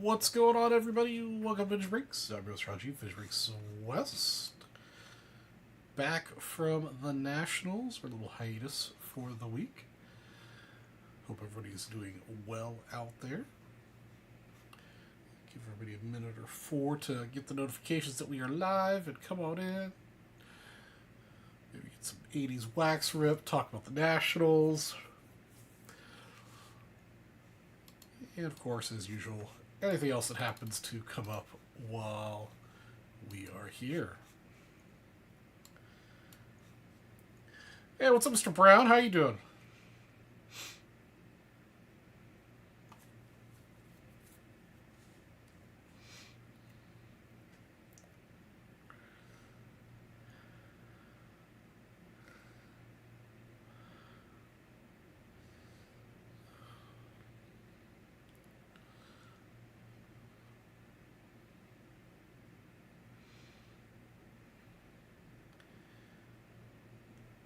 What's going on, everybody? Welcome to Vintage Breaks. I'm Rose Raji, Vintage Breaks West. Back from the Nationals. We're a little hiatus for the week. Hope everybody's doing well out there. Give everybody a minute or four to get the notifications that we are live and come on in. Maybe get some 80s wax rip, talk about the Nationals. And of course, as usual, anything else that happens to come up while we are here. Hey, what's up, Mr. Brown? How you doing?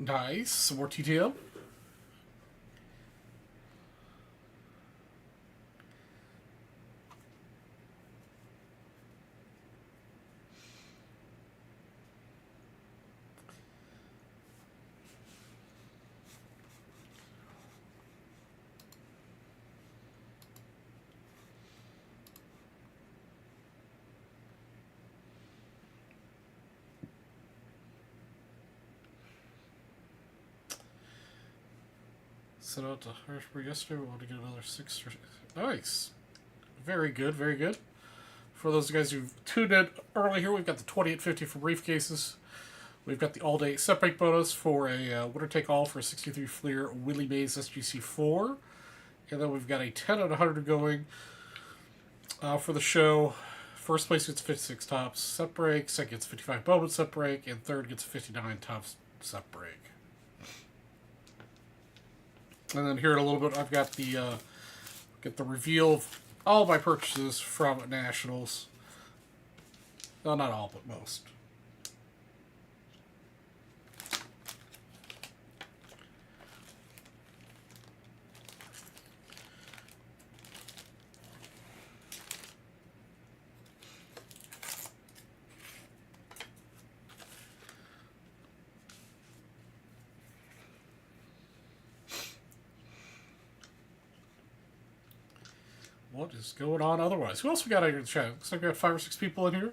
Nice. Some more TTL. Set out to Harrisburg yesterday. We want to get another 6. Nice. Very good, very good. For those guys who've tuned in early here, we've got the 2850 for briefcases. We've got the all-day separate bonus for a winner-take-all for a 63 Fleer Willie Mays SGC4. And then we've got a 10 out of 100 going for the show. First place gets 56 tops set break, second gets 55 moments set break, and third gets 59 tops set break. And then here in a little bit, I've got the get the reveal of all of my purchases from Nationals. Well, not all, but most. What is going on otherwise? Who else we got out here in the chat? Looks like we got 5 or 6 people in here.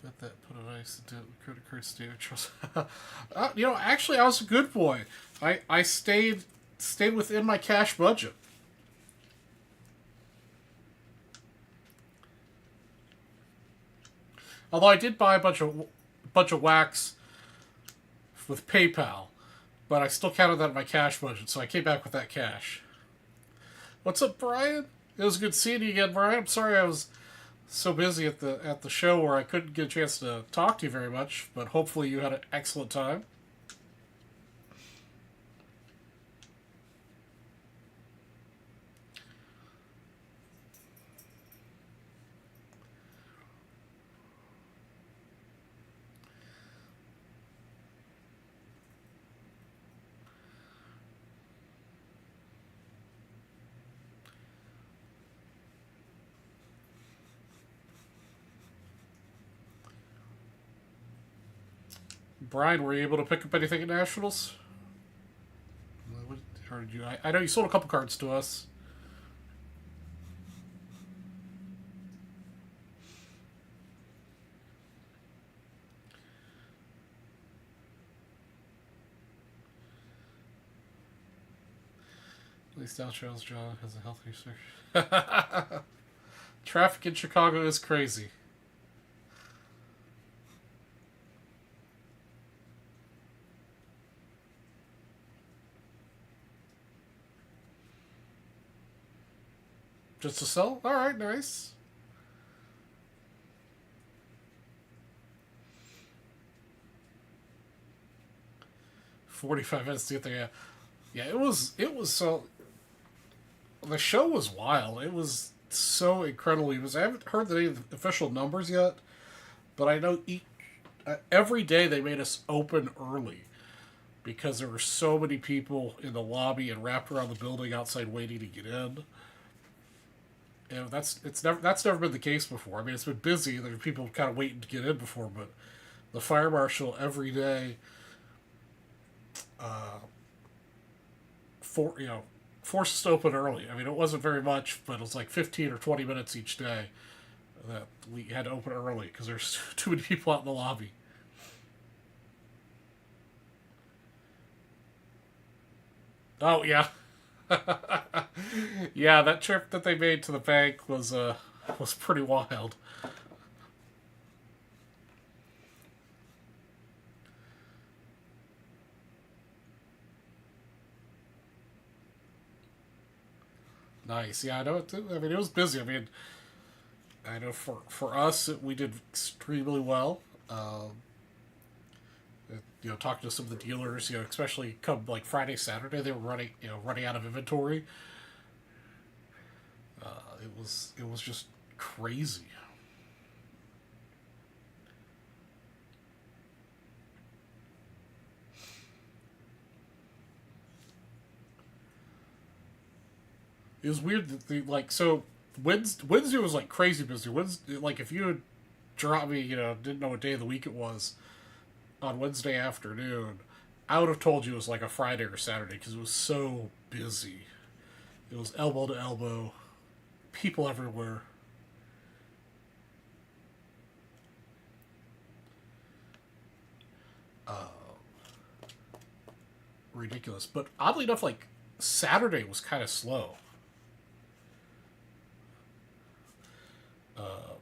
Bet that put an ice into credit card state of trust. You know, actually, I was a good boy. I stayed within my cash budget. Although I did buy a bunch of wax with PayPal, but I still counted that in my cash budget, so I came back with that cash. What's up, Brian? It was good seeing you again, Brian. I'm sorry I was so busy at the show where I couldn't get a chance to talk to you very much, but hopefully you had an excellent time. Brian, were you able to pick up anything at Nationals? Or did you? I know you sold a couple cards to us. At least Al Charles John has a healthy research. Traffic in Chicago is crazy. Just to sell? Alright, nice. 45 minutes to get there. Yeah, yeah. It was so. The show was wild. It was so incredibly. I haven't heard the official numbers yet, but I know every day they made us open early because there were so many people in the lobby and wrapped around the building outside waiting to get in. And that's never been the case before. I mean, it's been busy. There are people kind of waiting to get in before, but the fire marshal every day, for forced us to open early. I mean, it wasn't very much, but it was like 15 or 20 minutes each day that we had to open early because there's too many people out in the lobby. Oh yeah, yeah. That trip that they made to the bank was pretty wild. Nice. Yeah, I know. I mean, it was busy. I mean, I know for us, we did extremely well. Talking to some of the dealers, especially come like Friday, Saturday, they were running out of inventory. It was just crazy. It was weird that Wednesday was like crazy busy. Wednesday, like if you had dropped me, didn't know what day of the week it was on Wednesday afternoon, I would have told you it was like a Friday or Saturday because it was so busy. It was elbow to elbow, people everywhere. Uh, Ridiculous. But oddly enough, like Saturday was kind of slow. Uh,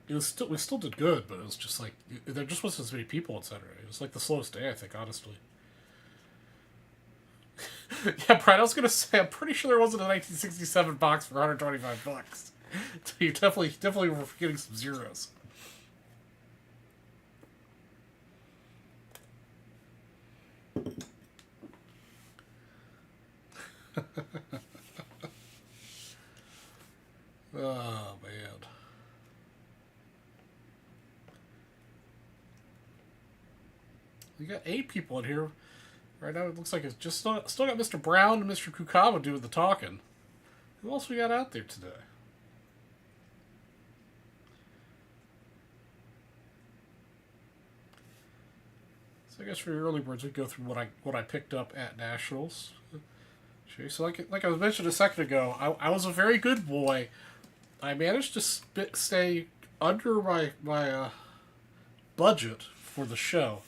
we still did good, but it was just like there just wasn't as many people on Saturday. It was like the slowest day, I think, honestly. Yeah, Brian, I was gonna say I'm pretty sure there wasn't a 1967 box for $125. So you definitely were getting some zeros. Oh man. We got 8 people in here. Right now it looks like it's just still got Mr. Brown and Mr. Kukama doing the talking. Who else we got out there today? So I guess for your early birds, we go through what I picked up at Nationals. So like I was mentioned a second ago, I was a very good boy. I managed to stay under my budget for the show.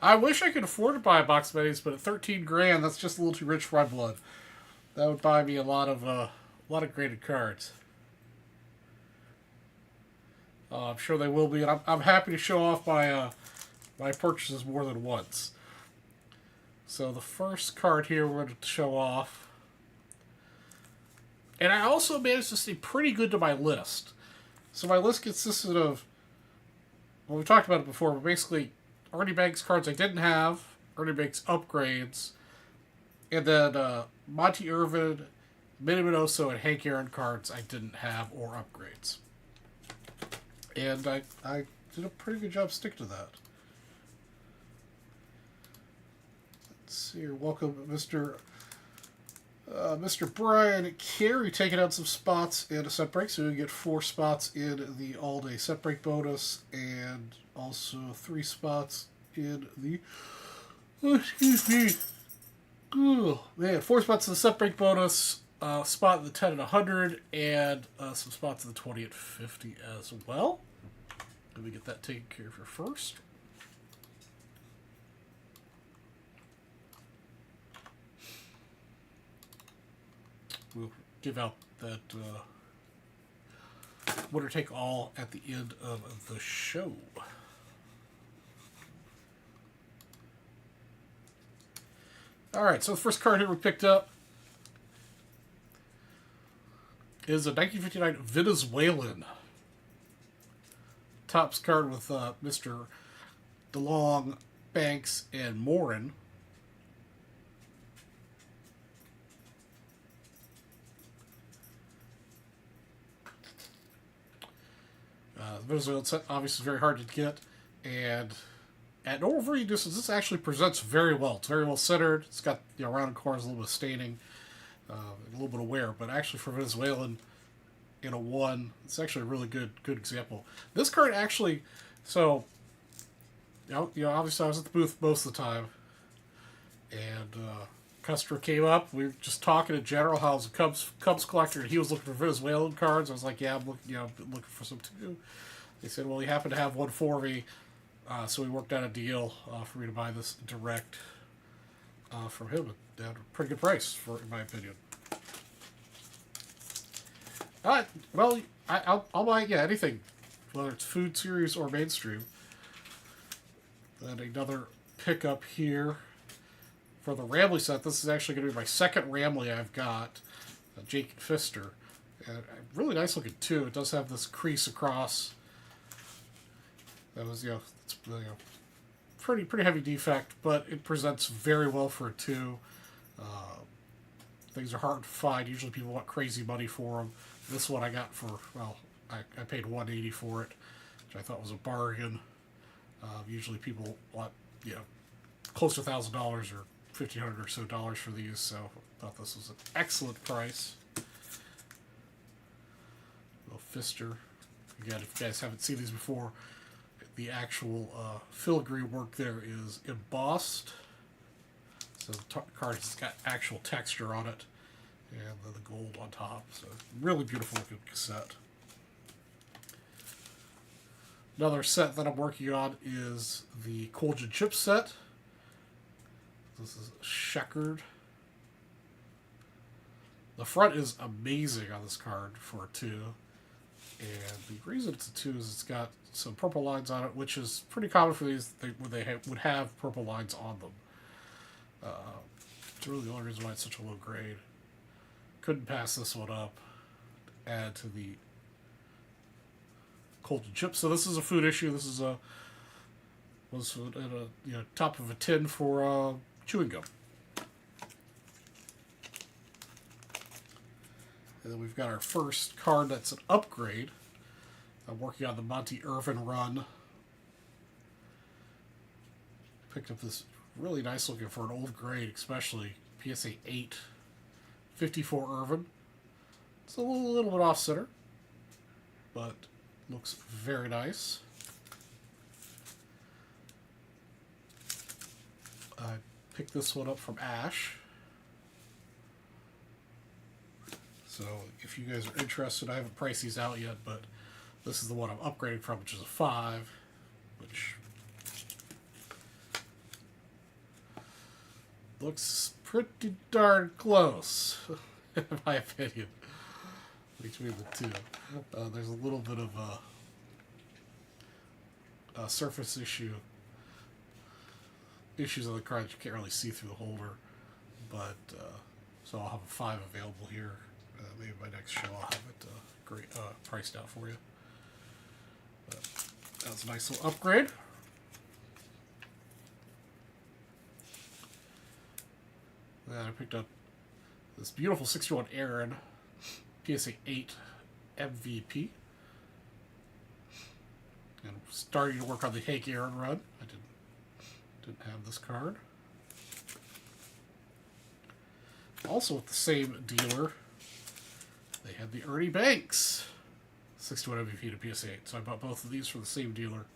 I wish I could afford to buy a box of minis, but at 13 grand, that's just a little too rich for my blood. That would buy me a lot of graded cards. I'm sure they will be, and I'm happy to show off my purchases more than once. So the first card here we're going to show off, and I also managed to stay pretty good to my list. So my list consisted of, well, we talked about it before, but basically Ernie Banks cards I didn't have, Ernie Banks upgrades, and then Monty Irvin, Minnie Minoso, and Hank Aaron cards I didn't have or upgrades. And I did a pretty good job sticking to that. Let's see here. Welcome, Mr. Brian Carey, taking out some spots in a set break, so you get 4 spots in the all-day set break bonus, and also 3 spots in the... Oh, excuse me. Oh, man, 4 spots in the set break bonus, spot in the 10 and 100, and some spots in the 20 and 50 as well. Let me get that taken care of first. We'll give out that winner take all at the end of the show. All right, so the first card here we picked up is a 1959 Venezuelan. Topps card with Mr. DeLong, Banks, and Morin. Venezuela obviously is very hard to get, and at normal viewing distance, this actually presents very well. It's very well centered. It's got rounded corners, a little bit of staining, a little bit of wear, but actually for Venezuelan in a 1, it's actually a really good example. This card actually, so obviously I was at the booth most of the time, and customer came up. We were just talking in general how I was a Cubs collector, and he was looking for Venezuelan cards. I was like, yeah, I'm looking for some too. They said, well, you happen to have one for me, so we worked out a deal for me to buy this direct from him at a pretty good price, in my opinion. Well, I'll buy anything, whether it's food series or mainstream. Then another pickup here for the Ramley set. This is actually going to be my second Ramley I've got, Jake Pfister. And really nice looking too. It does have this crease across. That was it's pretty heavy defect, but it presents very well for a 2. Things are hard to find. Usually people want crazy money for them. This one I got for, well, I paid $180 for it, which I thought was a bargain. Usually people want close to $1,000 or $1,500 or so for these, so I thought this was an excellent price. Little Pfister. Again, if you guys haven't seen these before, the actual filigree work there is embossed. So the card has got actual texture on it, and then the gold on top. So really beautiful looking cassette. Another set that I'm working on is the Colgin chip set. This is checkered. The front is amazing on this card for a 2. And the reason it's a 2 is it's got some purple lines on it, which is pretty common for these, where they would have purple lines on them. It's really the only reason why it's such a low grade. Couldn't pass this one up. Add to the Colgin chip. So this is a food issue. This is was at a top of a tin for chewing gum. And then we've got our first card that's an upgrade. I'm working on the Monty Irvin run. Picked up this really nice looking for an old grade, especially PSA 8 54 Irvin. It's a little bit off center, but looks very nice. I picked this one up from Ash. So if you guys are interested, I haven't priced these out yet, but this is the one I'm upgrading from, which is a 5, which looks pretty darn close, in my opinion, between the two. There's a little bit of a surface issues on the card. You can't really see through the holder, but so I'll have a 5 available here. Maybe my next show I'll have it great priced out for you. But that's a nice little upgrade. Then I picked up this beautiful 61 Aaron PSA 8 MVP. And starting to work on the Hank Aaron run. I didn't have this card. Also with the same dealer, they had the Ernie Banks 61 MVP to PSA 8. So I bought both of these from the same dealer.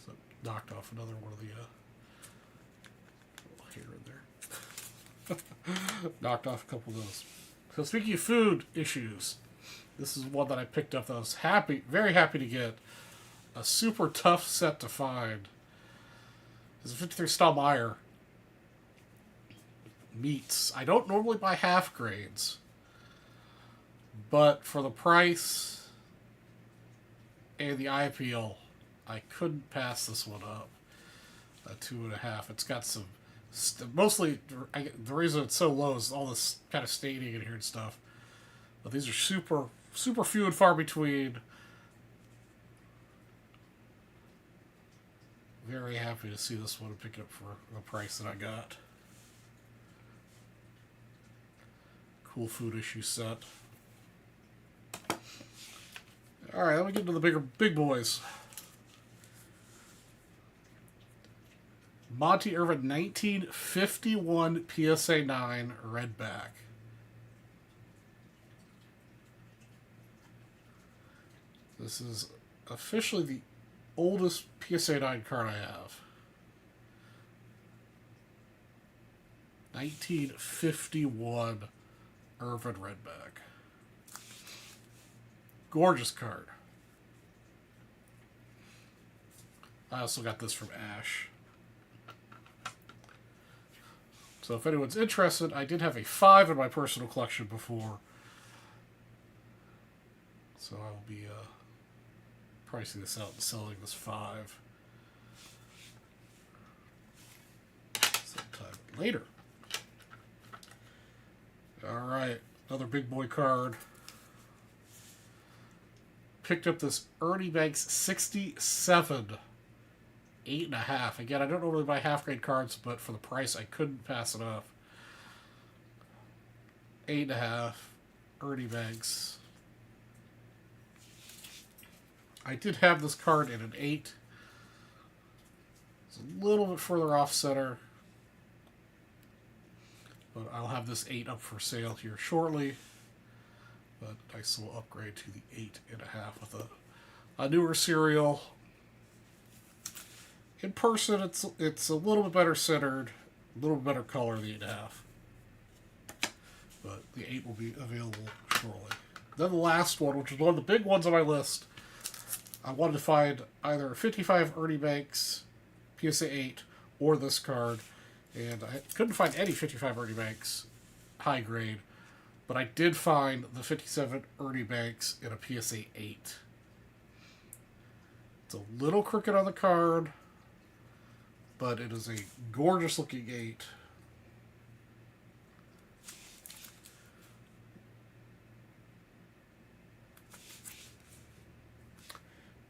So knocked off another one of the hair in there. Knocked off a couple of those. So speaking of food issues, this is one that I picked up that I was very happy to get. A super tough set to find. It's a 53 Stahlmeyer meats. I don't normally buy half grades, but for the price and the eye appeal, I couldn't pass this one up. A 2.5. It's got some mostly the reason it's so low is all this kind of staining in here and stuff. But these are super few and far between Very happy to see this one and pick it up for the price that I got. Cool food issue set. Alright, let me get into the big boys. Monty Irvin 1951 PSA 9 Redback. This is officially the oldest PSA 9 card I have. 1951 Irvin Redback. Gorgeous card. I also got this from Ash. So if anyone's interested, I did have a 5 in my personal collection before. So I'll be pricing this out and selling this 5 sometime later. Alright, another big boy card. Picked up this Ernie Banks 67 8.5. Again, I don't normally buy half-grade cards, but for the price, I couldn't pass it up. 8.5, Ernie Banks. I did have this card in an 8. It's a little bit further off center, but I'll have this 8 up for sale here shortly. But I still upgrade to the 8.5 with a newer serial. In person, it's a little bit better centered, a little bit better color than the 8.5. But the 8 will be available shortly. Then the last one, which is one of the big ones on my list, I wanted to find either a 55 Ernie Banks PSA 8 or this card, and I couldn't find any 55 Ernie Banks high grade, but I did find the 57 Ernie Banks in a PSA 8. It's a little crooked on the card, but it is a gorgeous looking 8.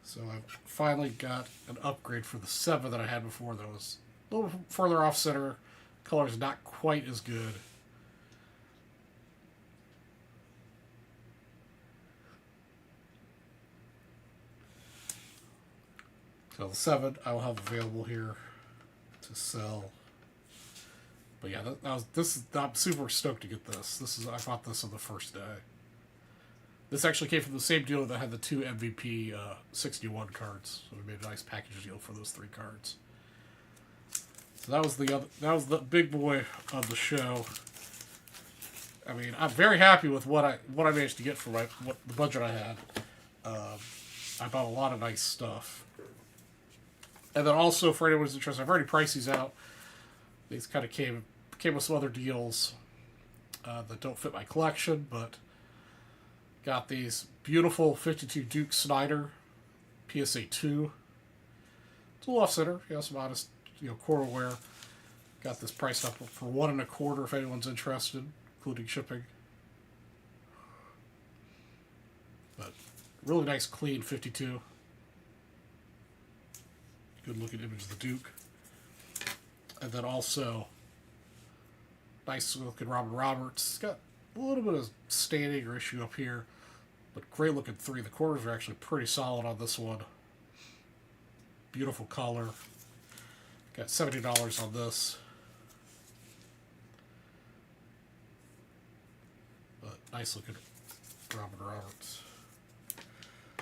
So I've finally got an upgrade for the 7 that I had before that was a little further off center. Color's not quite as good. So the 7 I will have available here to sell. But yeah, I'm super stoked to get this. I bought this on the first day. This actually came from the same dealer that had the 2 MVP 61 cards. So we made a nice package deal for those 3 cards. So that was the big boy of the show. I mean, I'm very happy with what I managed to get for the budget I had. I bought a lot of nice stuff. And then also, for anyone who's interested, I've already priced these out. These kind of came with some other deals that don't fit my collection, but got these beautiful 52 Duke Snyder PSA 2. It's a little off center, some honest, quarter wear. Got this priced up for $1.25 if anyone's interested, including shipping. But really nice, clean 52. Good looking image of the Duke. And then also, nice looking Robin Roberts. It's got a little bit of staining or issue up here, but great looking 3. The corners are actually pretty solid on this one. Beautiful color. Got $70 on this. But nice looking Robin Roberts.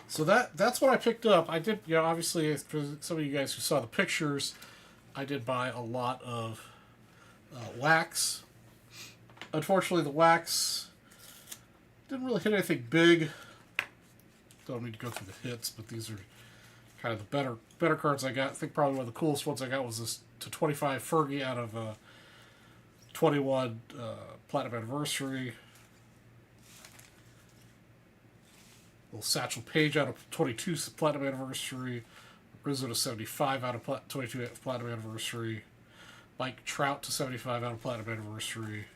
So that's what I picked up. I did, obviously, for some of you guys who saw the pictures, I did buy a lot of wax. Unfortunately, the wax didn't really hit anything big. Don't need to go through the hits, but these are kind of the better cards I got. I think probably one of the coolest ones I got was this /25 Fergie out of 21 Platinum Anniversary. Little Satchel Paige out of 22 Platinum Anniversary. Rizzo /75 out of 22 Platinum Anniversary. Mike Trout /75 out of Platinum Anniversary.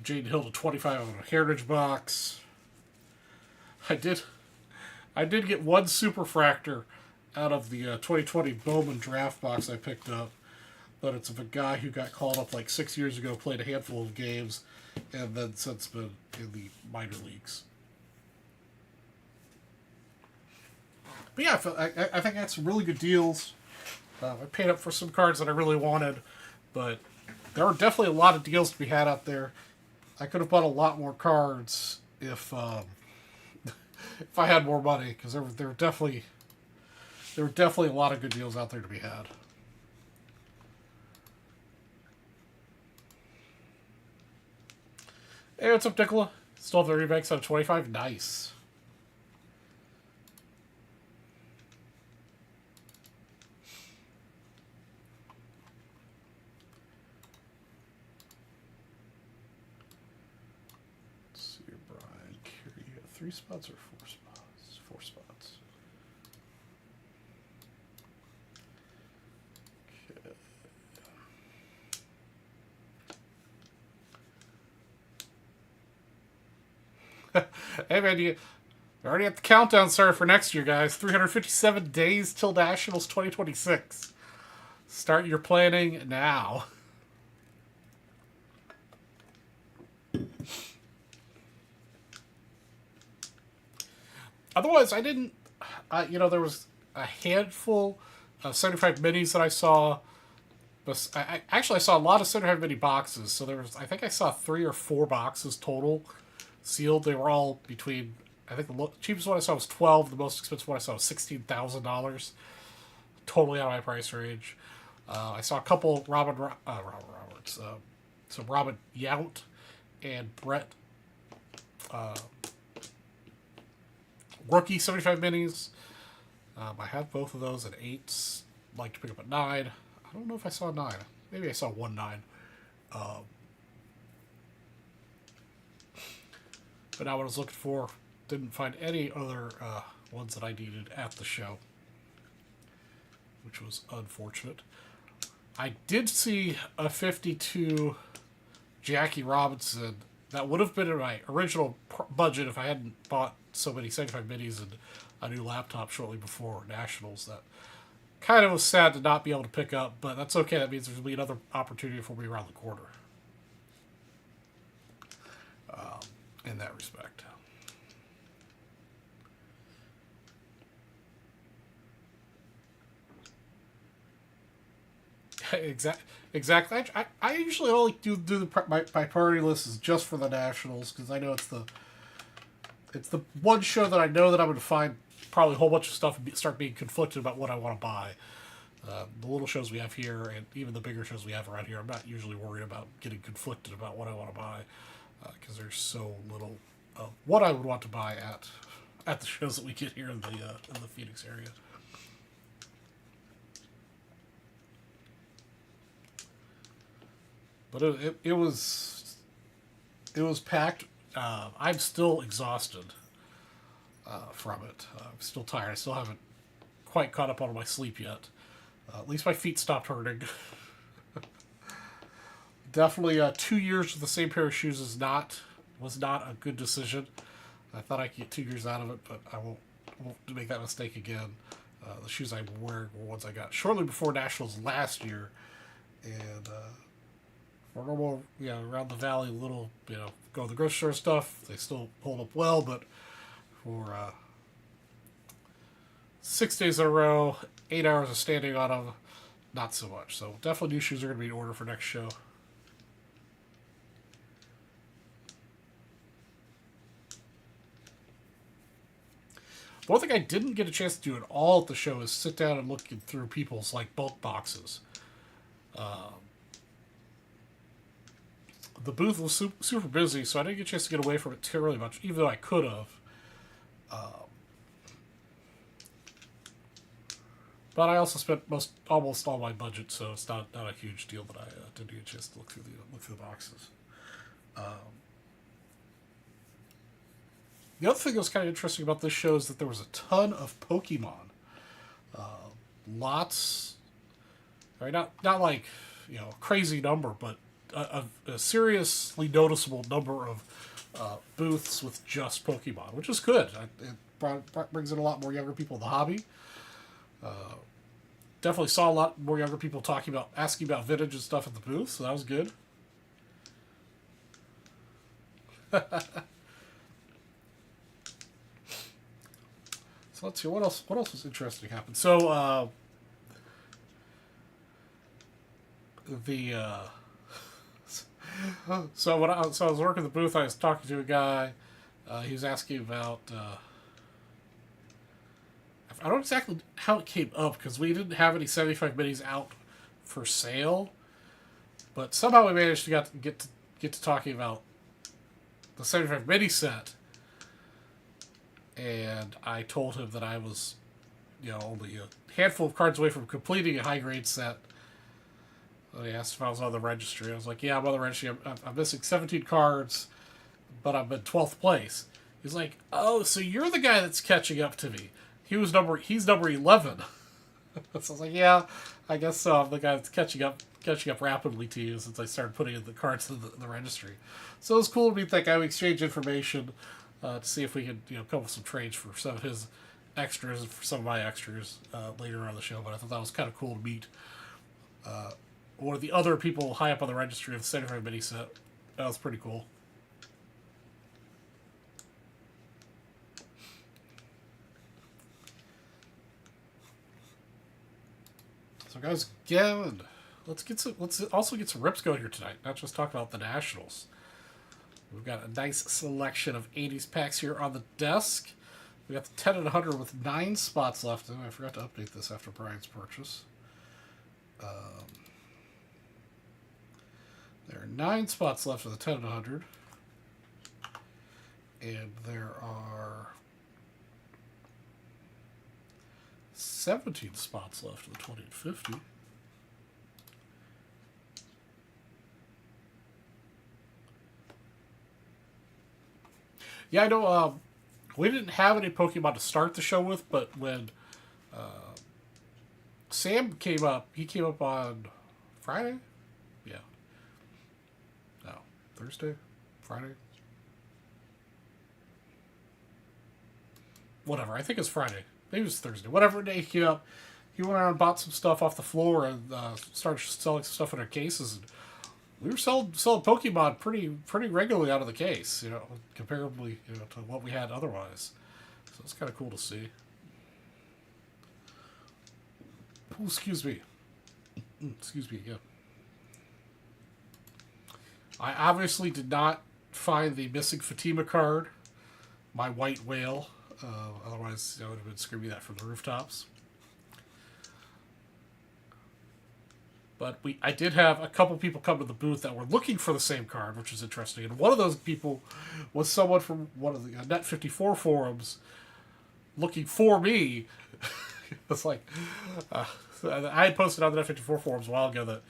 Jaden Hill /25 out of a Heritage box. I did get one Superfractor out of the 2020 Bowman draft box I picked up, but it's of a guy who got called up like 6 years ago, played a handful of games, and then since been in the minor leagues. But yeah, I think I had some really good deals. I paid up for some cards that I really wanted, but there are definitely a lot of deals to be had out there. I could have bought a lot more cards if if I had more money, because there were definitely a lot of good deals out there to be had. Hey, what's up, Nicola? Still 30 banks out of 25. Nice. Let's see, Brian. Carey, 3 spots or 4 spots? 4 spots. Okay. Hey, man, you're already at the countdown, sir, for next year, guys. 357 days till Nationals 2026. Start your planning now. Otherwise, I didn't... there was a handful of 75 minis that I saw. But I saw a lot of 75 mini boxes. So I think I saw 3 or 4 boxes total sealed. They were all between, I think the cheapest one I saw was $12. The most expensive one I saw was $16,000. Totally out of my price range. I saw a couple Robert Roberts. So Robin Yount and Brett rookie 75 minis. I have both of those at 8s. Like to pick up a 9. I don't know if I saw a 9. Maybe I saw 1 9. But now what I was looking for, didn't find any other ones that I needed at the show, which was unfortunate. I did see a 52 Jackie Robinson. That would have been in my original budget if I hadn't bought so many 75 minis and a new laptop shortly before Nationals. That kind of was sad to not be able to pick up, but that's okay. That means there's going to be another opportunity for me around the corner. In that respect. Exactly. I usually only do my priority list is just for the Nationals, because I know it's the one show that I know that I'm going to find probably a whole bunch of stuff and start being conflicted about what I want to buy. The little shows we have here and even the bigger shows we have around here, I'm not usually worried about getting conflicted about what I want to buy, because there's so little of what I would want to buy at the shows that we get here in the Phoenix area. But it was packed. I'm still exhausted from it. I'm still tired. I still haven't quite caught up on my sleep yet. At least my feet stopped hurting. Definitely 2 years with the same pair of shoes was not a good decision. I thought I could get 2 years out of it, but I won't make that mistake again. The shoes I'm wearing were ones I got shortly before Nationals last year, and for normal, around the valley, little, go to the grocery store stuff, they still hold up well, but for 6 days in a row, 8 hours of standing on them, not so much. So definitely new shoes are going to be in order for next show. One thing I didn't get a chance to do at all at the show is sit down and look through people's bulk boxes. The booth was super busy, so I didn't get a chance to get away from it terribly much, even though I could have. But I also spent almost all my budget, so it's not a huge deal that I didn't get a chance to look through the boxes. The other thing that was kind of interesting about this show is that there was a ton of Pokemon. Lots, right? Not like a crazy number, but a seriously noticeable number of booths with just Pokemon, which is good. It brings in a lot more younger people in the hobby. Definitely saw a lot more younger people asking about vintage and stuff at the booth, so that was good. So let's see what else. What else was interesting happened? So the so when I was working the booth, I was talking to a guy. He was asking about. I don't know exactly how it came up because we didn't have any 75 minis out for sale, but somehow we managed to get to talking about the 75 mini set, and I told him that I was, only a handful of cards away from completing a high grade set. And he asked if I was on the registry. I was like, "Yeah, I'm on the registry. I'm missing 17 cards, but I'm in 12th place." He's like, "Oh, so you're the guy that's catching up to me." He's number 11. So I was like, "Yeah, I guess so. I'm the guy that's catching up rapidly to you since I started putting in the cards in the registry." So it was cool to meet that guy. We exchanged information to see if we could come up with some trades for some of his extras and for some of my extras later on the show. But I thought that was kind of cool to meet one of the other people high up on the registry of the 75 mini set. That was pretty cool. So guys, again, let's also get some rips going here tonight. Not just talk about the Nationals. We've got a nice selection of 80s packs here on the desk. We got the 10 and 100 with 9 spots left in. I forgot to update this after Brian's purchase. There are 9 spots left of the 10 and 100. And there are 17 spots left of the 20 and 50. Yeah, I know we didn't have any Pokemon to start the show with, but when Sam came up, he came up on Friday? Yeah. No. Thursday? Friday? Whatever. I think it's Friday. Maybe it was Thursday. Whatever day he came up, he went around and bought some stuff off the floor and started selling some stuff in our cases. And we were selling Pokemon pretty regularly out of the case, comparably to what we had otherwise. So it's kind of cool to see. Oh, excuse me. Excuse me again. I obviously did not find the missing Fatima card, my white whale. Otherwise, I would have been screaming that from the rooftops. But I did have a couple people come to the booth that were looking for the same card, which is interesting. And one of those people was someone from one of the Net54 forums looking for me. It's like, I had posted on the Net54 forums a while ago that,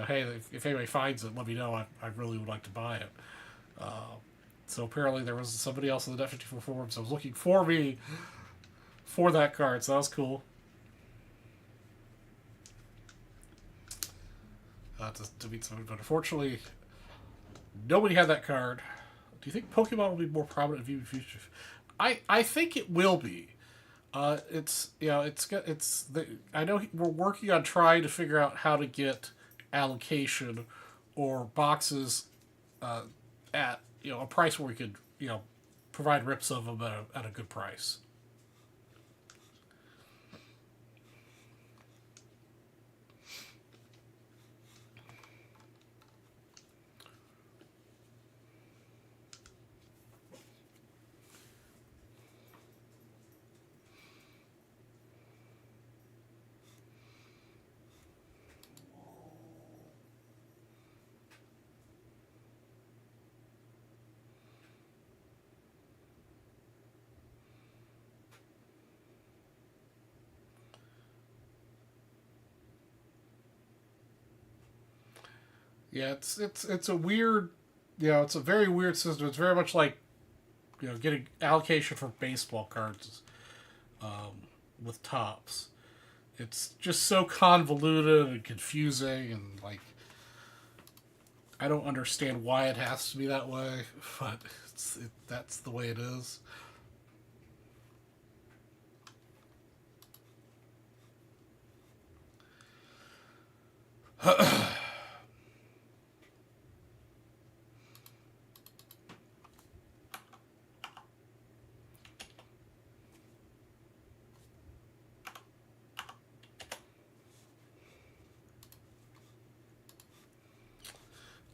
hey, if anybody finds it, let me know. I really would like to buy it. So apparently there was somebody else in the Net54 forums that was looking for me for that card. So that was cool. To meet somebody, but unfortunately, nobody had that card. Do you think Pokemon will be more prominent in the future? I think it will be. I know we're working on trying to figure out how to get allocation or boxes at a price where we could provide rips of them at a good price. Yeah, it's a weird, it's a very weird system. It's very much like, getting allocation for baseball cards with tops. It's just so convoluted and confusing, and I don't understand why it has to be that way, but that's the way it is.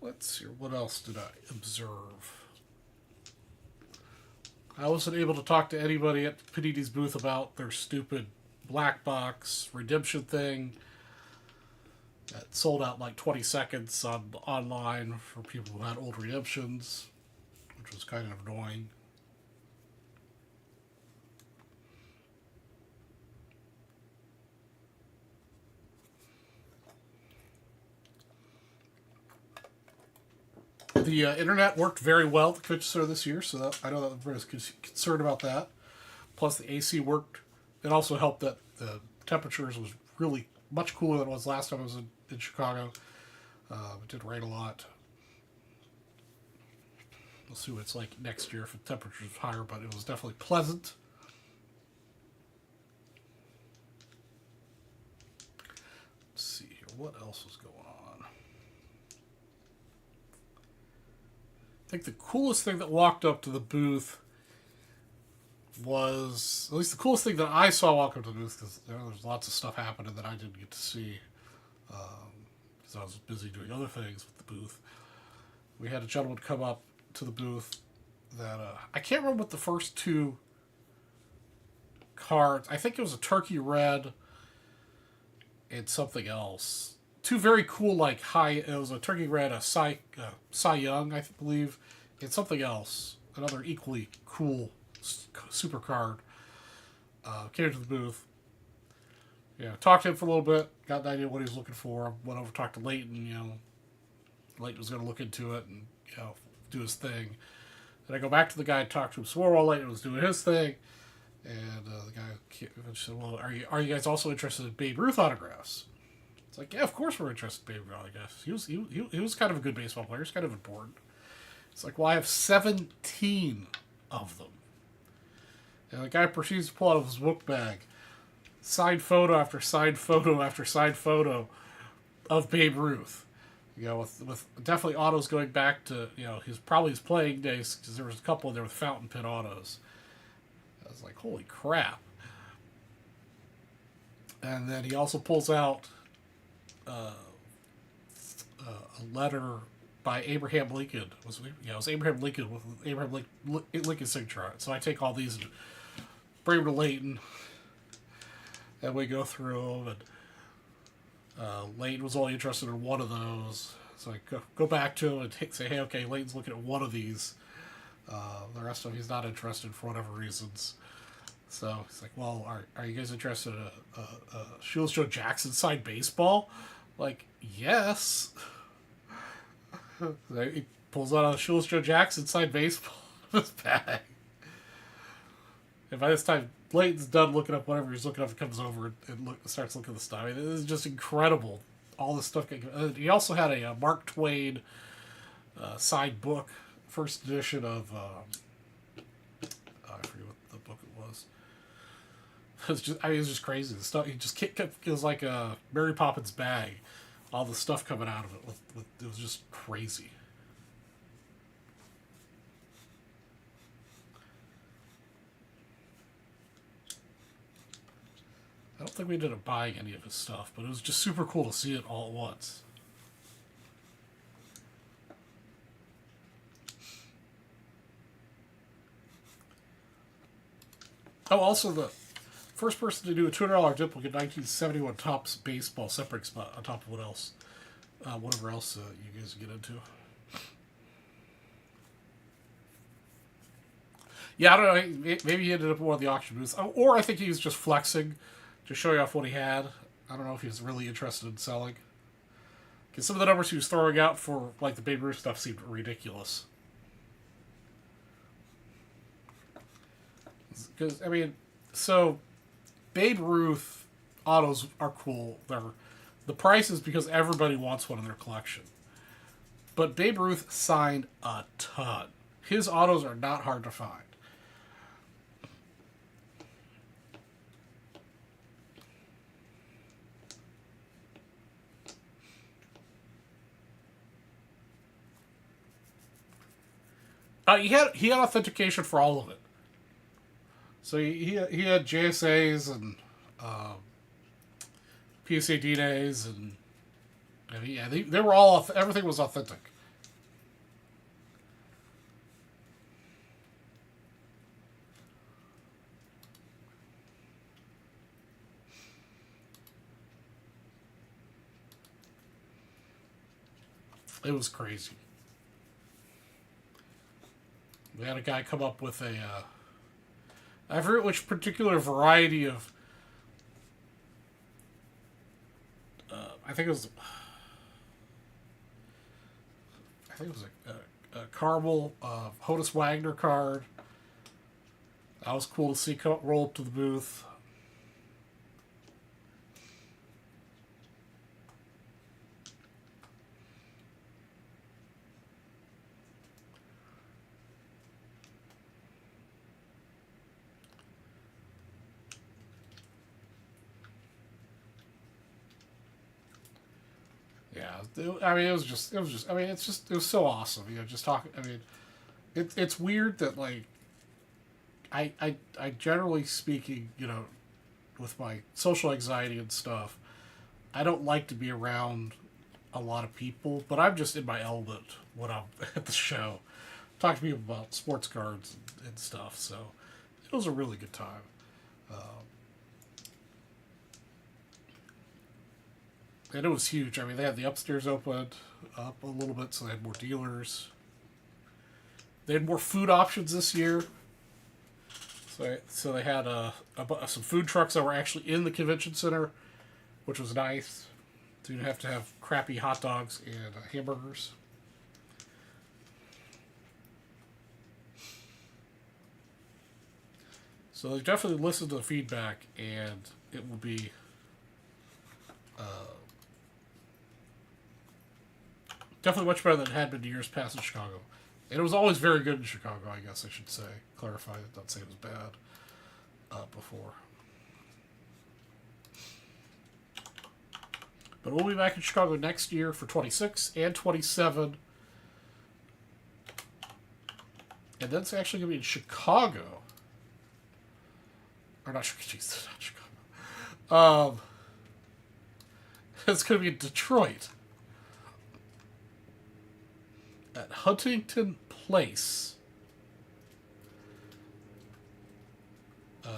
let's see. What else did I observe? I wasn't able to talk to anybody at Panini's booth about their stupid black box redemption thing that sold out in like 20 seconds online for people who had old redemptions, which was kind of annoying. The internet worked very well at the convention center this year, so I know that everyone was concerned about that. Plus, the AC worked. It also helped that the temperatures was really much cooler than it was last time I was in Chicago. It did rain a lot. We'll see what it's like next year if the temperature is higher, but it was definitely pleasant. Let's see here. What else was going on? I think the coolest thing that walked up to the booth was, at least the coolest thing that I saw walk up to the booth, because there's lots of stuff happening that I didn't get to see because I was busy doing other things with the booth. We had a gentleman come up to the booth that I can't remember what the first two cards. I think it was a turkey red and something else. Two very cool, like high. It was a turkey red, a Cy Young, I believe, and something else. Another equally cool super card. Came to the booth. Yeah, talked to him for a little bit. Got an idea what he was looking for. Went over, talked to Leighton. Leighton was going to look into it and do his thing. Then I go back to the guy and talk to him some more while Leighton was doing his thing. And the guy said, "Well, are you guys also interested in Babe Ruth autographs?" It's like, yeah, of course we're interested in Babe Ruth autographs. He was kind of a good baseball player. He's kind of important. It's like, well, I have 17 of them. And the guy proceeds to pull out of his book bag signed photo after signed photo after signed photo of Babe Ruth. With definitely autos going back to, his playing days, because there was a couple in there with fountain pen autos. I was like, holy crap. And then he also pulls out a letter by Abraham Lincoln. It was Abraham Lincoln with Abraham Lincoln's signature on it. So I take all these and bring them to Leighton, and we go through them. And Leighton was only interested in one of those, so I go back to him and say, "Hey, okay, Leighton's looking at one of these. The rest of them he's not interested for whatever reasons." So he's like, "Well, are you guys interested in a Shoeless Joe Jackson signed baseball?" Like, yes. He pulls out a Shoeless Joe Jackson signed baseball in his bag. And by this time, Leighton's done looking up whatever he's looking up and comes over and starts looking at the stuff. I mean, this is just incredible. All this stuff. He also had a Mark Twain signed book, first edition of. I forget what the book it was. It was just crazy. The stuff he just kept. It was like a Mary Poppins bag. All the stuff coming out of it. It was just crazy. I don't think we ended up buying any of his stuff, but it was just super cool to see it all at once. Oh, also the first person to do a $200 duplicate 1971 Topps baseball separating spot on top of whatever else you guys get into. Yeah, I don't know. Maybe he ended up in one of the auction booths. Or I think he was just flexing to show you off what he had. I don't know if he was really interested in selling. Because some of the numbers he was throwing out for like the Babe Ruth stuff seemed ridiculous. Because, so Babe Ruth autos are cool. The price is because everybody wants one in their collection. But Babe Ruth signed a ton. His autos are not hard to find. He had authentication for all of it. So he had JSAs and PSA DNAs and they were all, everything was authentic. It was crazy. We had a guy come up with a, I forget which particular variety of, I think it was, a caramel Honus Wagner card. That was cool to see roll up to the booth. Yeah, I mean, it was just, I mean, it was so awesome. You know, just talking. I mean, it's weird that like, I generally speaking, you know, with my social anxiety and stuff, I don't like to be around a lot of people, but I'm just in my element when I'm at the show. Talk to people about sports cards and stuff. So it was a really good time. And it was huge. I mean, they had the upstairs opened up a little bit, so they had more dealers. They had more food options this year. So they had some food trucks that were actually in the convention center, which was nice. So you didn't have to have crappy hot dogs and hamburgers. So they definitely listened to the feedback, and it will be definitely much better than it had been years past in Chicago. And it was always very good in Chicago, I guess I should say. Clarify that, not say it was bad before. But we'll be back in Chicago next year for 26 and 27. And that's actually going to be in Chicago. Or not Chicago. It's going to be in Detroit. At Huntington Place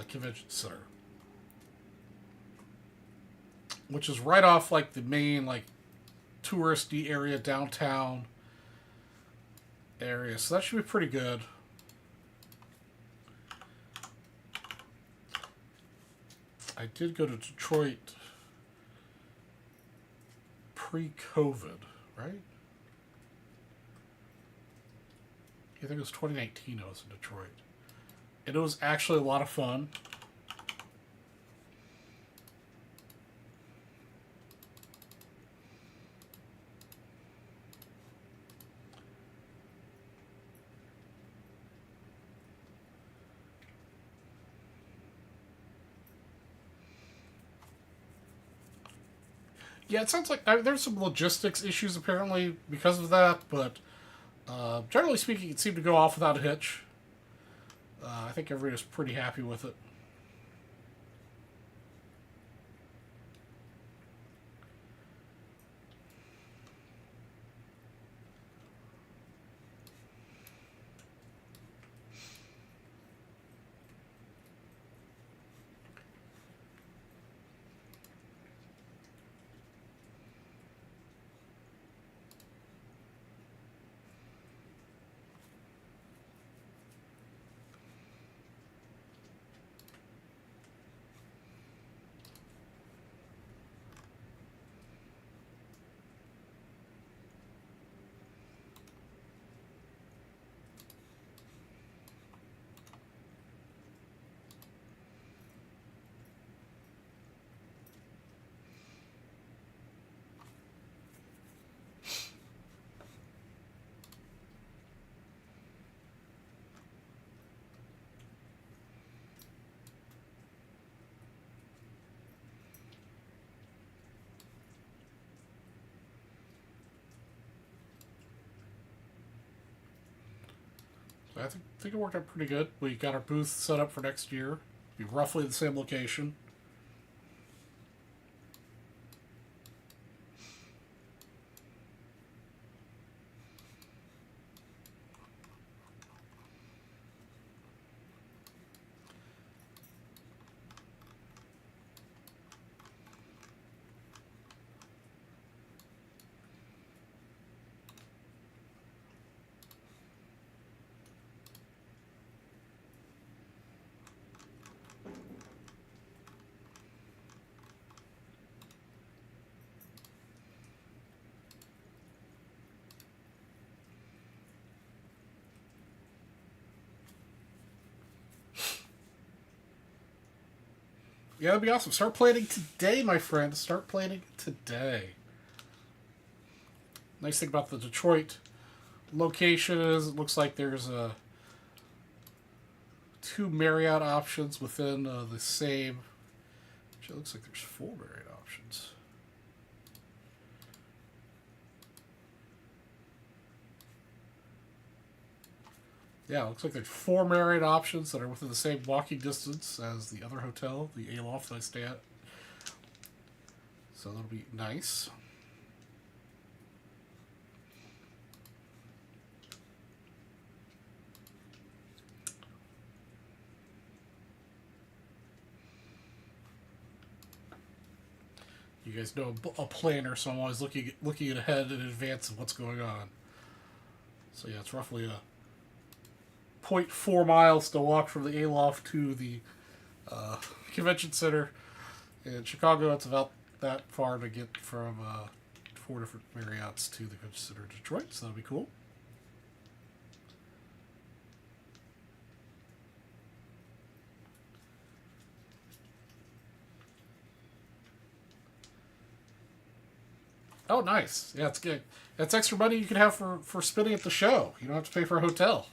Convention Center, which is right off like the main like touristy area, downtown area. So that should be pretty good. I did go to Detroit pre-COVID, right? I think it was 2019 I was in Detroit. And it was actually a lot of fun. Yeah, it sounds like there's some logistics issues apparently because of that, but generally speaking, it seemed to go off without a hitch. I think everybody was pretty happy with it. I think it worked out pretty good. We got our booth set up for next year. Be roughly the same location. Yeah, that'd be awesome. Start planning today, my friend. Start planning today. Nice thing about the Detroit location is it looks like there's two Marriott options within the same. Actually, it looks like there's 4 Marriott options. Yeah, it looks like there's 4 Marriott options that are within the same walking distance as the other hotel, the Aloft that I stay at. So that'll be nice. You guys know a planner, so I'm always looking ahead in advance of what's going on. So yeah, it's roughly a 0.4 miles to walk from the Aloft to the convention center. In Chicago, it's about that far to get from 4 different Marriotts to the convention center in Detroit, so that'll be cool. Oh, nice. Yeah, it's good. That's extra money you can have for spending at the show. You don't have to pay for a hotel.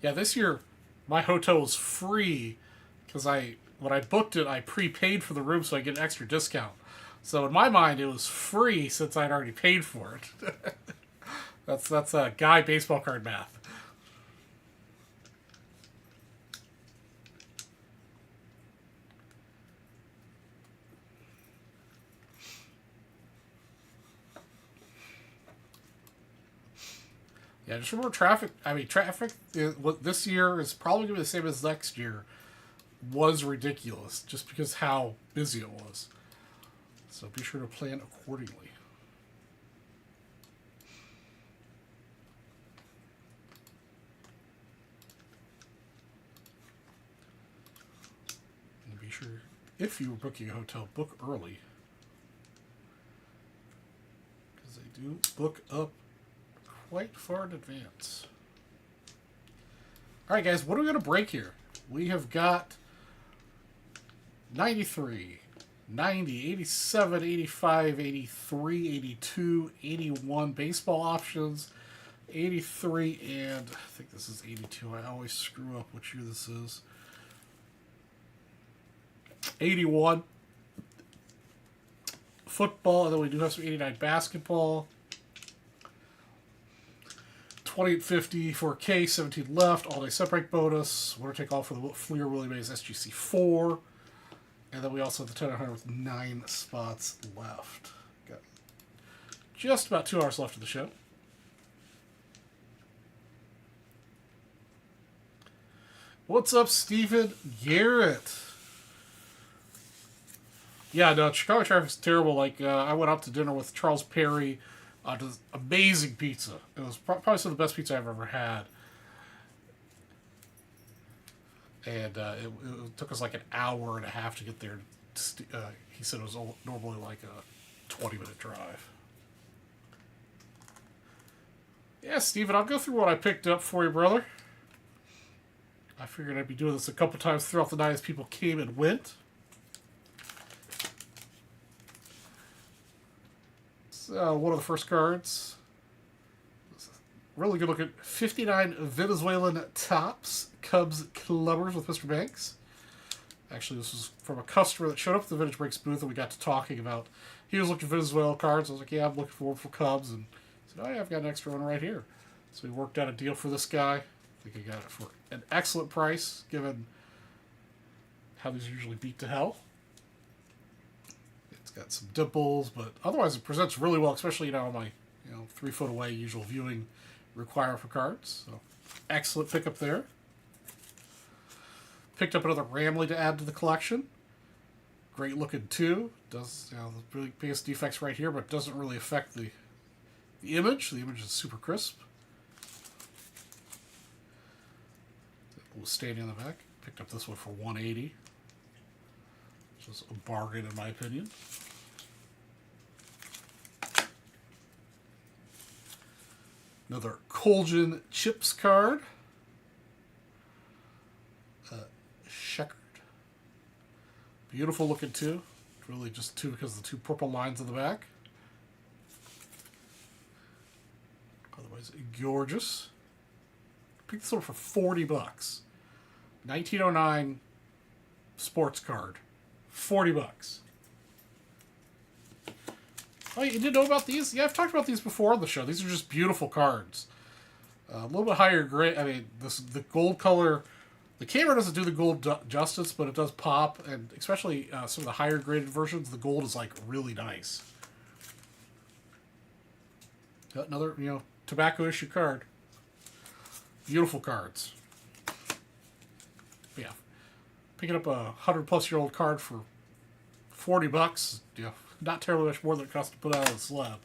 Yeah, this year my hotel was free because when I booked it, I prepaid for the room so I get an extra discount. So in my mind, it was free since I'd already paid for it. that's a guy baseball card math. Yeah, just remember traffic. I mean, traffic this year is probably going to be the same as next year. Was ridiculous just because how busy it was. So be sure to plan accordingly. And be sure, if you were booking a hotel, book early. Because they do book up quite far in advance. Alright guys, what are we going to break here? We have got 93, 90, 87, 85, 83, 82, 81 baseball options, 83, and I think this is 82. I always screw up which year this is. 81 football, and then we do have some 89 basketball. 2850 for K, 17 left, all day set break bonus, winner take all for the Fleer Willie Mays SGC 4. And then we also have the 1000 with 9 spots left. Got just about 2 hours left of the show. What's up, Stephen Garrett? Yeah, no, Chicago traffic's terrible. Like, I went out to dinner with Charles Perry. Just amazing pizza. It was probably some of the best pizza I've ever had. And it took us like an hour and a half to get there. He said it was normally like a 20-minute drive. Yeah, Steven, I'll go through what I picked up for you, brother. I figured I'd be doing this a couple times throughout the night as people came and went. So, one of the first cards. Really good looking 59 Venezuelan Tops Cubs Clubbers with Mr. Banks. Actually, this was from a customer that showed up at the Vintage Breaks booth and we got to talking about. He was looking for Venezuela cards. I was like, yeah, I'm looking for one for Cubs. And he said, oh, yeah, I've got an extra one right here. So we worked out a deal for this guy. I think I got it for an excellent price given how these are usually beat to hell. It's got some dimples, but otherwise it presents really well, especially on my 3 foot away usual viewing requirement for cards. So excellent pickup there. Picked up another Ramley to add to the collection. Great looking too. Does the biggest defects right here, but doesn't really affect the image. The image is super crisp. was standing on the back. Picked up this one for $180, which was a bargain in my opinion. Another Colgin Chips card. Checkered. Beautiful looking too. Really just two because of the two purple lines on the back. Otherwise, gorgeous. Picked this one for $40. 1909 sports card. $40. Oh, you didn't know about these? Yeah, I've talked about these before on the show. These are just beautiful cards. A little bit higher grade. I mean, the gold color. The camera doesn't do the gold justice, but it does pop, and especially some of the higher graded versions, the gold is like really nice. Another, tobacco issue card. Beautiful cards. Yeah, picking up a 100-plus-year-old card for $40. Yeah, not terribly much more than it costs to put out of the slab.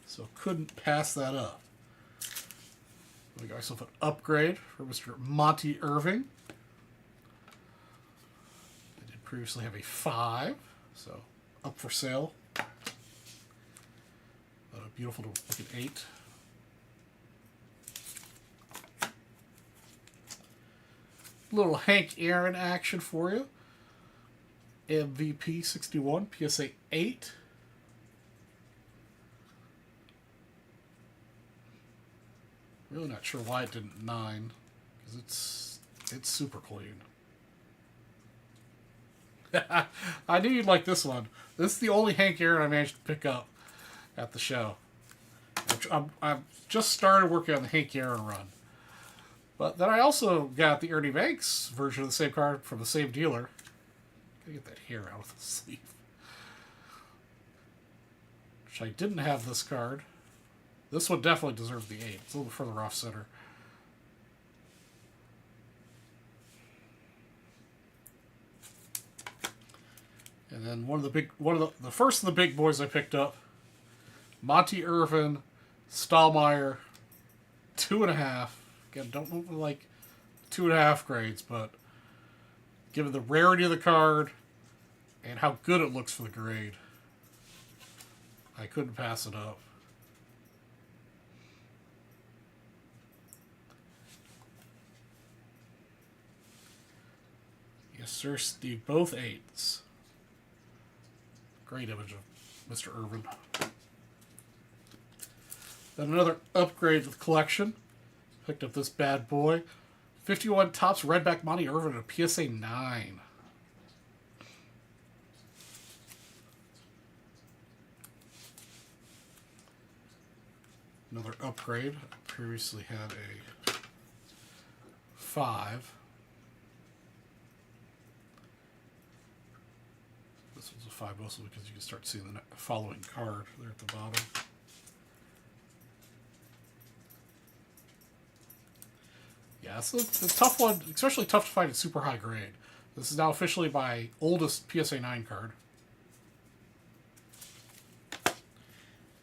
So couldn't pass that up. We got ourselves an upgrade for Mr. Monty Irving. I did previously have a 5, so up for sale. Beautiful to look at 8. Little Hank Aaron action for you. MVP 61, PSA 8. Really not sure why it didn't 9, because it's super clean. I knew you'd like this one. This is the only Hank Aaron I managed to pick up at the show. I've just started working on the Hank Aaron run. But then I also got the Ernie Banks version of the same card from the same dealer. Gotta get that hair out of the sleeve. Which I didn't have this card. This one definitely deserves the 8. It's a little bit further off center. And then the first of the big boys I picked up, Monty Irvin, Stahlmeyer, 2.5. Again, don't like 2.5 grades, but given the rarity of the card and how good it looks for the grade, I couldn't pass it up. Yes, sir, Steve. Both 8s. Great image of Mr. Irvin. Then another upgrade to the collection. Picked up this bad boy. 51 Topps Redback Monty Irvin at a PSA 9. Another upgrade. I previously had a 5. This one's a 5 mostly because you can start seeing the following card there at the bottom. Yeah, so it's a tough one, especially tough to find at super high grade. This is now officially my oldest PSA 9 card.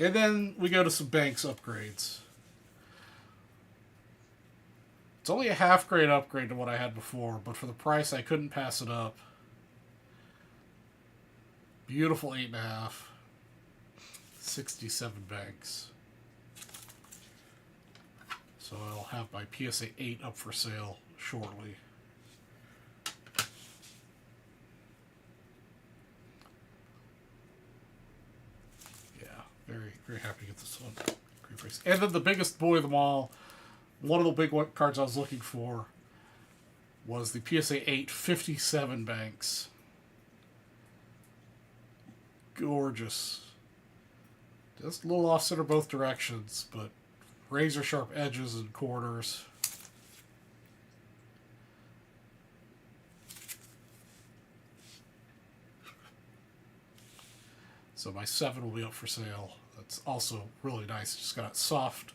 And then we go to some Banks upgrades. It's only a half grade upgrade to what I had before, but for the price, I couldn't pass it up. Beautiful 8.5. 67 Banks. So I'll have my PSA 8 up for sale shortly. Yeah, very, very happy to get this one. Great price. And then the biggest boy of them all, one of the big cards I was looking for was the PSA 8 57 Banks. Gorgeous. Just a little off center both directions, but razor sharp edges and corners. So my 7 will be up for sale. That's also really nice. Just got soft,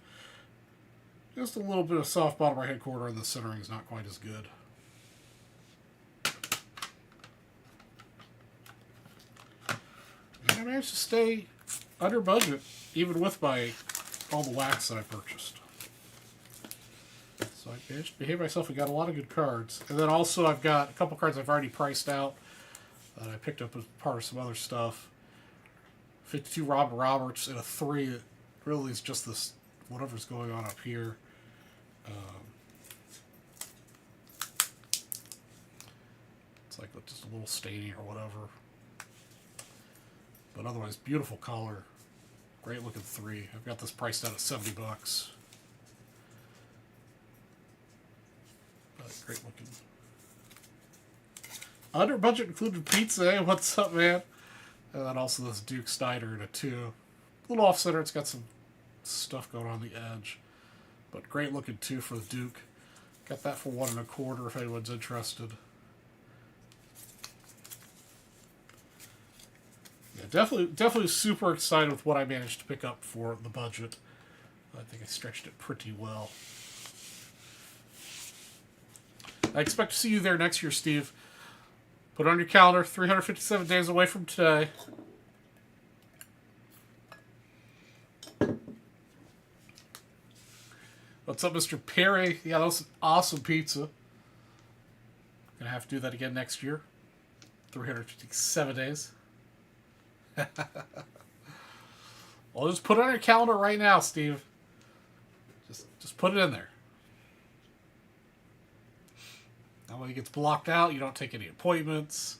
just a little bit of soft bottom right hand corner, and the centering is not quite as good. And I managed to stay under budget, even with all the wax that I purchased. So So I managed to behave myself and got a lot of good cards. And then also I've got a couple cards I've already priced out that I picked up as part of some other stuff. 52 Robin Roberts and a 3 that really is just this, whatever's going on up here. It's like just a little staining or whatever. But otherwise, beautiful color. Great looking 3. I've got this priced out at $70. Great looking. Under budget included pizza. Hey, what's up, man? And then also this Duke Snyder in a 2. A little off center. It's got some stuff going on the edge. But great looking 2 for the Duke. Got that for 1 1/4 if anyone's interested. Yeah, definitely super excited with what I managed to pick up for the budget. I think I stretched it pretty well. I expect to see you there next year, Steve. Put it on your calendar, 357 days away from today. What's up, Mr. Perry? Yeah, that was awesome pizza. Gonna have to do that again next year. 357 days. Well, just put it on your calendar right now, Steve. Just put it in there. That way it gets blocked out. You don't take any appointments.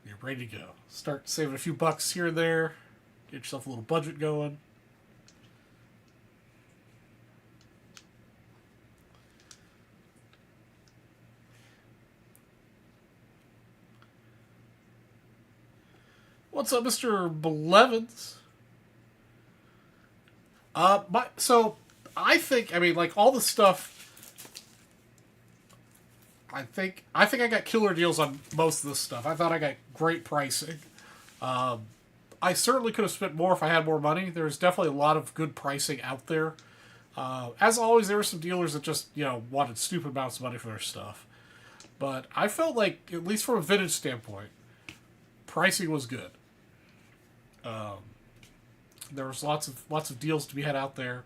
You're ready to go. Start saving a few bucks here and there. Get yourself a little budget going. What's up, Mr. Blevins? So I think, like all the stuff. I think I got killer deals on most of this stuff. I thought I got great pricing. I certainly could have spent more if I had more money. There's definitely a lot of good pricing out there. As always, there were some dealers that just wanted stupid amounts of money for their stuff. But I felt like, at least from a vintage standpoint, pricing was good. There was lots of deals to be had out there.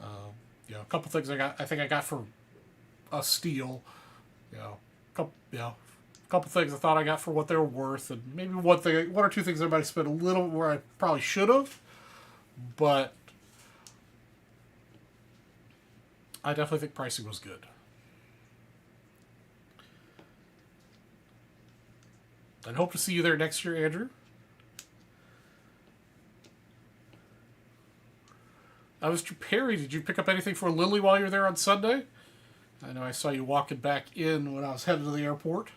A couple things I think I got for a steal. Couple things I thought I got for what they were worth, and maybe one or two things everybody spent a little where I probably should have, but I definitely think pricing was good. I hope to see you there next year, Andrew. Mr. Perry, did you pick up anything for Lily while you were there on Sunday? I know I saw you walking back in when I was headed to the airport.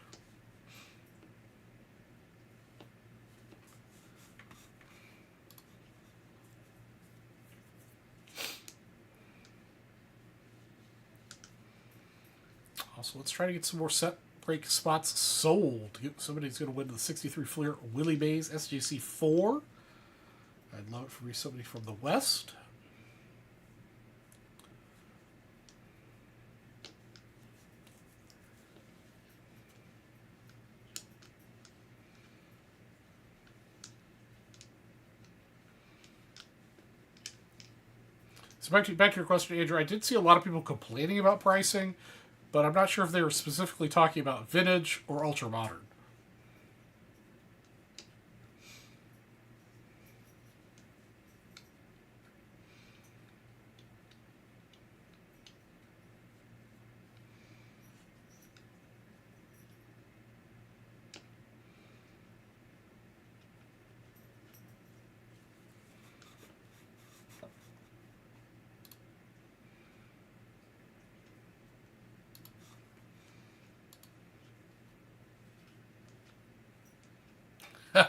Also, let's try to get some more set break spots sold. Somebody's going to win the 63 Fleer Willie Mays SJC 4. I'd love it for somebody from the West. So back to your question, Andrew. I did see a lot of people complaining about pricing, but I'm not sure if they were specifically talking about vintage or ultra modern.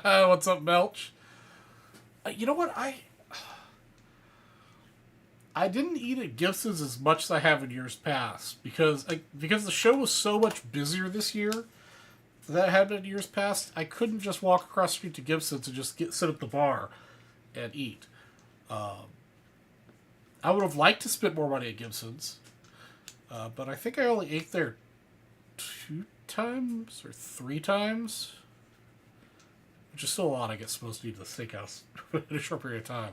What's up, Melch? You know what? I didn't eat at Gibson's as much as I have in years past because the show was so much busier this year than it had been in years past. I couldn't just walk across the street to Gibson's and just sit at the bar and eat. I would have liked to spend more money at Gibson's, but I think I only ate there 2 times or 3 times. Which is still a lot, I guess, supposed to eat at the steakhouse in a short period of time.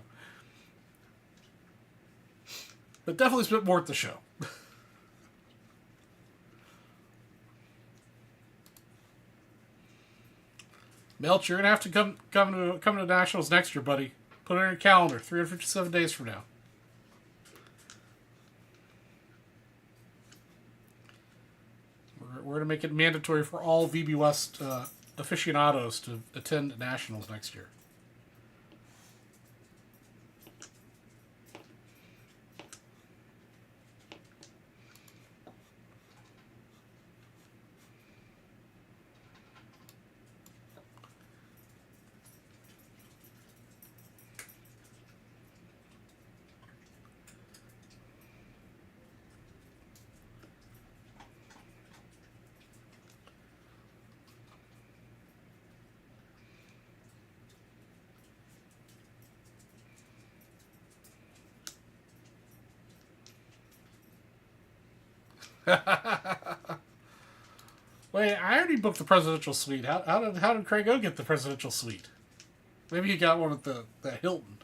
But definitely spent more at the show. Melch, you're gonna have to come to Nationals next year, buddy. Put it on your calendar. 357 days from now. We're gonna make it mandatory for all VB West aficionados to attend Nationals next year. Wait, I already booked the presidential suite. How did Craig O get the presidential suite? Maybe he got one at the Hilton.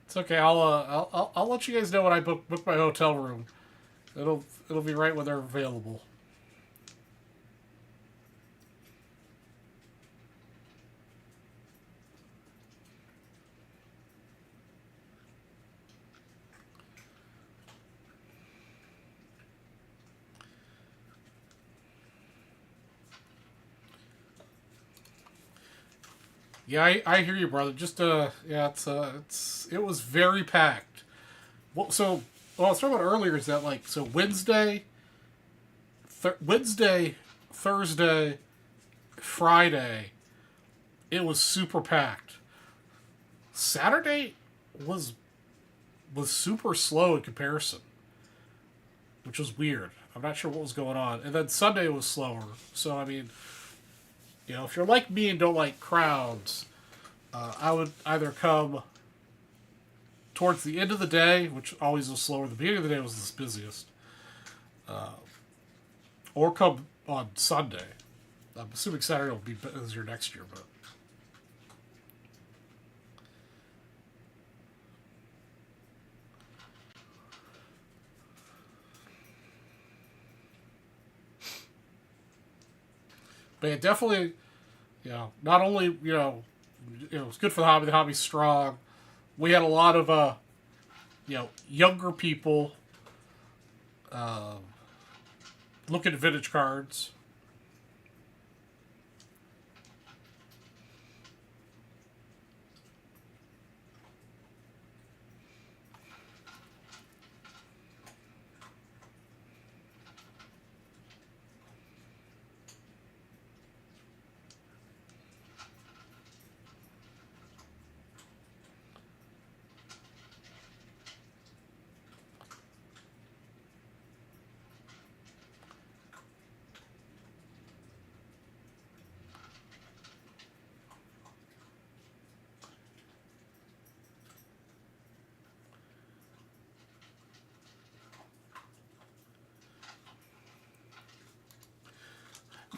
It's okay. I'll let you guys know when I book my hotel room. It'll be right when they're available. Yeah, I hear you, brother. Just yeah, it was very packed. Well, what I was talking about earlier is that like Wednesday, Thursday, Friday, it was super packed. Saturday was super slow in comparison, which was weird. I'm not sure what was going on. And then Sunday was slower. So I mean, if you're like me and don't like crowds, I would either come towards the end of the day, which always was slower. The beginning of the day was the busiest, or come on Sunday. I'm assuming Saturday will be busier next year, but it definitely, not only it was good for the hobby. The hobby's strong. We had a lot of younger people looking at vintage cards.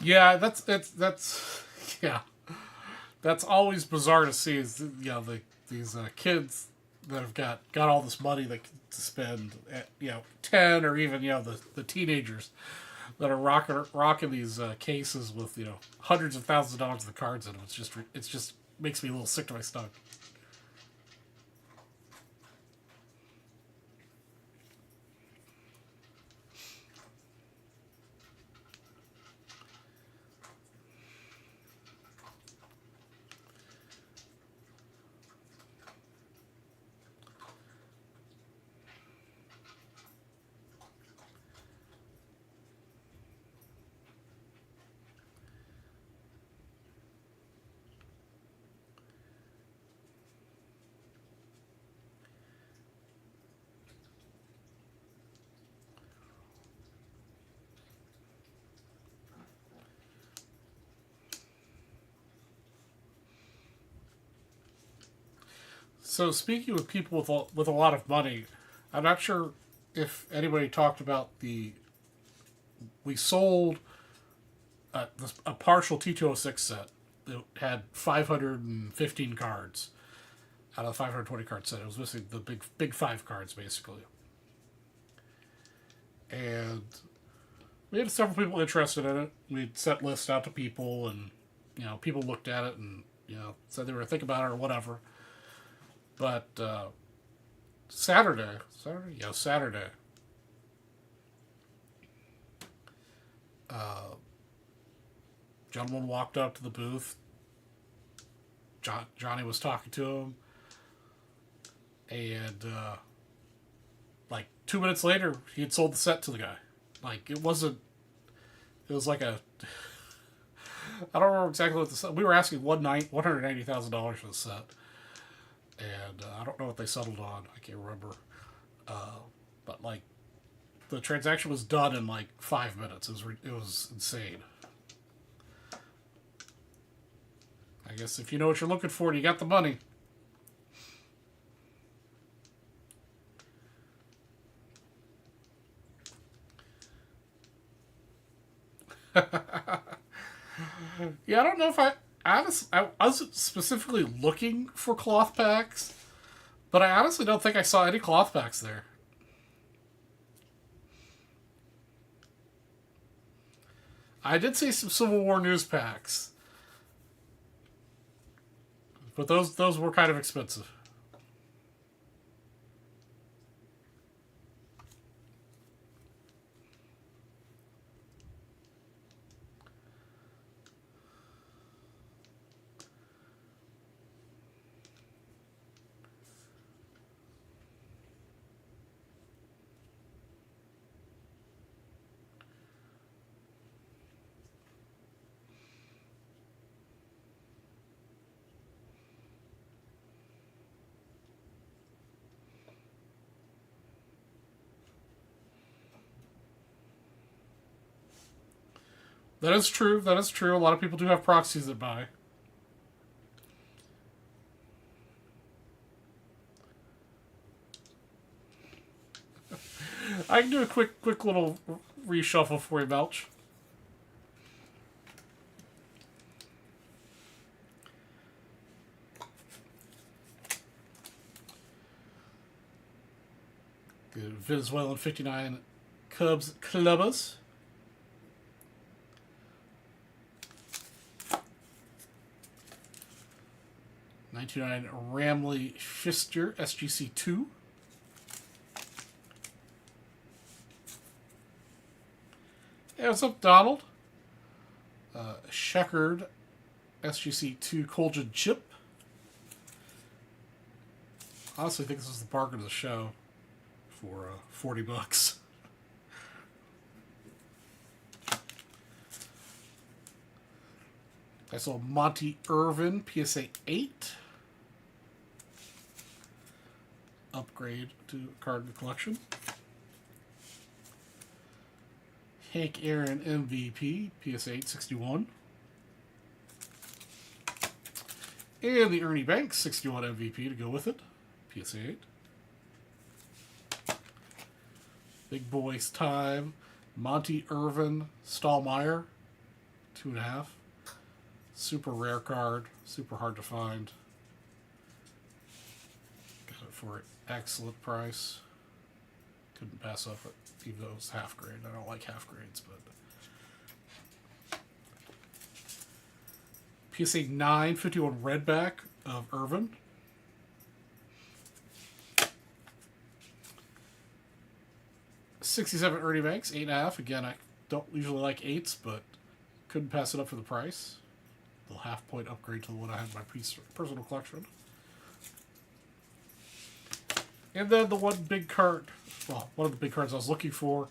Yeah, that's yeah, that's always bizarre to see. Is these kids that have got all this money to spend, at, 10 or even the teenagers that are rocking these cases with hundreds of thousands of dollars of the cards in them. It's just makes me a little sick to my stomach. So speaking with people with a lot of money, I'm not sure if anybody talked about we sold a partial T206 set that had 515 cards out of the 520 card set. It was missing the big five cards basically, and we had several people interested in it. We'd set lists out to people, and people looked at it and said they were thinking about it or whatever. But Saturday, gentleman walked up to the booth. Johnny was talking to him, and like 2 minutes later, he had sold the set to the guy. Like it was like a I don't remember exactly what the set. We were asking $190,000 for the set, and I don't know what they settled on. I can't remember, but like the transaction was done in like 5 minutes. It was insane. I guess if you know what you're looking for, and you got the money. Yeah, I don't know if I wasn't specifically looking for cloth packs, but I honestly don't think I saw any cloth packs there. I did see some Civil War news packs, but those were kind of expensive. That is true. That is true. A lot of people do have proxies that buy. I can do a quick little reshuffle for you, Belch. Good. Venezuelan 59 Cubs Clubbers. 99 Ramley Fister SGC 2. Hey, what's up, Donald? Checkered SGC 2 Colgin Chip. Honestly, I think this is the bargain of the show for $40. I saw Monty Irvin PSA 8. Upgrade to card in the collection. Hank Aaron MVP PSA 861. And the Ernie Banks 61 MVP to go with it. PSA 8. Big Boys Time. Monty Irvin Stallmeyer. 2.5. Super rare card. Super hard to find. Got it for an excellent price. Couldn't pass up it, even though it was half grade. I don't like half grades, but PSA 951 Redback of Irvin. '67 Ernie Banks, 8.5. Again, I don't usually like 8s, but couldn't pass it up for the price. A little half-point upgrade to the one I had in my personal collection. And then the one big card, well, one of the big cards I was looking for,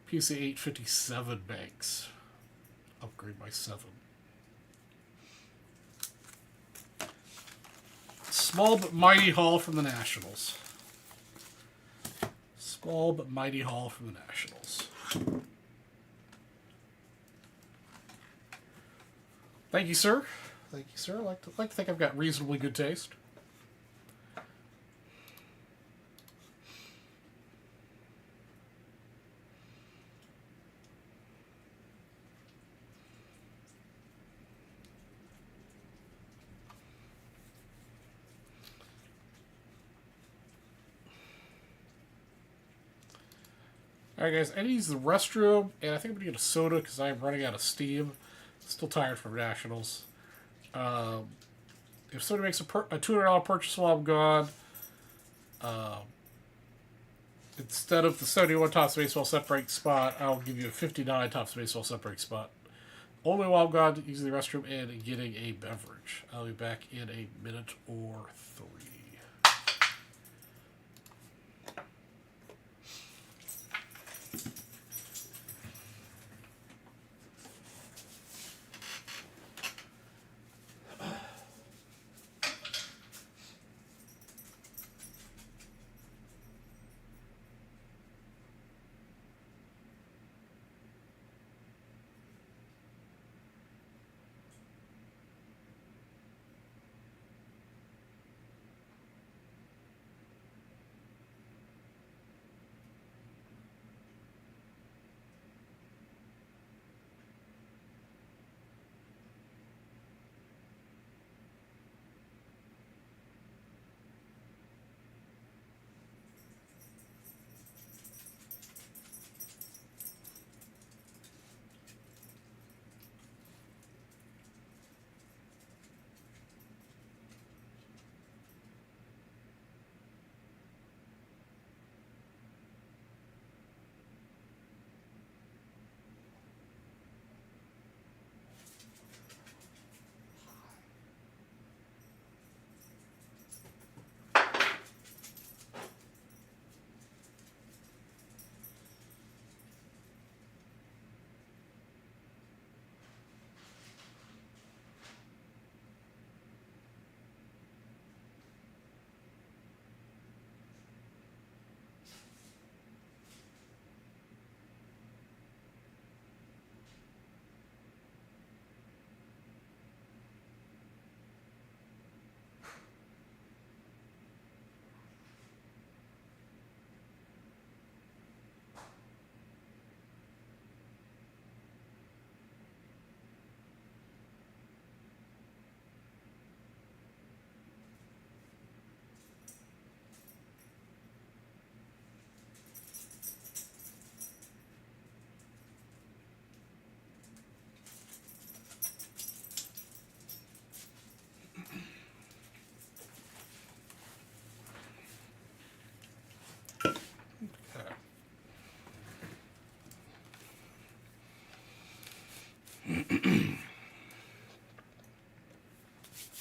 PSA 857 Banks. Upgrade by 7. Small but mighty haul from the Nationals. Small but mighty haul from the Nationals. Thank you, sir. Thank you, sir. I like to think I've got reasonably good taste. Alright, guys, I need to use the restroom, and I think I'm going to get a soda because I'm running out of steam. Still tired from Nationals. If somebody makes a $200 purchase while I'm gone, instead of the 71 Tops Baseball separating spot, I'll give you a 59 Tops Baseball separating spot. Only while I'm gone, using the restroom and getting a beverage. I'll be back in a minute or 3.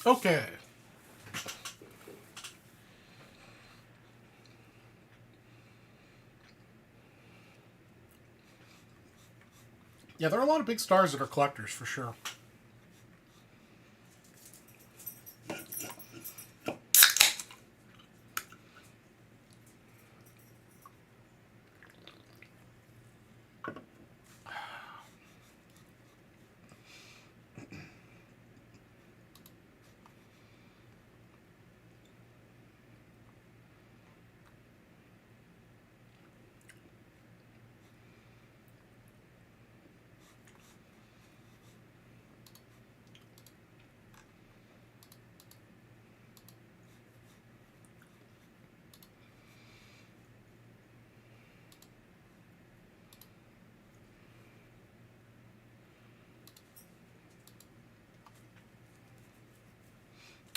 Okay. Yeah, there are a lot of big stars that are collectors, for sure.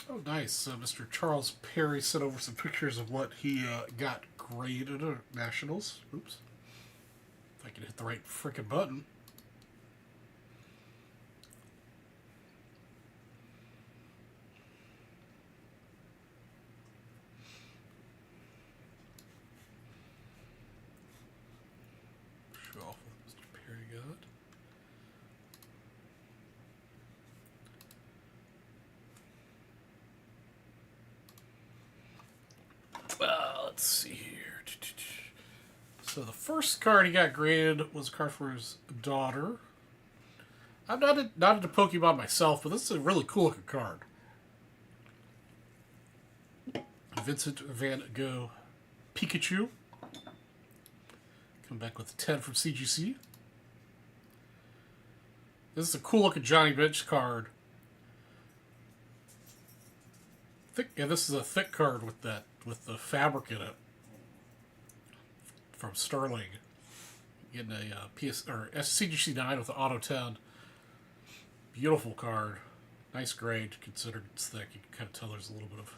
Oh, nice. Mr. Charles Perry sent over some pictures of what he got graded at Nationals. Oops. If I can hit the right freaking button. Show off what Mr. Perry got. Let's see here. So the first card he got graded was a card for his daughter. I'm not into Pokemon myself, but this is a really cool looking card. Vincent Van Gogh Pikachu. Come back with a 10 from CGC. This is a cool looking Johnny Bench card. Thick, yeah, this is a thick card with the fabric in it from Sterling. Getting a PS or CGC 9 with an Auto 10. Beautiful card. Nice grade, considered it's thick. You can kind of tell there's a little bit of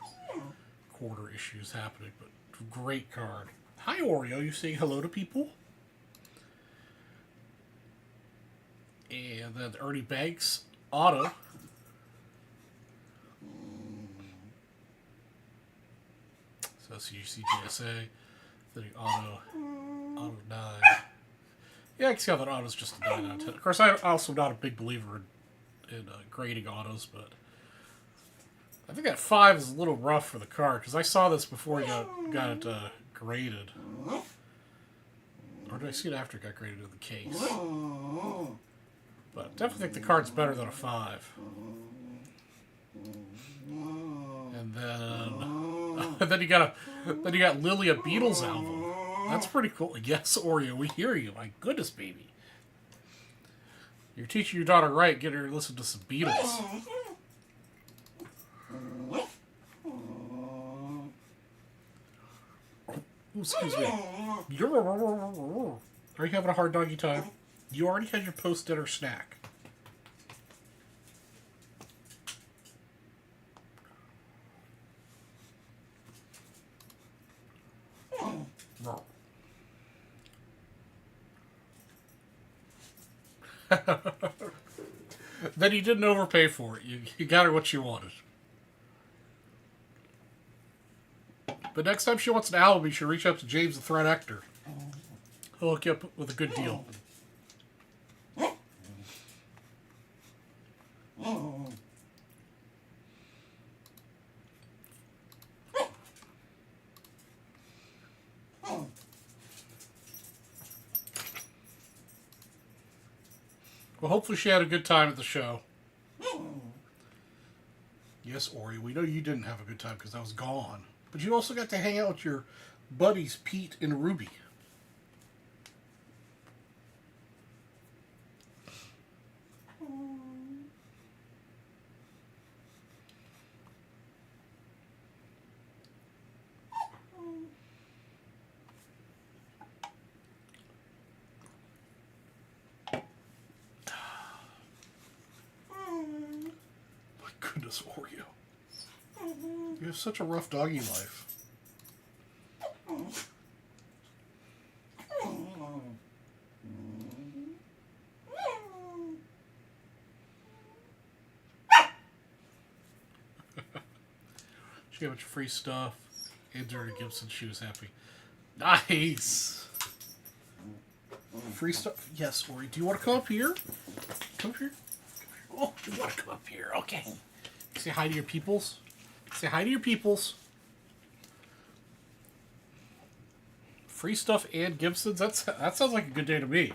quarter issues happening, but great card. Hi, Oreo. You saying hello to people? And then Ernie Banks, Auto. So CGC GSA. Then Auto 9. Yeah, I can see how that auto's just a 9 out of 10. Of course, I'm also not a big believer in grading autos, but I think that 5 is a little rough for the card, because I saw this before he got it graded. Or did I see it after it got graded in the case? But definitely think the card's better than a 5. And then you got Lily, a Beatles album. That's pretty cool. Yes, Oreo, we hear you. My goodness, baby. You're teaching your daughter right. Get her to listen to some Beatles. Ooh, excuse me. Are you having a hard doggy time? You already had your post-dinner snack. Then you didn't overpay for it. You got her what she wanted. But next time she wants an album, you should reach out to James the Threat Actor. He'll hook you up with a good deal. Well, hopefully she had a good time at the show. Yes, Ori, we know you didn't have a good time because I was gone. But you also got to hang out with your buddies, Pete and Ruby. Goodness, Oreo. You have such a rough doggy life. She got a bunch of free stuff. Andrew Gibson, she was happy. Nice! Free stuff. Yes, Ori. Do you want to come up here? Come up here. Oh, you want to come up here? Okay. Say hi to your peoples. Say hi to your peoples. Free stuff and Gibson's. That sounds like a good day to me.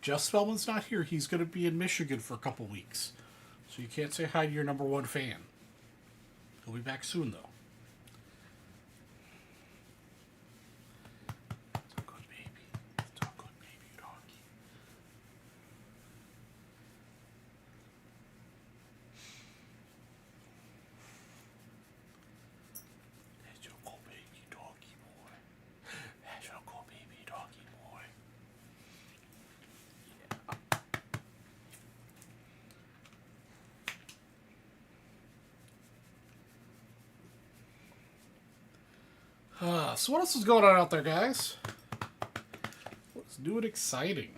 Jeff Spellman's not here. He's going to be in Michigan for a couple weeks. So you can't say hi to your number one fan. He'll be back soon, though. So what else is going on out there, guys? What's new and exciting?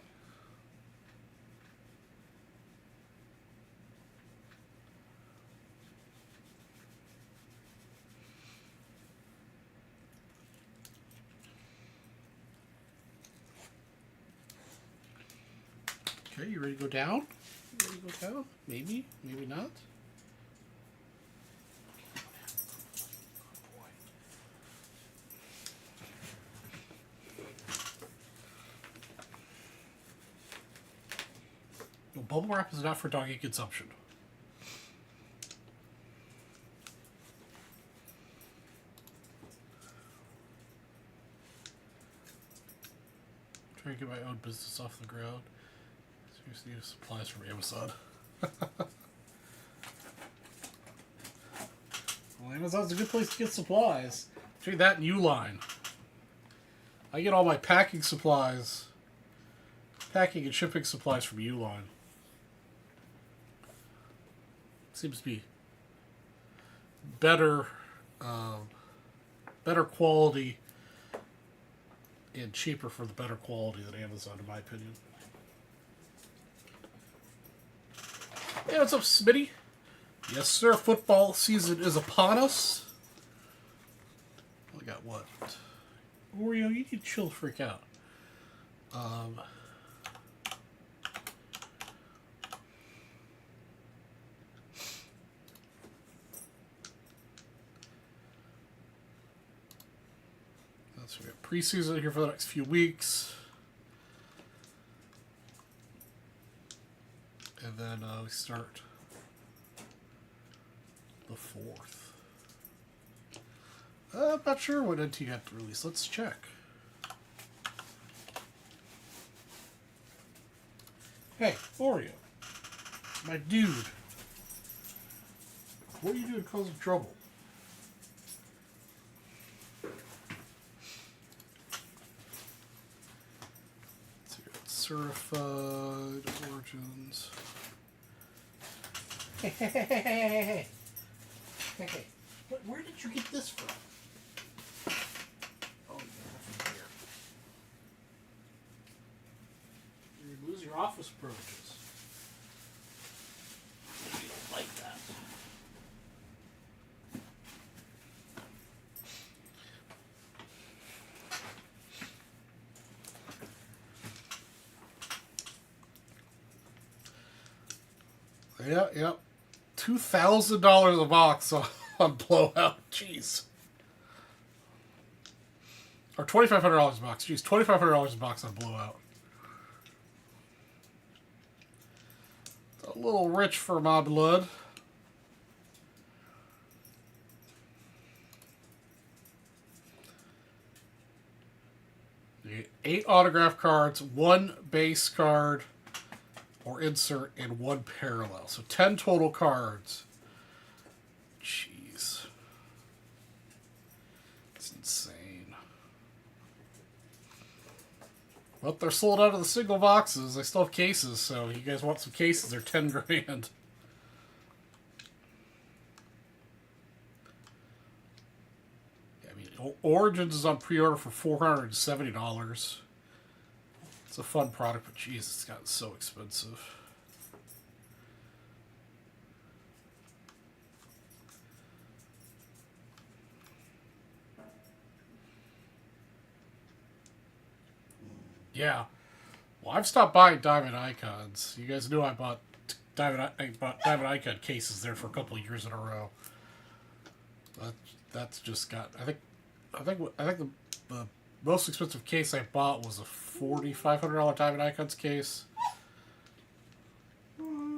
Okay, you ready to go down? You ready to go down? Maybe, maybe not. Bubble wrap is not for doggy consumption. Trying to get my own business off the ground. Seriously, use supplies from Amazon. Well, Amazon's a good place to get supplies. Between that and Uline. I get all my packing supplies, packing and shipping supplies from Uline. Seems to be better, better quality and cheaper for the better quality than Amazon, in my opinion. Hey, what's up, Smitty? Yes, sir. Football season is upon us. We got what? Oreo, you need to chill the freak out. So we got preseason here for the next few weeks. And then we start the 4th. I'm not sure what NT got to release. Let's check. Hey, Oreo. My dude. What are you doing causing trouble? So we got certified origins. Hey. Where did you get this from? Oh, yeah, from here. You lose your office privileges. You don't like that. Yeah. $2,000 a box on Blowout. Jeez. Or $2,500 a box. Jeez, $2,500 a box on Blowout. It's a little rich for my blood. You get 8 autograph cards, 1 base card or insert, and 1 parallel. So 10 total cards. Jeez. It's insane. Well, they're sold out of the single boxes. I still have cases, so you guys want some cases, they're 10 grand. Yeah, I mean, Origins is on pre-order for $470. It's a fun product, but jeez, it's gotten so expensive. Yeah. Well, I've stopped buying Diamond Icons. You guys knew I bought Diamond Icon cases there for a couple of years in a row. That's just got. I think the most expensive case I bought was a $4,500 Diamond Icons case. I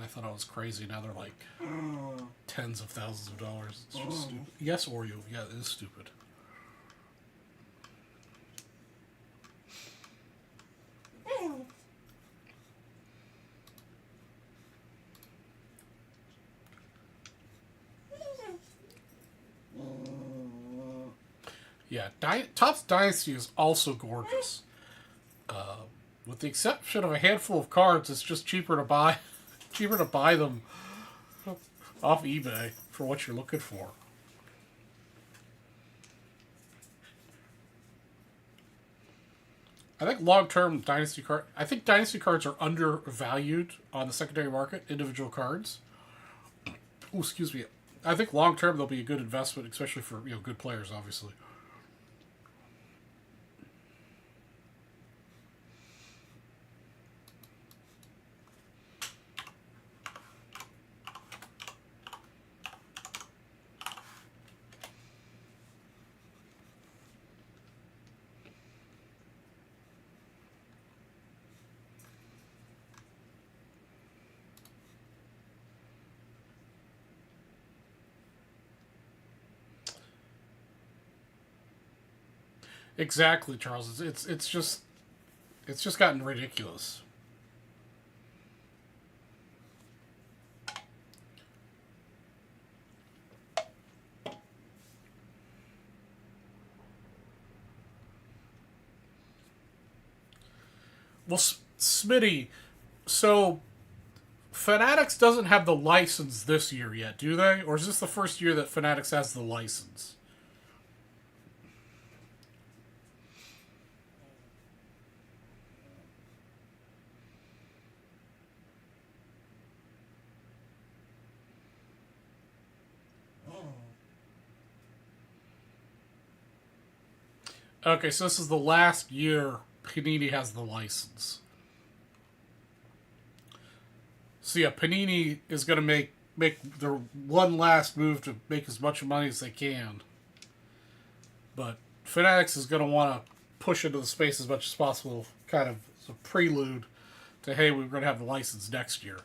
thought I was crazy. Now they're like tens of thousands of dollars. It's just stupid. Yes, Oreo. Yeah, it is stupid. Yeah, Topps Dynasty is also gorgeous. With the exception of a handful of cards, it's just cheaper to buy them off eBay for what you're looking for. I think long-term Dynasty cards are undervalued on the secondary market, individual cards. Oh, excuse me. I think long-term they'll be a good investment, especially for good players, obviously. Exactly, Charles. It's just gotten ridiculous. Well, Smitty, so Fanatics doesn't have the license this year yet, do they? Or is this the first year that Fanatics has the license? Okay, so this is the last year Panini has the license. So yeah, Panini is going to make their one last move to make as much money as they can. But Fanatics is going to want to push into the space as much as possible, kind of as a prelude to, hey, we're going to have the license next year.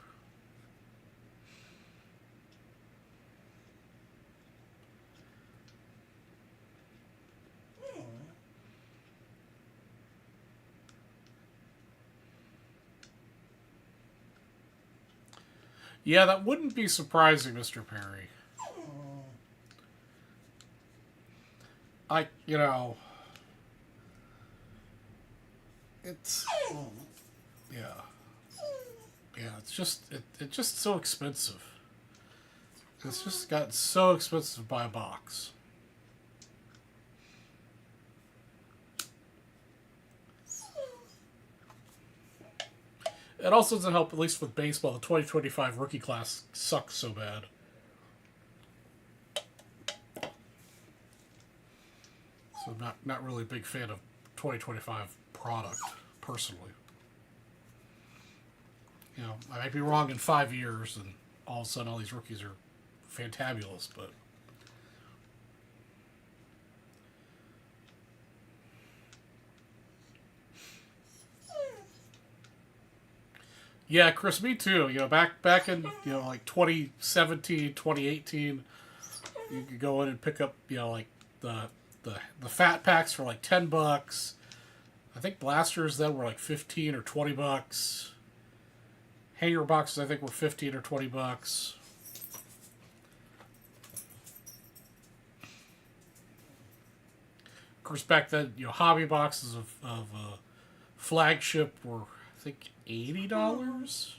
Yeah, that wouldn't be surprising, Mr. Perry. You know, it's, yeah. Yeah, it's just so expensive. It's just gotten so expensive to buy a box. It also doesn't help, at least with baseball, the 2025 rookie class sucks so bad. So I'm not really a big fan of 2025 product, personally. You know, I might be wrong in 5 years, and all of a sudden all these rookies are fantabulous, but... Yeah, Chris, me too. You know, back in, you know, like 2017, 2018, you could go in and pick up, you know, like the fat packs for like $10. I think blasters then were like 15 or $20. Hanger boxes I think were 15 or $20. Of course, back then, you know, hobby boxes of flagship were, I think, $80,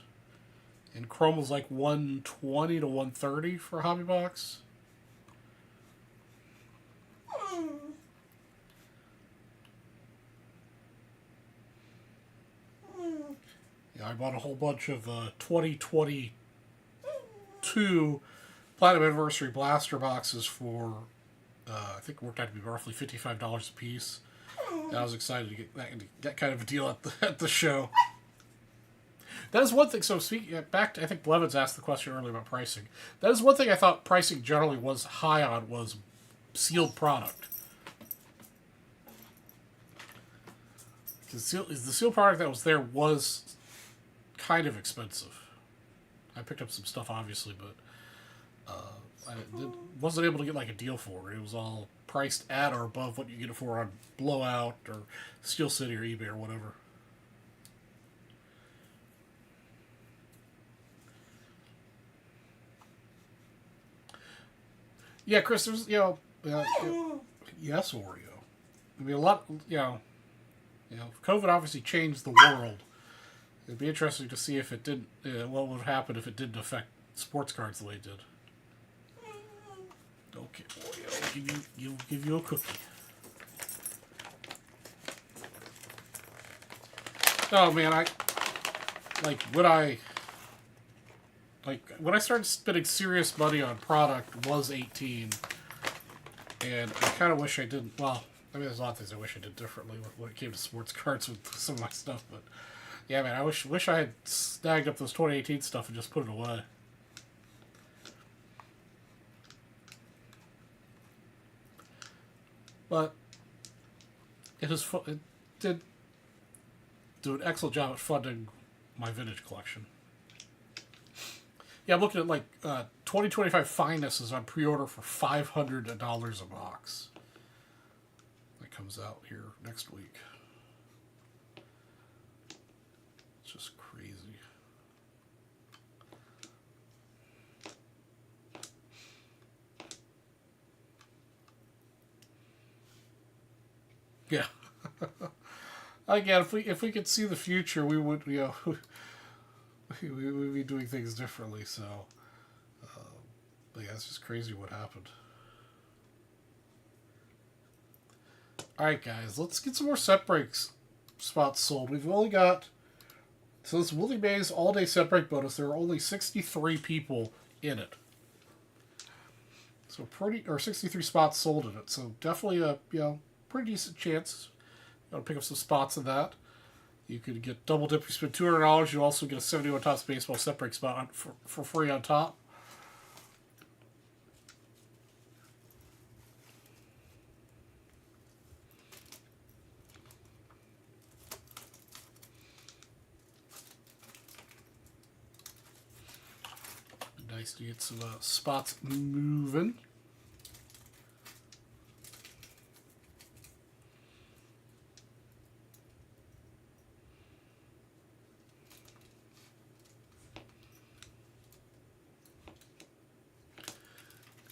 and Chrome was like $120 to $130 for a hobby box. Yeah, I bought a whole bunch of 2022 Platinum Anniversary Blaster boxes for I think it worked out to be roughly $55 a piece. And I was excited to get that kind of a deal at the show. That is one thing. So speaking back to, I think Blevins asked the question earlier about pricing. That is one thing I thought pricing generally was high on, was sealed product. Because the sealed product that was there was kind of expensive. I picked up some stuff obviously, but I wasn't able to get like a deal for it. It was all priced at or above what you get it for on Blowout or Steel City or eBay or whatever. Yeah, Chris, there's, yes, Oreo. I mean, a lot, COVID obviously changed the world. It'd be interesting to see if it didn't, what would happen if it didn't affect sports cards the way it did. Okay, Oreo, I'll give you a cookie. Oh man, when I started spending serious money on product was 18, and I kind of wish I didn't. Well, I mean, there's a lot of things I wish I did differently when it came to sports cards with some of my stuff, but yeah, man, I wish I had snagged up those 2018 stuff and just put it away. But it did do an excellent job at funding my vintage collection. Yeah, I'm looking at 2025 Finest is on pre-order for $500 a box. That comes out here next week. It's just crazy. Yeah. Again, if we could see the future, we would, we would be doing things differently. So, yeah, it's just crazy what happened. All right, guys, let's get some more set breaks spots sold. We've only got, so this Willie Mays all day set break bonus. There are only 63 people in it. So or 63 spots sold in it. So definitely a pretty decent chance. You want to pick up some spots in that. You could get double dip. You spend $200. You also get a 71 Topps baseball set break spot for free on top. Nice to get some spots moving.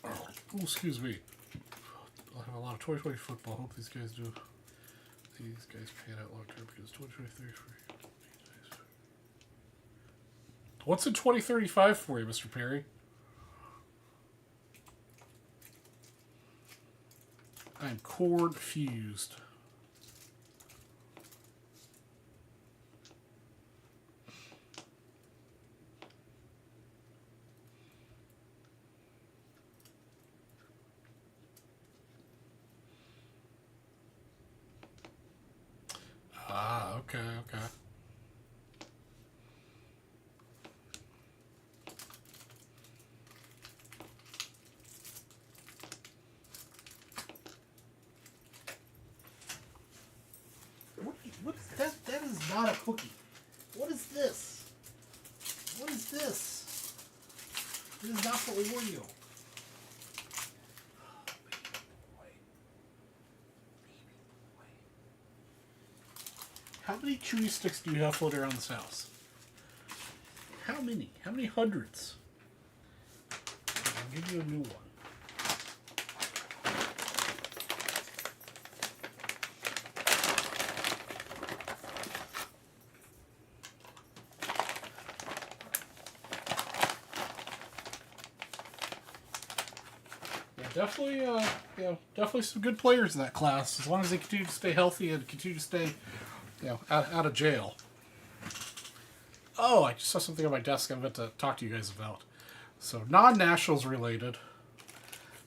Oh, excuse me. I'll have a lot of 2020 football. Hope these guys do. These guys pan out long term because 2023 is free. What's in 2035 for you, Mr. Perry? I'm cord fused. Ah, okay. What is that? That is not a cookie. What is this? What is this? This is not for Oreo. How many chewy sticks do you have floating around this house? How many? How many hundreds? I'll give you a new one. Definitely, definitely some good players in that class. As long as they continue to stay healthy and continue to stay, out of jail. Oh, I just saw something on my desk I meant to talk to you guys about. So non-nationals related,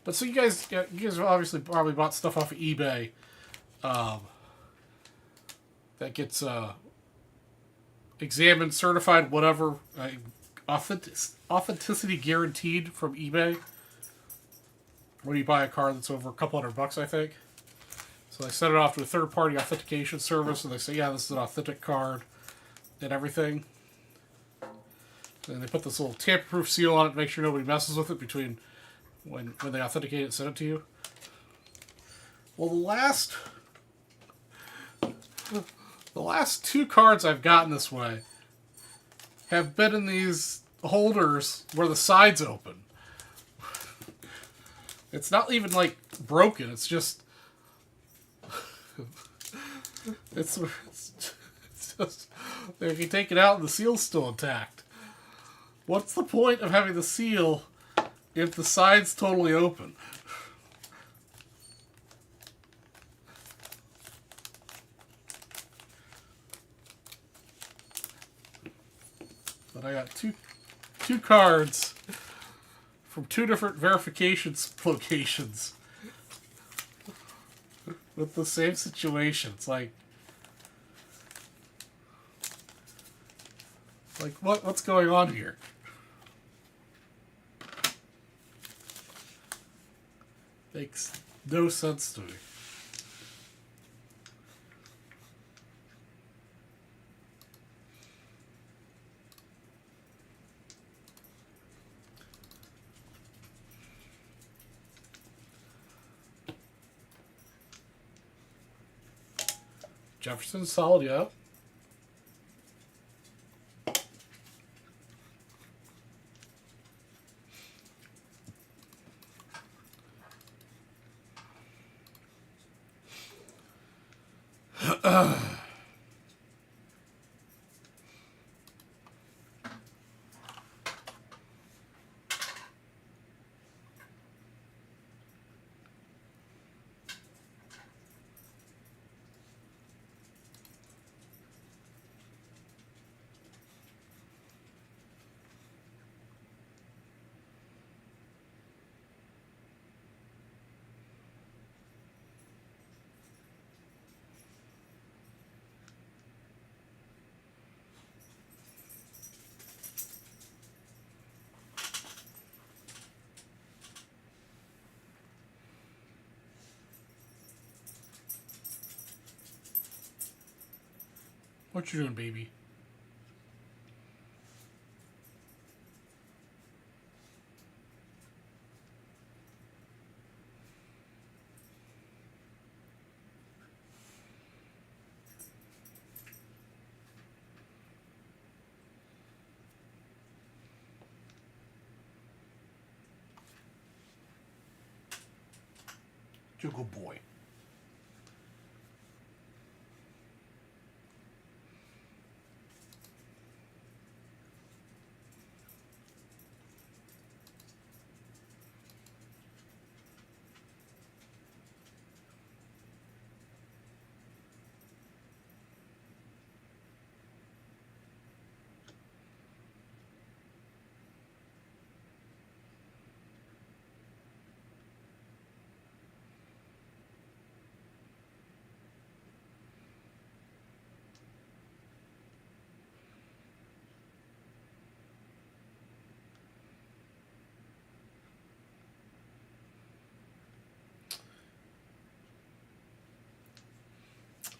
but so you guys obviously probably bought stuff off of eBay. That gets examined, certified, whatever, authenticity guaranteed from eBay. When you buy a card that's over a couple $100, I think. So they send it off to a third-party authentication service, and they say, yeah, this is an authentic card and everything. And they put this little tamper-proof seal on it to make sure nobody messes with it between when they authenticate it and send it to you. Well, the last two cards I've gotten this way have been in these holders where the sides open. It's not even like broken. It's just, it's just, if you take it out, the seal's still intact. What's the point of having the seal if the side's totally open? But I got two cards from two different verification locations with the same situation. It's like what's going on here? Makes no sense to me. Jefferson's solid, yeah. What you doing, baby? You're a good boy.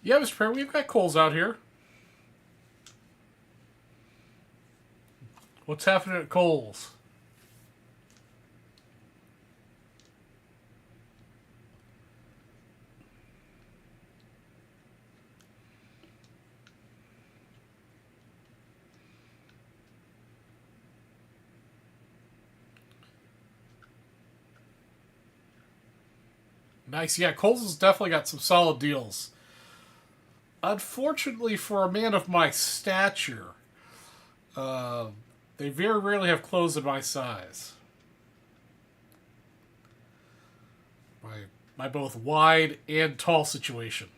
Yeah, Mr. Perry, we've got Coles out here. What's happening at Coles? Nice. Yeah, Coles has definitely got some solid deals. Unfortunately, for a man of my stature, they very rarely have clothes in my size. My both wide and tall situation.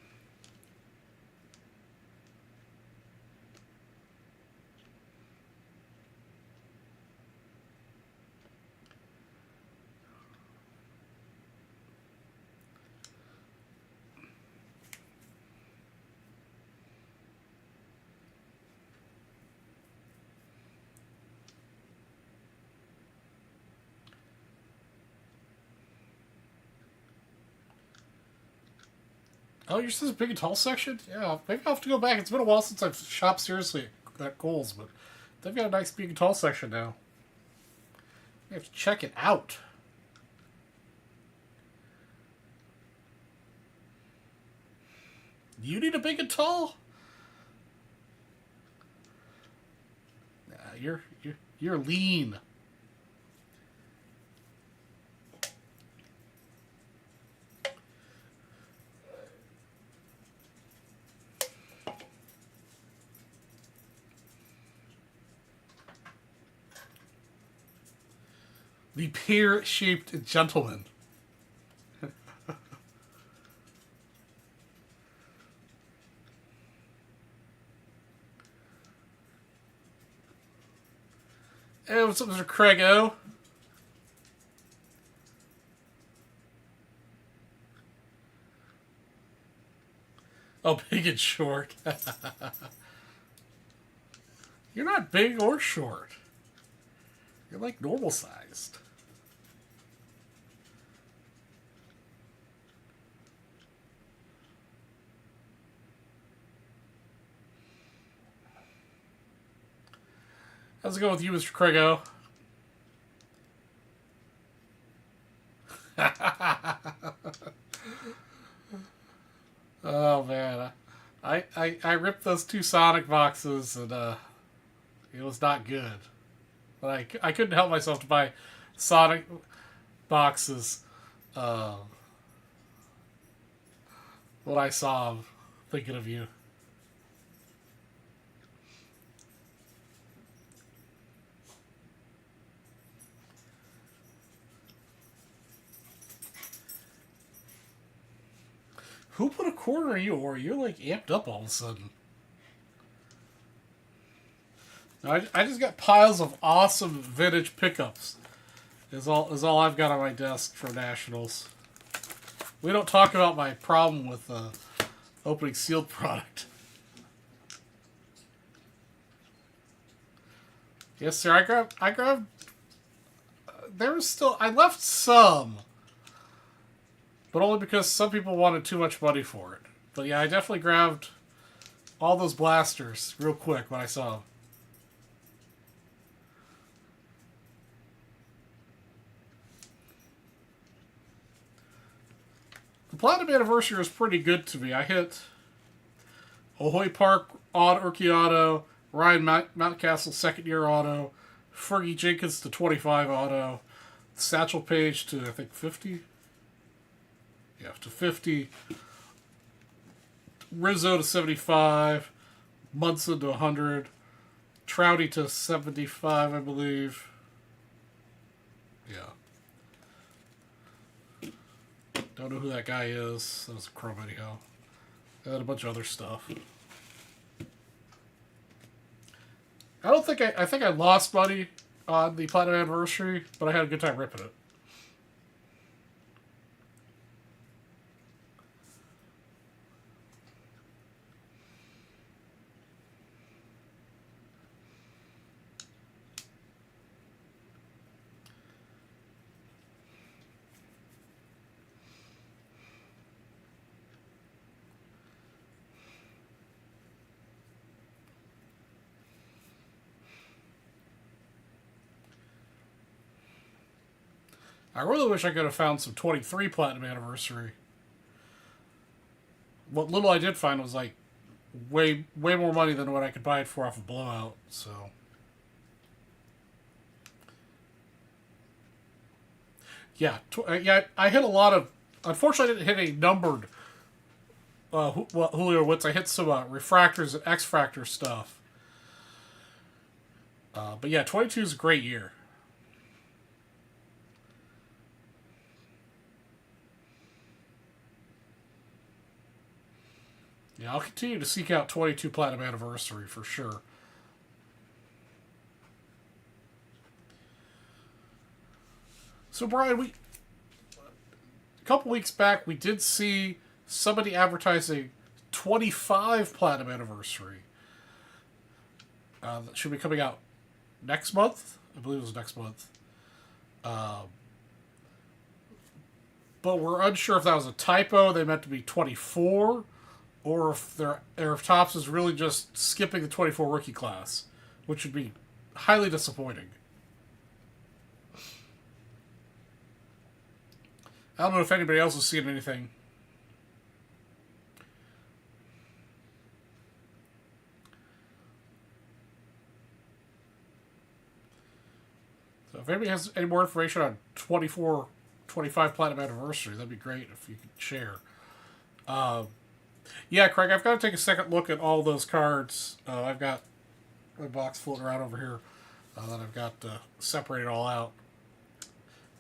Oh, yours says big and tall section? Yeah, maybe I'll have to go back. It's been a while since I've shopped seriously at Kohl's, but they've got a nice big and tall section now. You have to check it out. You need a big and tall? Nah, you're lean. The pear-shaped gentleman. Hey, what's up, Mr. Craig O? Oh, big and short. You're not big or short. You're like normal sized. How's it going with you, Mr. Craigo? Oh man, I ripped those two Sonic boxes and it was not good. But I couldn't help myself to buy Sonic boxes when I saw them, thinking of you. Who put a quarter in you, or you're like amped up all of a sudden? I just got piles of awesome vintage pickups. Is all I've got on my desk for Nationals. We don't talk about my problem with opening sealed product. Yes, sir. I grabbed. There was still. I left some. But only because some people wanted too much money for it. But yeah, I definitely grabbed all those blasters real quick when I saw them. The Platinum Anniversary was pretty good to me. I hit Ahoy Park rookie auto, Ryan Mountcastle second year auto, Fergie Jenkins to 25 auto, Satchel Paige to I think 50. Yeah, to 50. Rizzo to 75, Munson to 100, Trouty to 75, I believe. Yeah. Don't know who that guy is. That was a Chrome anyhow. And a bunch of other stuff. I think I lost money on the Platinum Anniversary, but I had a good time ripping it. I really wish I could have found some 23 Platinum Anniversary. What little I did find was like way more money than what I could buy it for off a blowout. So yeah, I hit a lot of. Unfortunately, I didn't hit a numbered Julio Witz. I hit some refractors and X-Fractor stuff. But yeah, 22 is a great year. Yeah, I'll continue to seek out 22 Platinum Anniversary for sure. So, Brian, a couple weeks back, we did see somebody advertising 25 Platinum Anniversary. That should be coming out next month. I believe it was next month. But we're unsure if that was a typo. They meant to be 24. Or if Topps is really just skipping the 24 rookie class, which would be highly disappointing. I don't know if anybody else has seen anything. So if anybody has any more information on 24, 25 Platinum Anniversary, that'd be great if you could share. Yeah, Craig, I've got to take a second look at all those cards. I've got my box floating around over here that I've got separated all out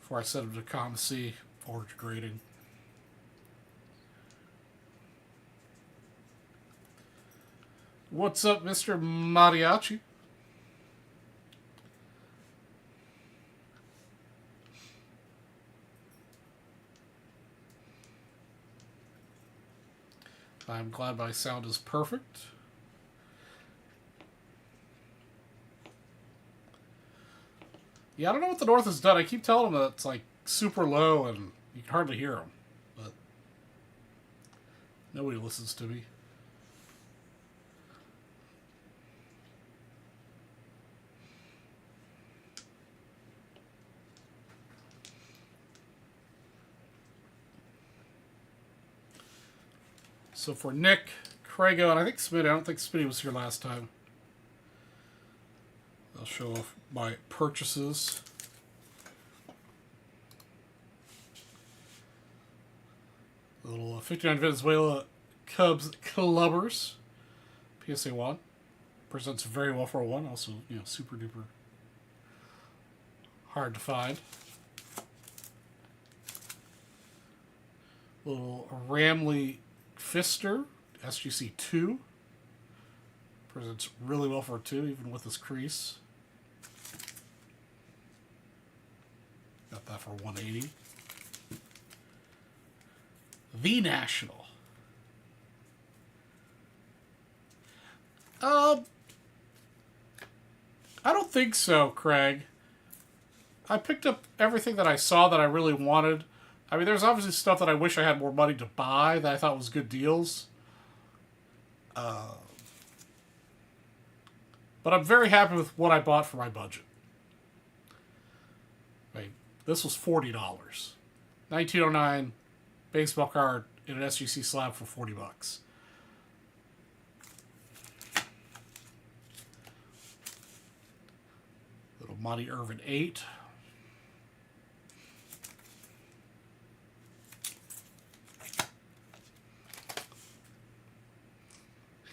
before I send them to ComC for grading. What's up, Mr. Mariachi? I'm glad my sound is perfect. Yeah, I don't know what the North has done. I keep telling them that it's like super low and you can hardly hear them. But nobody listens to me. So for Nick, Craigo, and I think Smitty, I don't think Smitty was here last time. I'll show off my purchases. A little 59 Venezuela Cubs Clubbers. PSA 1. Presents very well for a 1. Also, super duper hard to find. Little Ramley Fister, SGC 2. Presents really well for a 2, even with this crease. Got that for 180. The National. I don't think so, Craig. I picked up everything that I saw that I really wanted. I mean, there's obviously stuff that I wish I had more money to buy that I thought was good deals. But I'm very happy with what I bought for my budget. Right, this was $40. 1909 baseball card in an SGC slab for $40. Little Monty Irvin 8.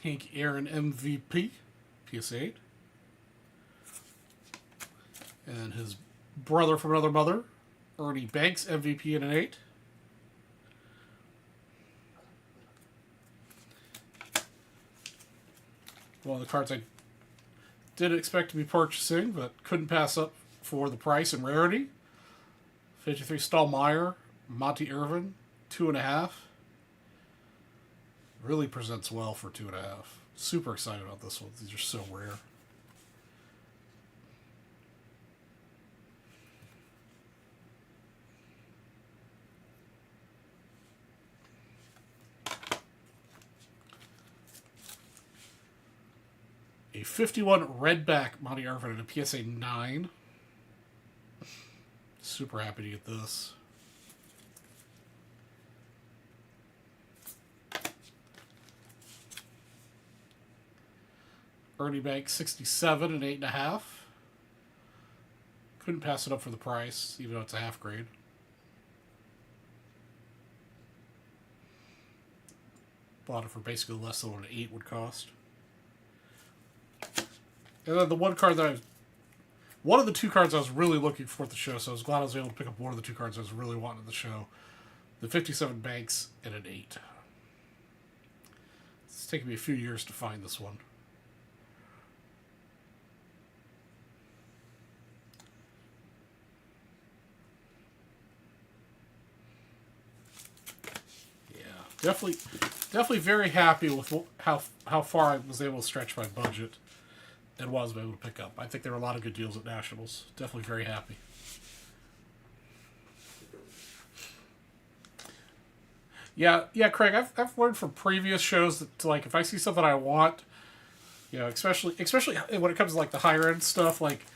Hank Aaron MVP, PSA 8. And his brother from another mother, Ernie Banks MVP in an 8. One of the cards I didn't expect to be purchasing, but couldn't pass up for the price and rarity. 53 Stallmeyer, Monty Irvin, 2.5. Really presents well for 2.5. Super excited about this one. These are so rare. A 51 Redback Monty Irvin and a PSA 9. Super happy to get this. Ernie Banks 67 and 8.5. Couldn't pass it up for the price, even though it's a half grade. Bought it for basically less than what an 8 would cost. And then the one card that one of the 2 cards I was really looking for at the show, so I was glad I was able to pick up one of the 2 cards I was really wanting at the show. The 57 Banks and an 8. It's taken me a few years to find this one. Definitely very happy with how far I was able to stretch my budget and was able to pick up. I think there were a lot of good deals at Nationals. Definitely very happy. Yeah, Craig. I've learned from previous shows that like if I see something I want, especially when it comes to like the higher end stuff, like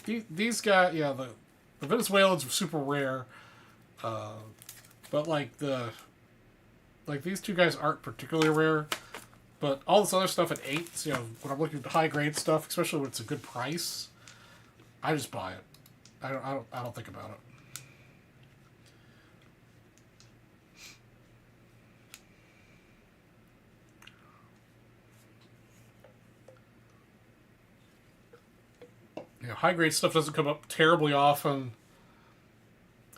these guys, the Venezuelans are super rare, but these 2 guys aren't particularly rare, but all this other stuff at 8s, when I'm looking at high grade stuff, especially when it's a good price, I just buy it. I don't think about it. High grade stuff doesn't come up terribly often,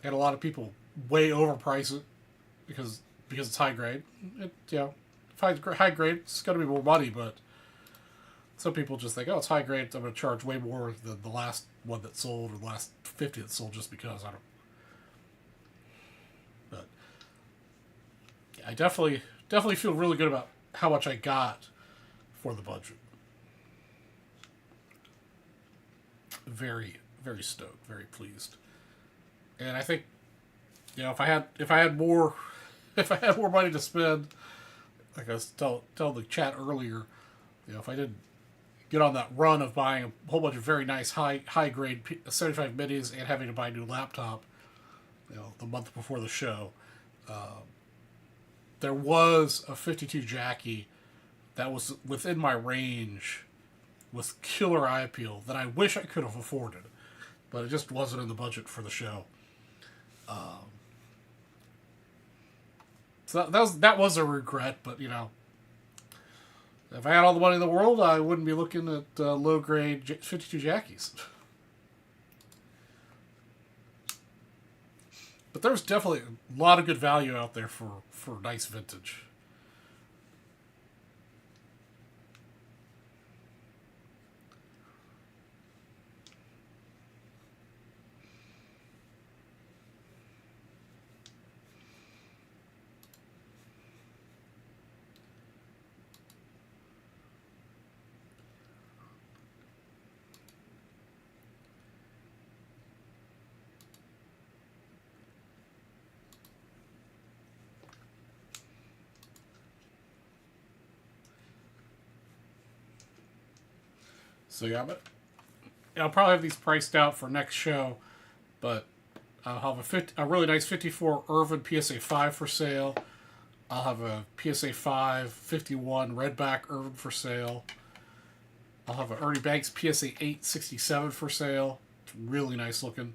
and a lot of people way overprice it because it's high grade. If high grade, it's going to be more money, but some people just think, oh, it's high grade, I'm going to charge way more than the last one that sold or the last 50 that sold just because. But I definitely feel really good about how much I got for the budget. Very, very stoked, very pleased. And I think, if I had more money to spend, like I was telling the chat earlier, if I didn't get on that run of buying a whole bunch of very nice high grade 75 minis and having to buy a new laptop, the month before the show, there was a 52 Jackie that was within my range with killer eye appeal that I wish I could have afforded, but it just wasn't in the budget for the show. So that was a regret, but if I had all the money in the world, I wouldn't be looking at low grade 52 Jackies. But there's definitely a lot of good value out there for nice vintage. So yeah, but I'll probably have these priced out for next show. But I'll have a really nice 54 Irvin PSA 5 for sale. I'll have a PSA 5 51 Redback Irvin for sale. I'll have an Ernie Banks PSA 8 67 for sale. It's really nice looking.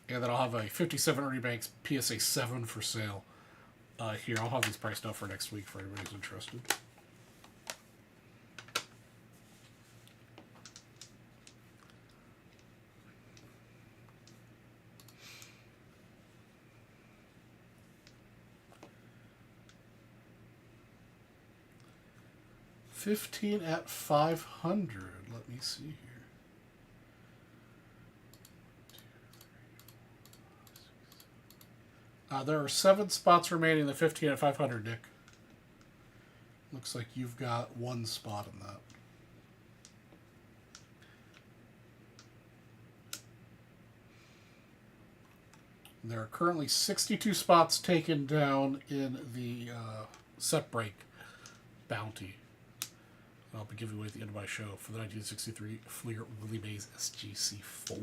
And then I'll have a 57 Ernie Banks PSA 7 for sale. Here, I'll have these priced out for next week for anybody who's interested. $15 at $500. Let me see here. There are 7 spots remaining in the 15 at 500, Nick. Looks like you've got 1 spot in that. There are currently 62 spots taken down in the set break bounty. I'll be giving away at the end of my show for the 1963 Fleer Willie Mays SGC4.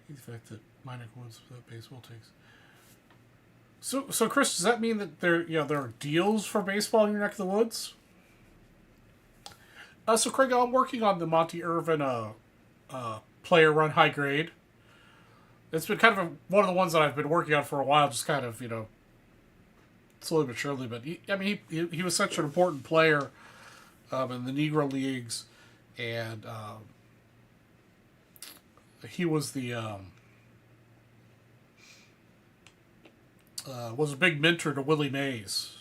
The fact that minor ones that baseball takes. So Chris, does that mean that there are deals for baseball in your neck of the woods? So Craig, I'm working on the Monty Irvin player run high grade. It's been kind of one of the ones that I've been working on for a while, just kind of slowly but surely. But he was such an important player in the Negro Leagues, and he was the was a big mentor to Willie Mays.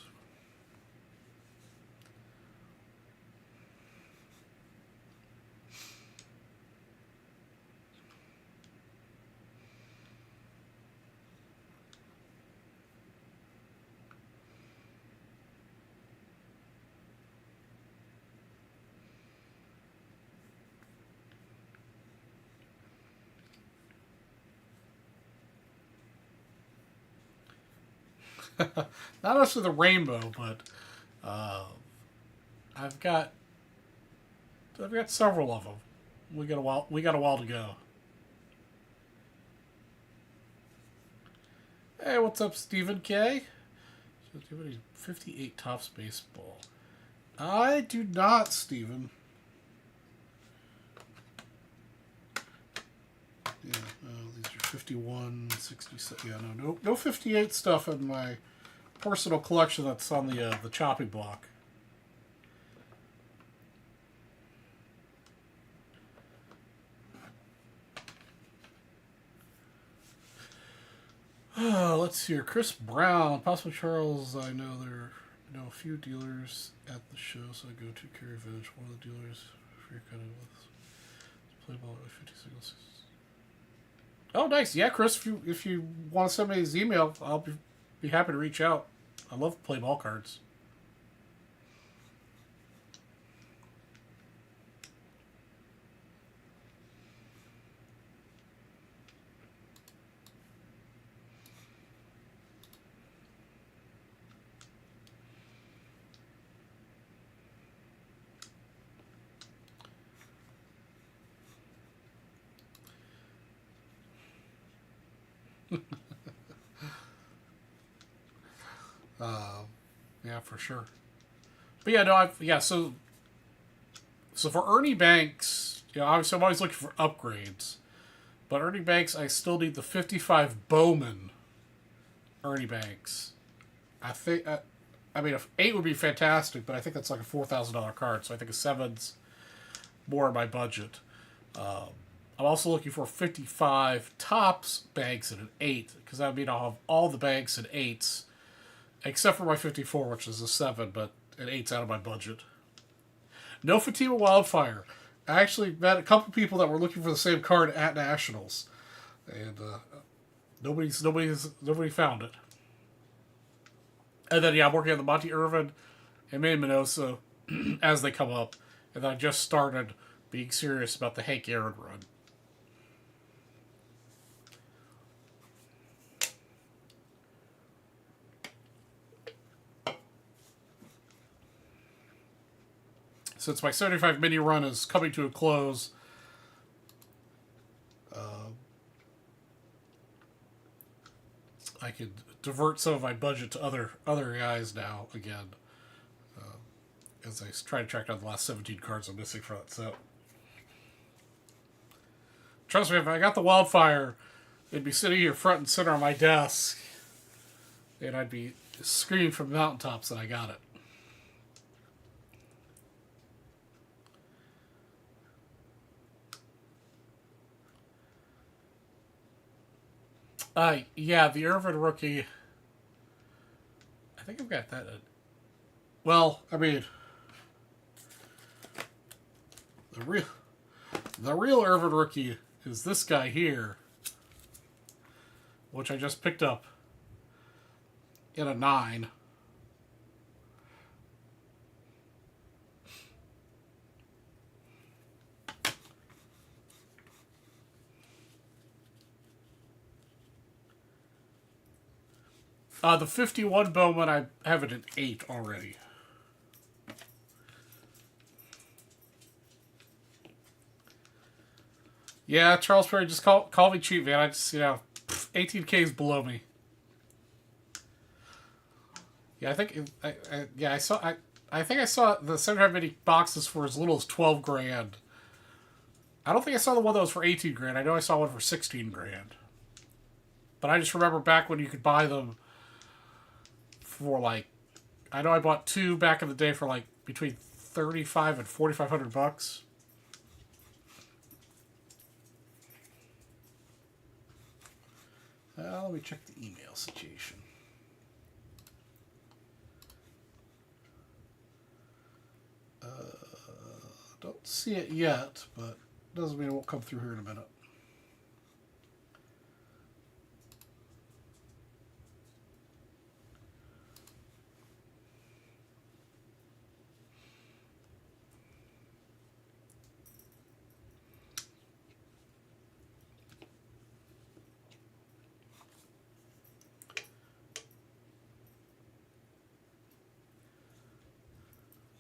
Not necessarily the rainbow, but I've got several of them. We got a while to go. Hey, what's up, Stephen K? 58 Topps baseball. I do not, Stephen. Yeah, these are 51, 67. Yeah, no 58 stuff in my personal collection that's on the chopping block. Let's see here. Chris Brown, possibly Charles. I know there are a few dealers at the show, so I go to carry advantage. One of the dealers for your kind of play ball at 50 singles. Oh, nice. Yeah, Chris, if you want to send me his email, I'll be happy to reach out. I love play ball cards. Yeah, for sure. But yeah, no, so for Ernie Banks, obviously I'm always looking for upgrades. But Ernie Banks, I still need the 55 Bowman Ernie Banks. I think, I mean, if 8 would be fantastic, but I think that's like a $4,000 card, so I think a 7's more in my budget. I'm also looking for 55 Topps Banks and an 8, because that would mean I'll have all the Banks and 8s, except for my 54, which is a 7, but an 8's out of my budget. No Fatima Wildfire. I actually met a couple people that were looking for the same card at Nationals, and nobody found it. And then I'm working on the Monty Irvin and Manny Minoso as they come up, and then I just started being serious about the Hank Aaron run. Since my 75 mini run is coming to a close, I could divert some of my budget to other guys now again, as I try to track down the last 17 cards I'm missing for that set. Trust me, if I got the Wildfire, it'd be sitting here front and center on my desk, and I'd be screaming from the mountaintops that I got it. Yeah, the Irvin rookie. I think I've got that. Well, I mean, the real Irvin rookie is this guy here, which I just picked up in a 9. The 51 Bowman, I have it at 8 already. Yeah, Charles Perry, just call me cheap, man. I just, 18K is below me. Yeah, I think, I think I saw the 75 mini boxes for as little as 12 grand. I don't think I saw the one that was for 18 grand. I know I saw one for 16 grand. But I just remember back when you could buy them for like, I know I bought 2 back in the day for like between 35 and 4,500 bucks. Let me check the email situation. Don't see it yet, but doesn't mean it won't come through here in a minute.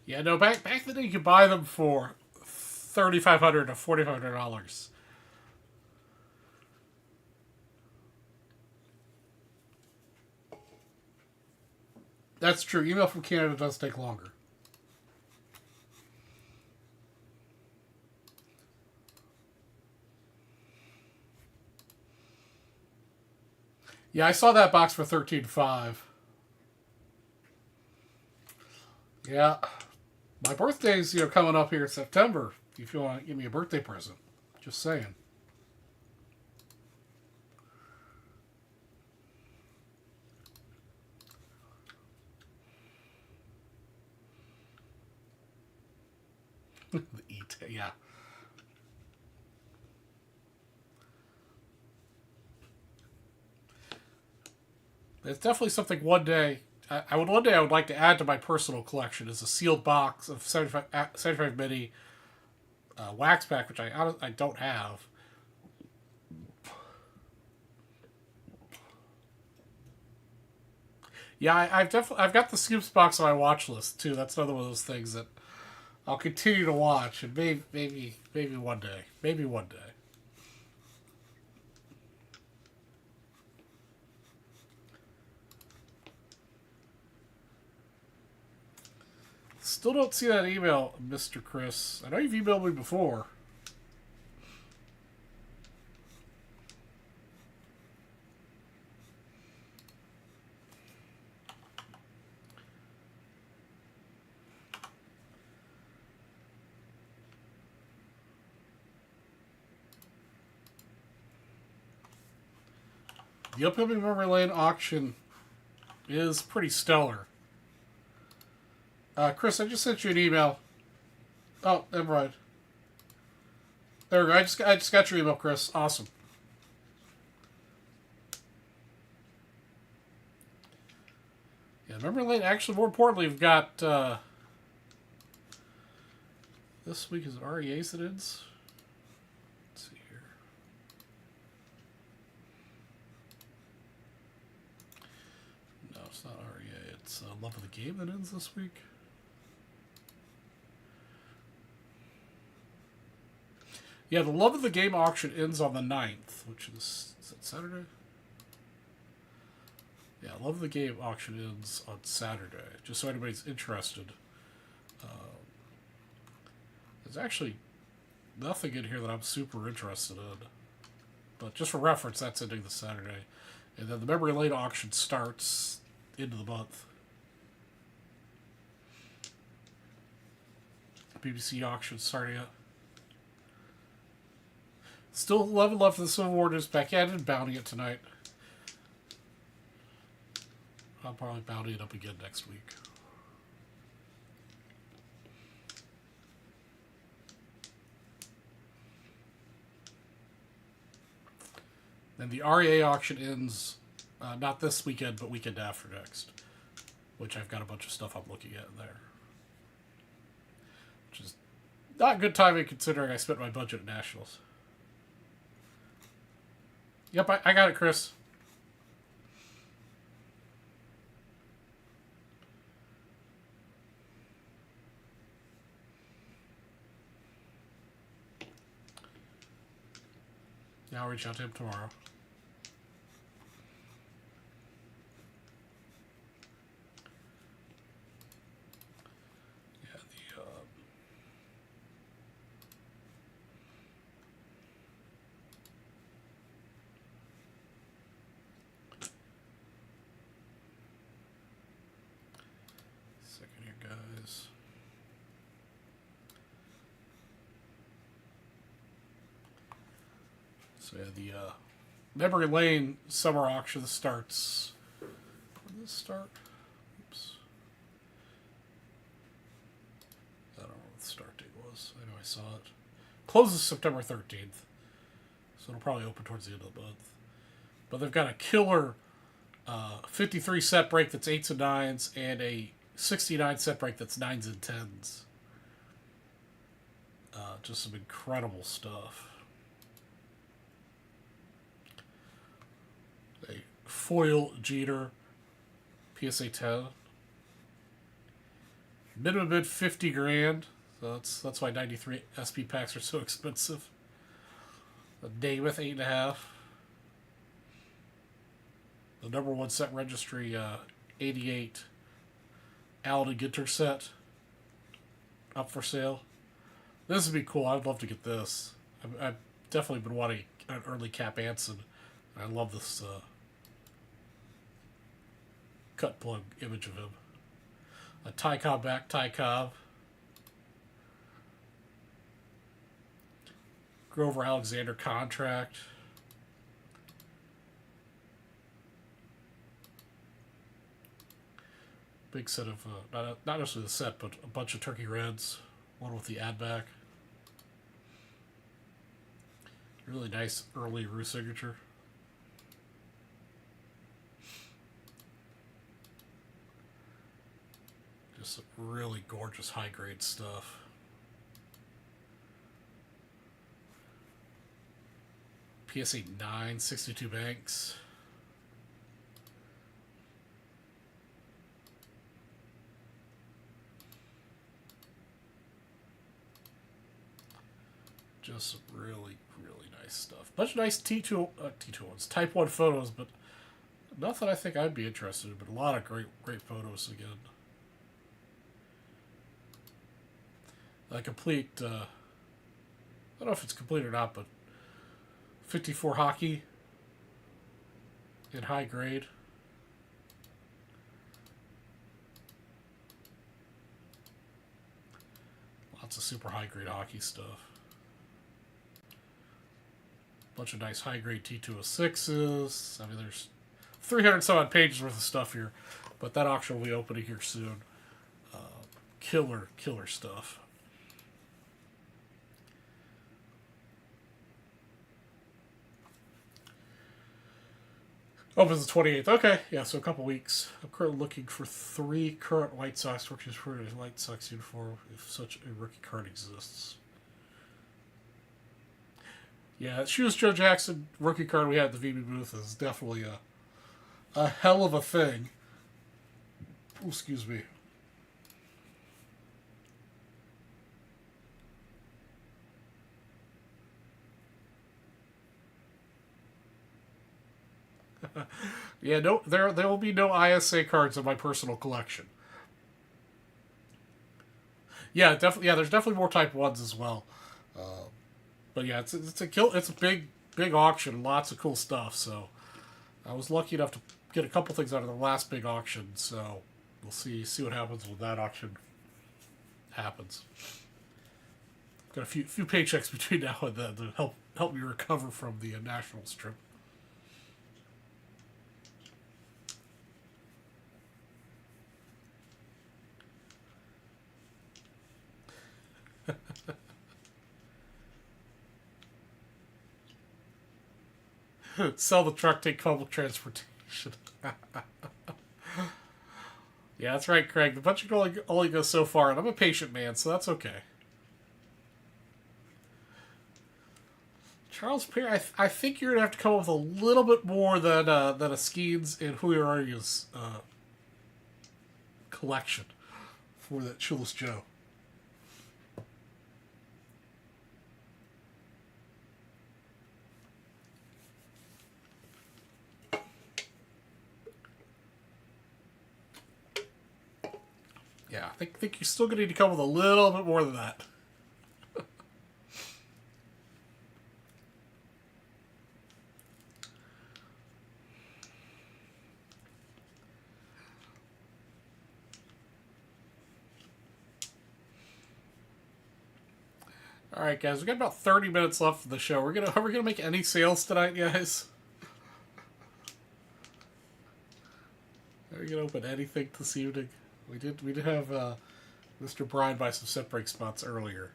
Yeah, no, back in the day you could buy them for $3,500 to $4,500. That's true. Email from Canada does take longer. Yeah, I saw that box for $13,500. Yeah. My birthday's, coming up here in September. If you want to give me a birthday present. Just saying. The ET, yeah. It's definitely something one day I would like to add to my personal collection is a sealed box of 75 mini wax pack, which I don't have. Yeah, I've got the Scoops box on my watch list too. That's another one of those things that I'll continue to watch, and maybe one day, maybe one day. Still don't see that email, Mr. Chris. I know you've emailed me before. The upcoming Memory Lane auction is pretty stellar. Chris, I just sent you an email. Oh, never mind. There we go. I just got your email, Chris. Awesome. Yeah, Memory Lane. Actually, more importantly, we've got this week is REAs that ends. Let's see here. No, it's not REA. It's Love of the Game that ends this week. Yeah, the Love of the Game auction ends on the 9th, which is that Saturday? Yeah, Love of the Game auction ends on Saturday, just so anybody's interested. There's actually nothing in here that I'm super interested in. But just for reference, that's ending this Saturday. And then the Memory Lane auction starts into the month. BBC auction starting up. Still 11 left in the Civil War news pack. Yeah, I didn't bounty it tonight. I'll probably bounty it up again next week. Then the REA auction ends not this weekend, but weekend after next. Which I've got a bunch of stuff I'm looking at in there. Which is not good timing considering I spent my budget at Nationals. Yep, I got it, Chris. Yeah, I'll reach out to him tomorrow. Yeah, second here, guys. So yeah, the Memory Lane summer auction starts. When did this start? Oops. I don't know what the start date was. I know I saw it. Closes September 13th. So it'll probably open towards the end of the month. But they've got a killer 53 set break that's 8s and 9s and a 69 set break that's 9s and 10s. Just some incredible stuff. A foil Jeter PSA 10. Minimum bid 50 grand. So that's why 93 SP packs are so expensive. A Namath 8.5. The number one set registry 88 Alden Ginter set up for sale. This would be cool. I'd love to get this. I've definitely been wanting an early Cap Anson. I love this cut plug image of him. A Ty Cobb back, Ty Cobb. Grover Alexander contract. Big set of, not necessarily the set, but a bunch of Turkey Reds. One with the ad back. Really nice early Rue signature. Just some really gorgeous high grade stuff. PSA 9, 62 banks. Just some really, really nice stuff. Bunch of nice T2 ones, Type 1 photos, but nothing I think I'd be interested in, but a lot of great photos again. a complete. I don't know if it's complete or not, but 54 hockey in high grade. Lots of super high grade hockey stuff. Bunch of nice high grade T206s. I mean, there's 300 some odd pages worth of stuff here, but that auction will be opening here soon. Killer stuff. Opens the 28th. Okay, yeah, so a couple weeks. I'm currently looking for 3 current White Sox rookies for a White Sox uniform, if such a rookie card exists. Yeah, Shoes Joe Jackson rookie card we had at the VB booth is definitely a hell of a thing. Ooh, excuse me. Yeah, no, there will be no ISA cards in my personal collection. Yeah, definitely. Yeah, there's definitely more Type 1s as well. But yeah, it's a big auction, lots of cool stuff. So I was lucky enough to get a couple things out of the last big auction. So we'll see what happens when that auction happens. Got a few paychecks between now and then to help me recover from the Nationals trip. Sell the truck, take public transportation. Yeah, that's right, Craig. The budget only goes so far, and I'm a patient man, so that's okay. Charles Perry, I think you're gonna have to come up with a little bit more than a Skeens and Julio Arias collection for that Chillis Joe. Yeah, I think you're still gonna need to come with a little bit more than that. All right, guys, we got about 30 minutes left of the show. Are we gonna make any sales tonight, guys? Are we gonna open anything this evening? We did have Mr. Bryan buy some set break spots earlier.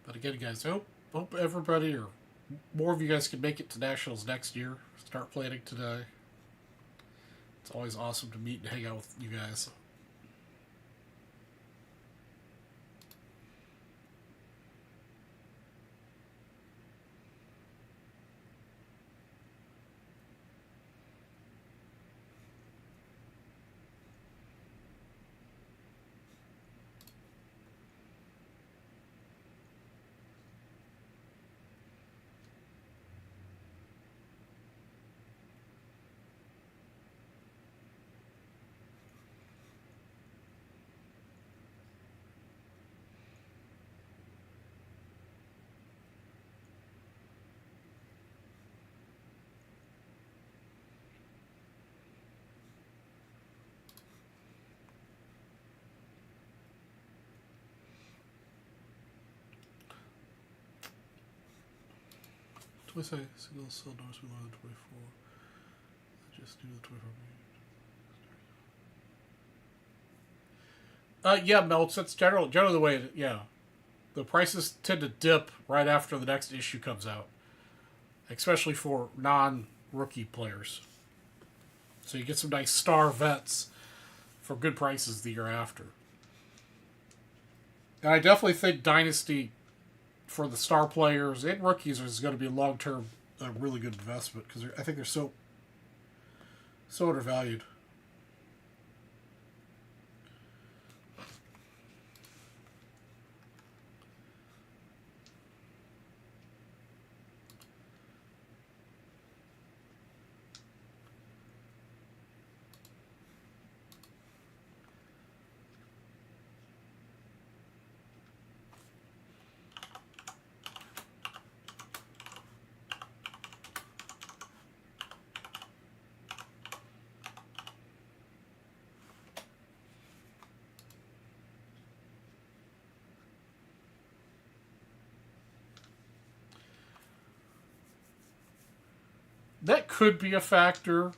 But again, guys, hope everybody or more of you guys can make it to Nationals next year. Start planning today. It's always awesome to meet and hang out with you guys. Please say single cell noise more than 24. Just do the 24. Yeah, Melts. That's generally the way. Yeah, the prices tend to dip right after the next issue comes out, especially for non-rookie players. So you get some nice star vets for good prices the year after. And I definitely think Dynasty for the star players and rookies is going to be a long-term, a really good investment because I think they're so undervalued. That could be a factor.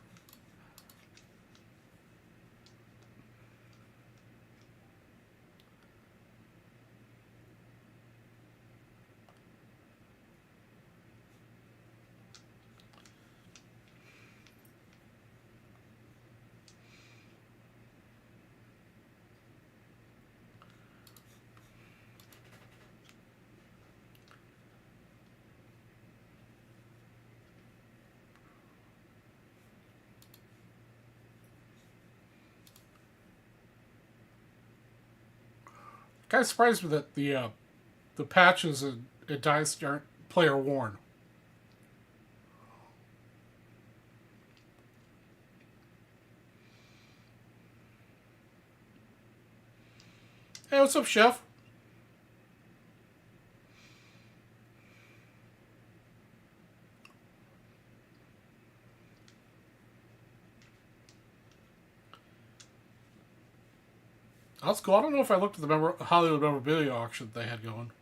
Kind of surprised me that the patches at Dynasty aren't player worn. Hey, what's up, Chef? That's cool. I don't know if I looked at the Hollywood memorabilia auction they had going.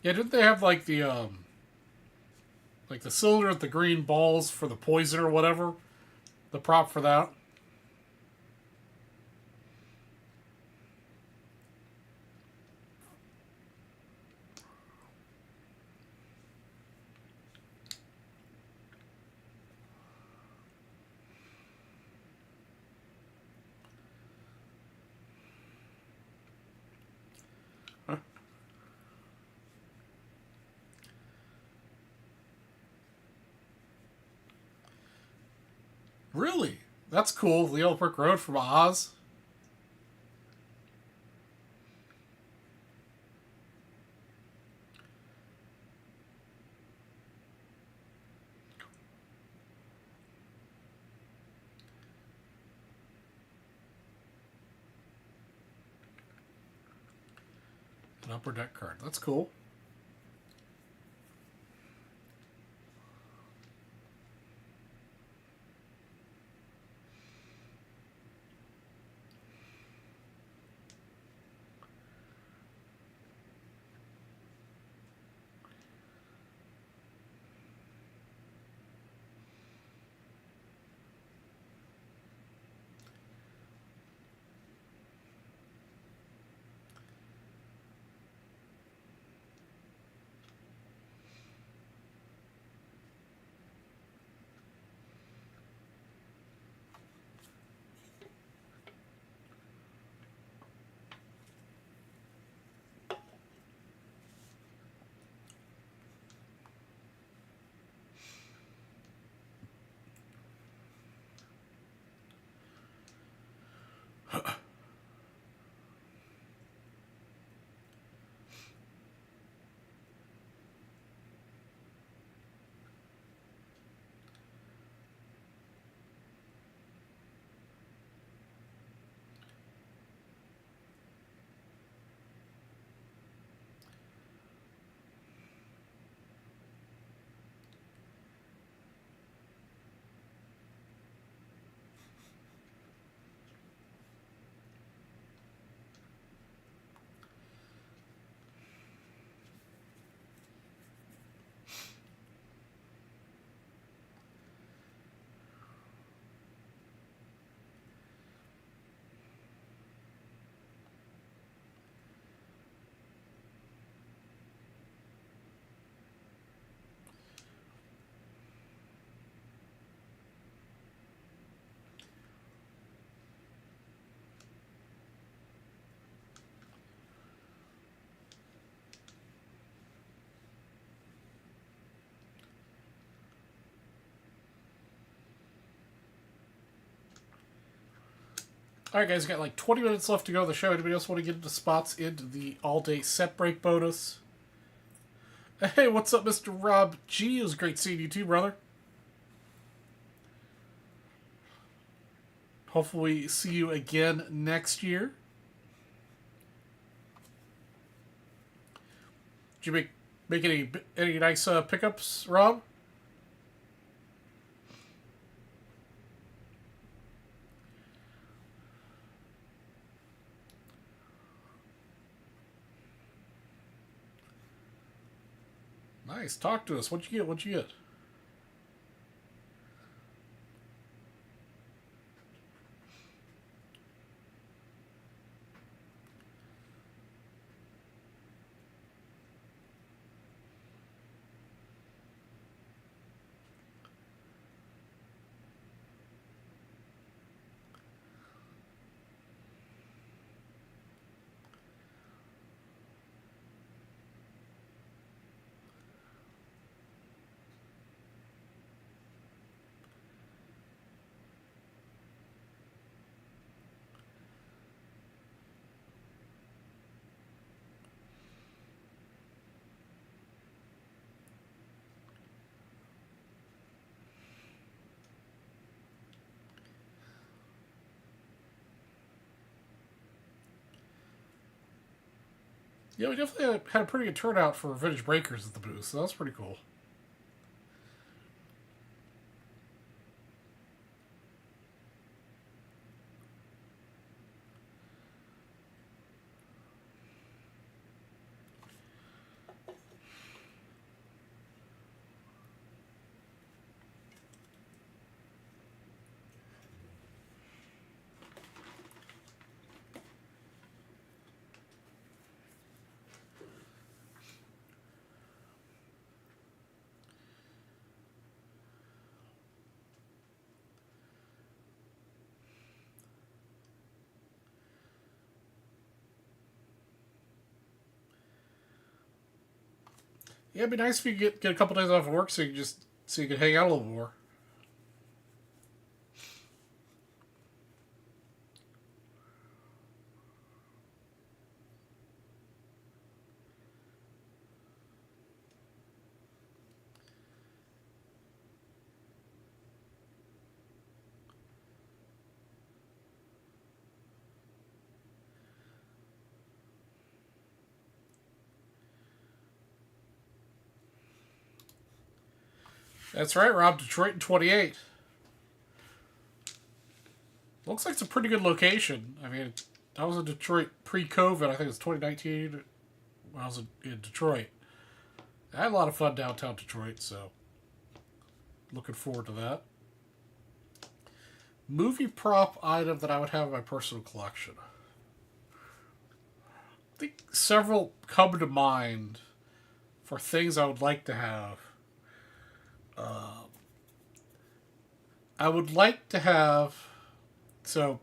Yeah, didn't they have like the cylinder with the green balls for the poison or whatever? The prop for that. Huh? Really? That's cool. The Old Brick Road from Oz. An upper deck card. That's cool. Alright, guys, got like 20 minutes left to go of the show. Anybody else want to get into spots into the all-day set break bonus? Hey, what's up, Mr. Rob G? It was great seeing you too, brother. Hopefully see you again next year. Did you make any nice pickups, Rob? Nice. Talk to us. What'd you get? What'd you get? Yeah, we definitely had a pretty good turnout for Vintage Breakers at the booth, so that was pretty cool. Yeah, it'd be nice if you get a couple days off of work so you could hang out a little more. That's right, Rob. Detroit in 28. Looks like it's a pretty good location. I mean, I was in Detroit pre-COVID. I think it was 2019 when I was in Detroit. I had a lot of fun downtown Detroit, so looking forward to that. Movie prop item that I would have in my personal collection. I think several come to mind for things I would like to have. I would like to have, so,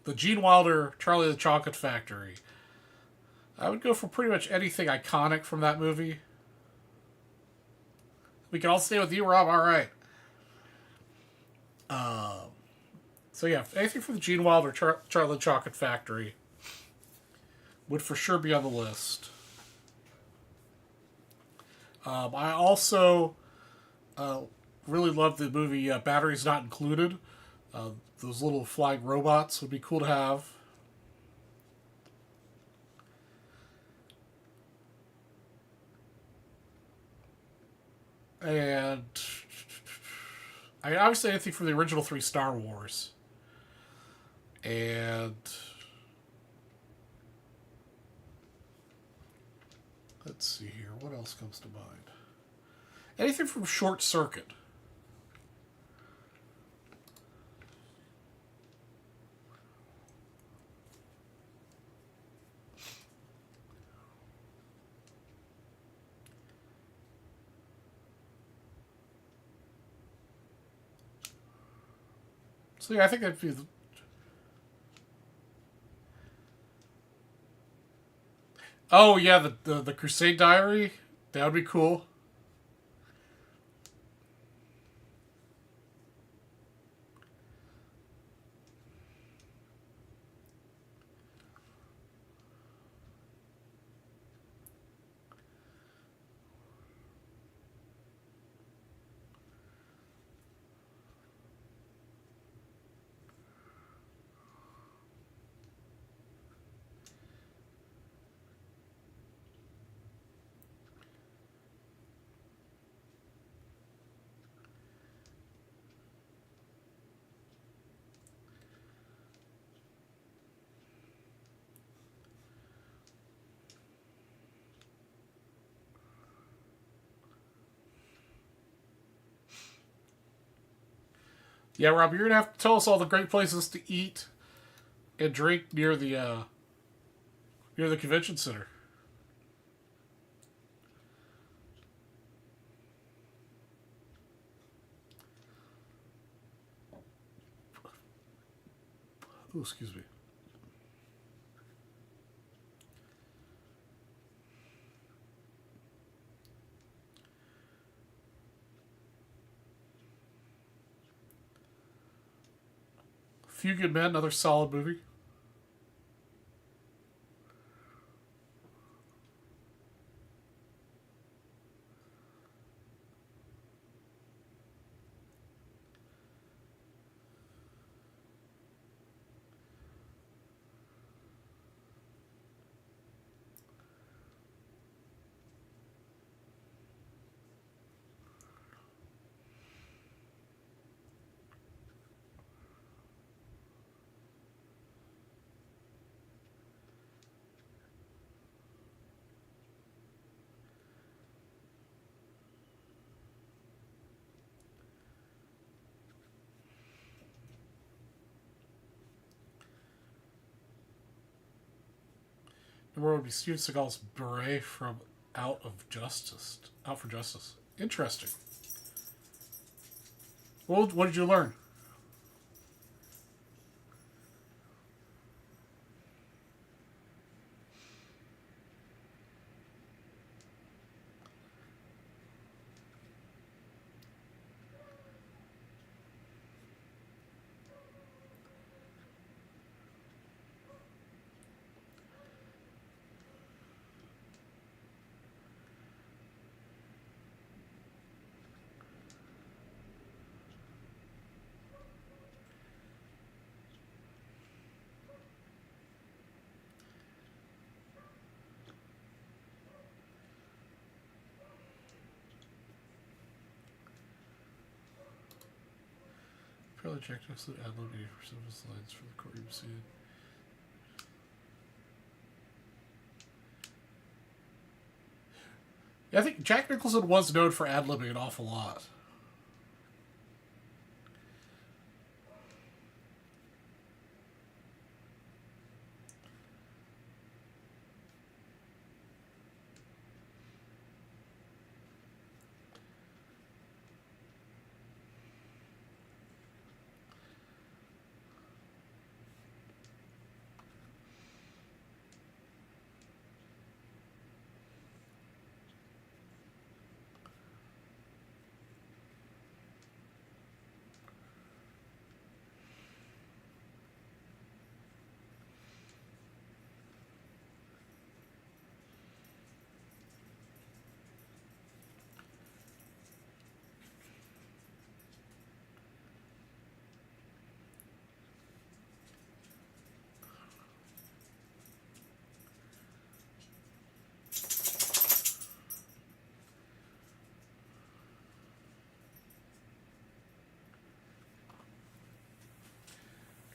the Gene Wilder Charlie the Chocolate Factory. I would go for pretty much anything iconic from that movie. We can all stay with you, Rob. All right. So yeah, anything from the Gene Wilder Charlie the Chocolate Factory would for sure be on the list. I also really love the movie Batteries Not Included. Those little flying robots would be cool to have. And I mean, obviously anything from the original 3 Star Wars. And let's see here. What else comes to mind? Anything from Short Circuit. So yeah, I think that'd be oh yeah, the Crusade Diary. That would be cool. Yeah, Rob, you're gonna have to tell us all the great places to eat and drink near the convention center. Oh, excuse me. Few Good Men, another solid movie. Number one would be Steven Seagal's beret from Out for Justice. Interesting. Well, what did you learn? Fairly Jack Nicholson ad-libbed 80% of his lines for the courtroom scene. Yeah, I think Jack Nicholson was known for ad-libbing an awful lot.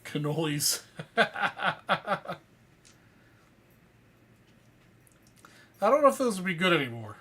Cannolis. I don't know if those would be good anymore.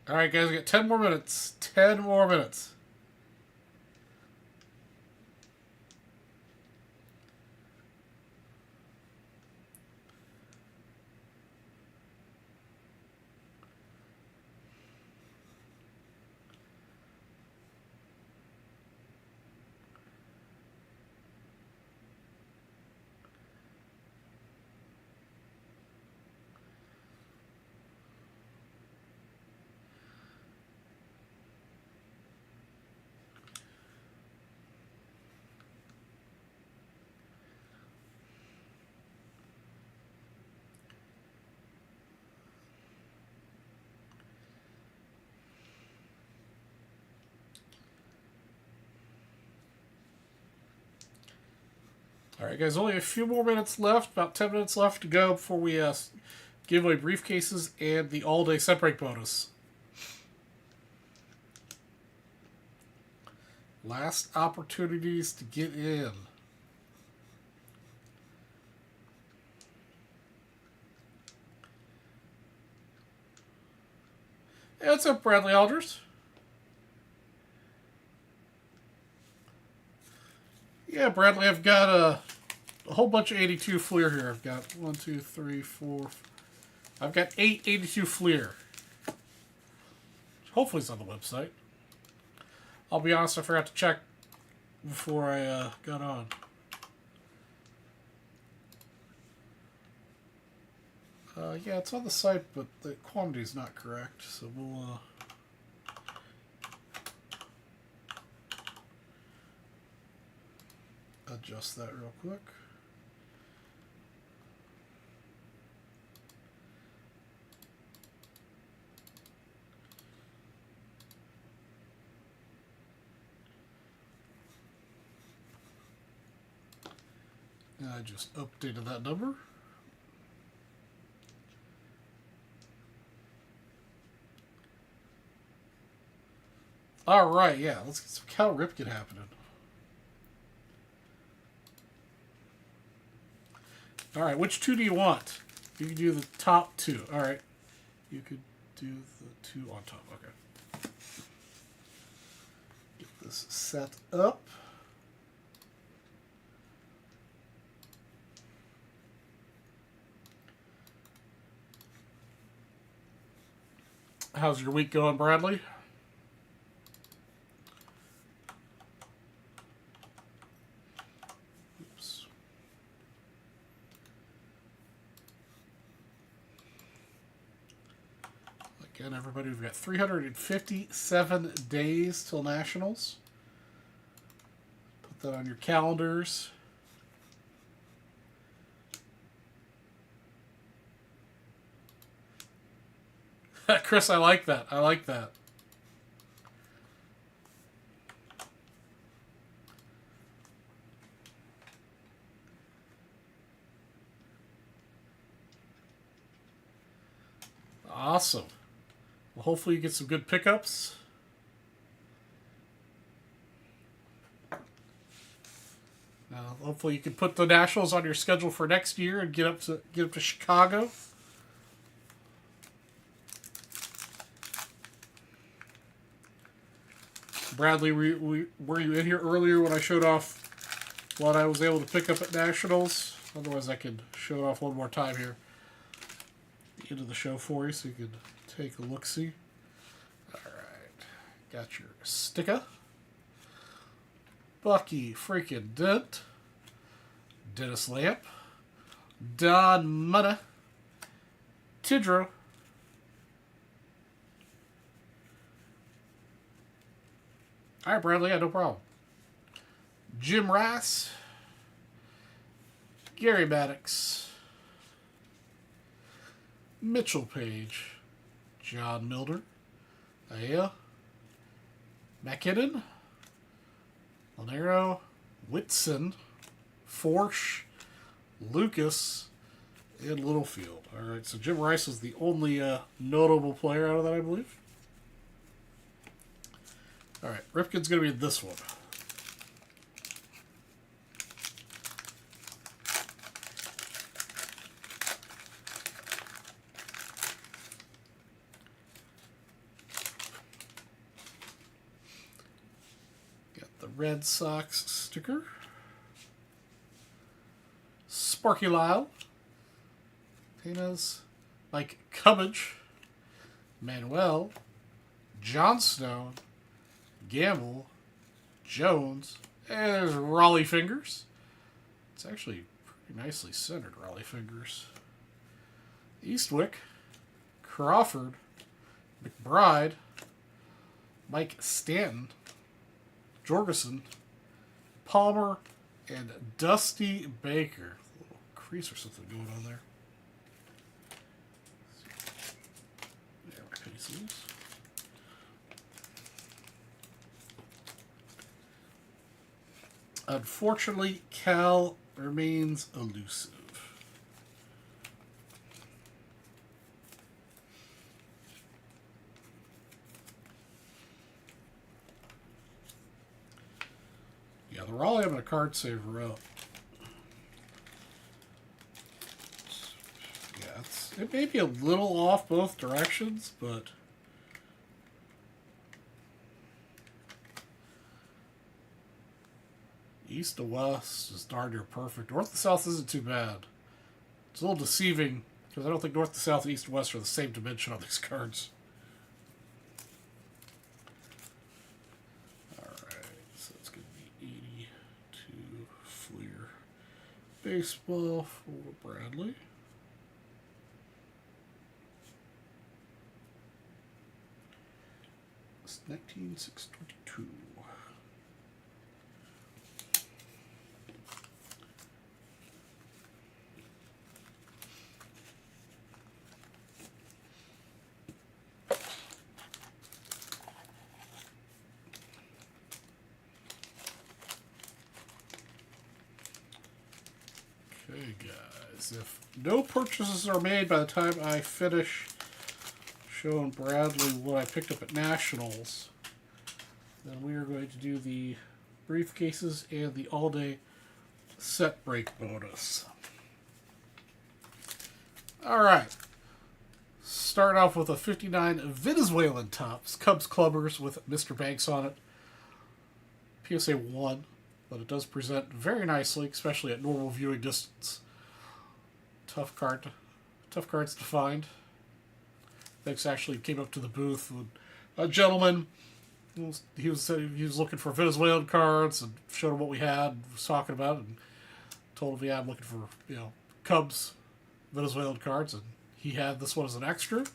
All right, guys, we got 10 more minutes. 10 more minutes. Alright, guys, only a few more minutes left, about 10 minutes left to go before we give away briefcases and the all-day set break bonus. Last opportunities to get in. Hey, what's up, Bradley Alders? Yeah, Bradley, I've got a whole bunch of 82 Fleer here. I've got 1, 2, 3, 4. I've got 8 82 Fleer. Hopefully it's on the website. I'll be honest, I forgot to check before I got on. Yeah, it's on the site, but the quantity is not correct, so we'll adjust that real quick. And I just updated that number. Alright, yeah, let's get some Cal Ripken happening. Alright, which two do you want? You can do the top two. Alright. You could do the two on top. Okay. Get this set up. How's your week going, Bradley? Oops. Again, everybody, we've got 357 days till Nationals. Put that on your calendars. Chris, I like that. I like that. Awesome. Well, hopefully you get some good pickups. Hopefully you can put the Nationals on your schedule for next year and get up to Chicago. Bradley, were you in here earlier when I showed off what I was able to pick up at Nationals? Otherwise, I could show it off one more time here. The end of the show for you so you could take a look-see. Alright. Got your sticker. Bucky freaking Dent. Dennis Lamp. Don Munna. Tidrow. Alright, Bradley, yeah, no problem. Jim Rice. Gary Maddox. Mitchell Page. John Milder. Aya. McKinnon. Lanero. Whitson. Forsh. Lucas. And Littlefield. Alright, so Jim Rice is the only notable player out of that, I believe. Alright, Ripken's going to be this one. Got the Red Sox sticker. Sparky Lyle. Penas. Mike Cubbage. Manuel. Johnstone. Gamble, Jones, and there's Raleigh Fingers. It's actually pretty nicely centered, Raleigh Fingers. Eastwick, Crawford, McBride, Mike Stanton, Jorgensen, Palmer, and Dusty Baker. A little crease or something going on there. Yeah, my pieces. Unfortunately, Cal remains elusive. Yeah, they're all having a card saver out. Yeah, it may be a little off both directions, but east to west is darn near perfect. North to south isn't too bad. It's a little deceiving because I don't think north to south and east to west are the same dimension on these cards. Alright, so it's going to be 82 Fleer baseball for Bradley. It's 19622. Okay, guys, if no purchases are made by the time I finish showing Bradley what I picked up at Nationals, then we are going to do the briefcases and the all-day set break bonus. Alright, start off with a 59 Venezuelan Topps Cubs Clubbers with Mr. Banks on it. PSA 1. But it does present very nicely, especially at normal viewing distance. Tough cards to find. Banks actually came up to the booth with a gentleman. He was looking for Venezuelan cards and showed him what we had, was talking about it, and told him, yeah, I'm looking for Cubs Venezuelan cards, and he had this one as an extra,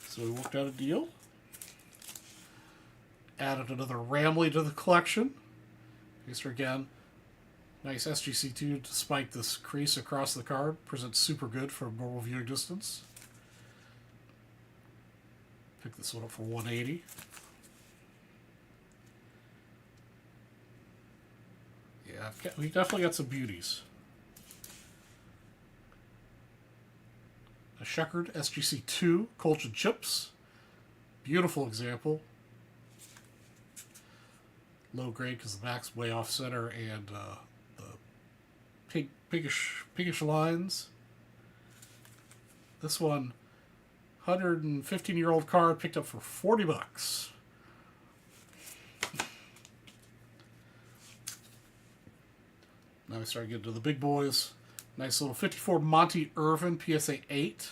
so we worked out a deal. Added another Ramley to the collection. Again, nice SGC2 despite this crease across the card. Presents super good from normal viewing distance. Pick this one up for 180. Yeah, we definitely got some beauties. A checkered SGC2 Colton Chips. Beautiful example. Low grade because the back's way off center and the pinkish lines. This one, 115-year-old card picked up for 40 bucks. Now we start getting to the big boys. Nice little 54 Monty Irvin PSA 8.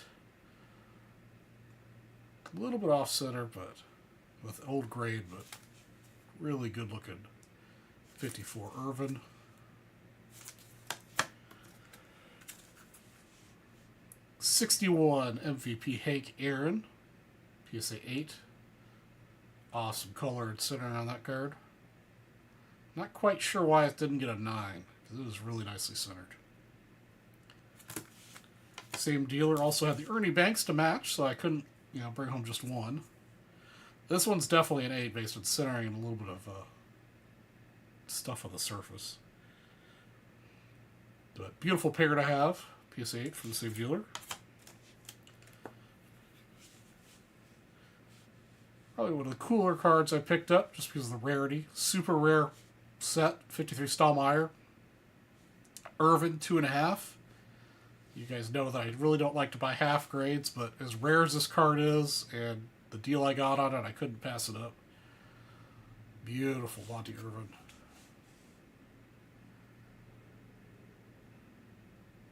A little bit off center, but with old grade, but really good looking 54 Irvin. '61 MVP Hank Aaron, PSA 8. Awesome color and center on that card. Not quite sure why it didn't get a 9, because it was really nicely centered. Same dealer also had the Ernie Banks to match, so I couldn't bring home just one. This one's definitely an 8 based on centering and a little bit of stuff on the surface. But beautiful pair to have. PSA 8 from the same dealer. Probably one of the cooler cards I picked up just because of the rarity. Super rare set. 53 Stahlmeyer. Irvin 2.5. You guys know that I really don't like to buy half grades, but as rare as this card is and the deal I got on it, I couldn't pass it up. Beautiful Monty Irvin.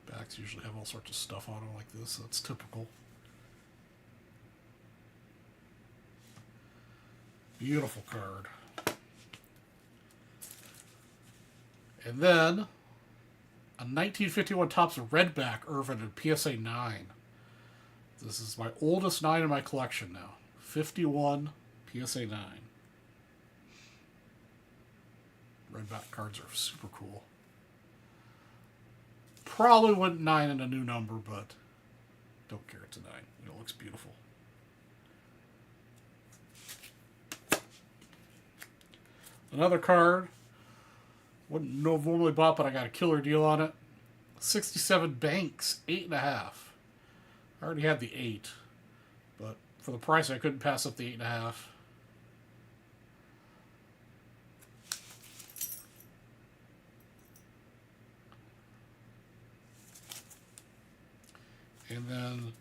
Backs usually have all sorts of stuff on them like this. That's typical. Beautiful card. And then a 1951 Topps Redback Irvin in PSA 9. This is my oldest 9 in my collection now. 51 PSA 9. Redback cards are super cool. Probably wouldn't 9 in a new number, but don't care it's a 9. It looks beautiful. Another card. Wouldn't have normally bought, but I got a killer deal on it. 67 Banks, 8.5. I already had the 8, but for the price, I couldn't pass up the 8.5. And then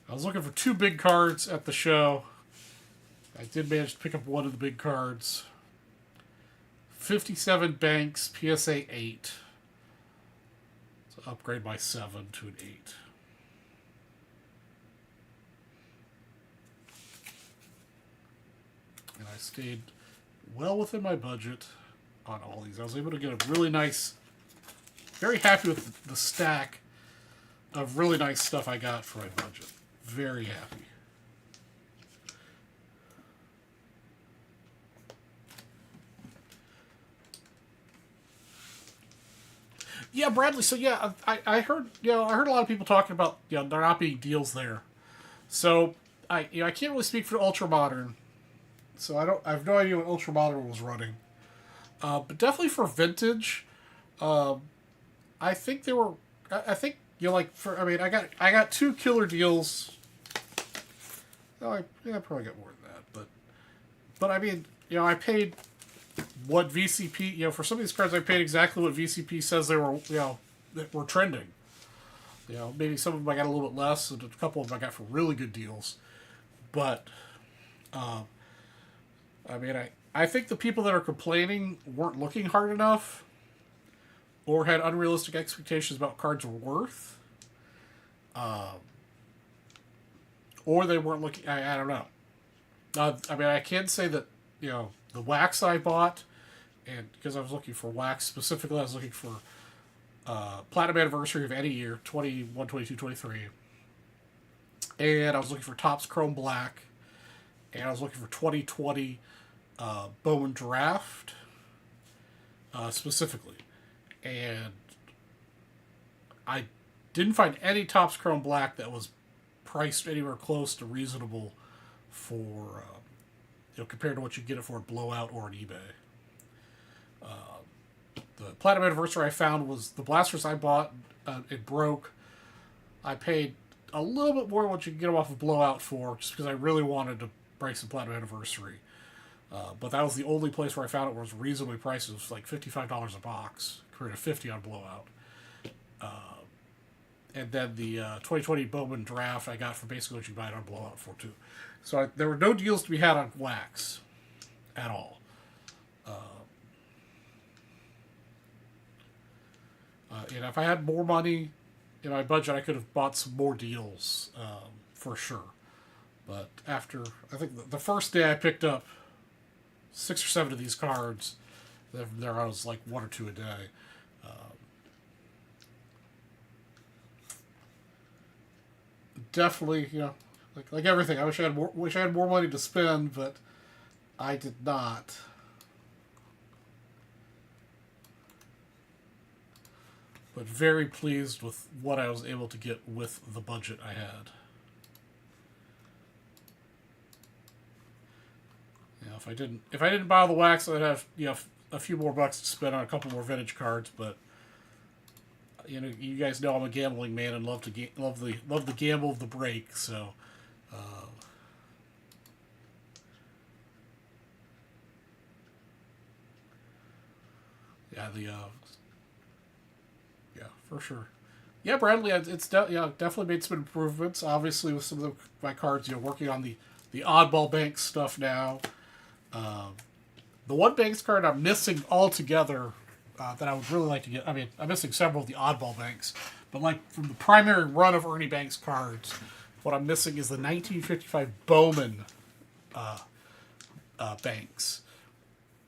I was looking for 2 big cards at the show. I did manage to pick up one of the big cards. 57 Banks, PSA 8. So upgrade my 7 to an 8. And I stayed well within my budget on all these. I was able to get a really nice, very happy with the stack of really nice stuff I got for my budget. Very happy. Yeah, Bradley. So yeah, I heard I heard a lot of people talking about there not being deals there. So I can't really speak for Ultra Modern. So I have no idea what Ultra Modern was running. But definitely for vintage, I think they were. I think I got 2 killer deals. Oh, I probably got more than that, but I mean I paid what VCP, for some of these cards, I paid exactly what VCP says they were, that were trending. Maybe some of them I got a little bit less, and a couple of them I got for really good deals. But, I think the people that are complaining weren't looking hard enough, or had unrealistic expectations about cards were worth, or they weren't looking. I don't know. I can say that the wax I bought, and because I was looking for wax specifically, I was looking for Platinum Anniversary of any year, 21, 22, 23. And I was looking for Topps Chrome Black. And I was looking for 2020 Bowman Draft specifically. And I didn't find any Topps Chrome Black that was priced anywhere close to reasonable for compared to what you get it for at Blowout or on eBay. The Platinum Anniversary I found was the blasters I bought. It broke. I paid a little bit more than what you can get them off of Blowout for, just because I really wanted to break some Platinum Anniversary. But that was the only place where I found it was reasonably priced. It was like $55 a box, compared to $50 on Blowout. And then the 2020 Bowman Draft I got for basically what you buy it on Blowout for, too. So there were no deals to be had on wax at all. And if I had more money in my budget, I could have bought some more deals for sure. But after, I think the first day I picked up 6 or 7 of these cards, there I was like 1 or 2 a day. Definitely, like everything. I wish I had more money to spend, but I did not. But very pleased with what I was able to get with the budget I had. If I didn't buy the wax, I'd have a few more bucks to spend on a couple more vintage cards. But you guys know I'm a gambling man and love the gamble of the break. So, for sure. Yeah, Bradley, it's definitely made some improvements. Obviously, with some of my cards, working on the oddball bank stuff now. The one banks card I'm missing altogether that I would really like to get. I mean, I'm missing several of the oddball banks, but like from the primary run of Ernie Banks cards, what I'm missing is the 1955 Bowman banks,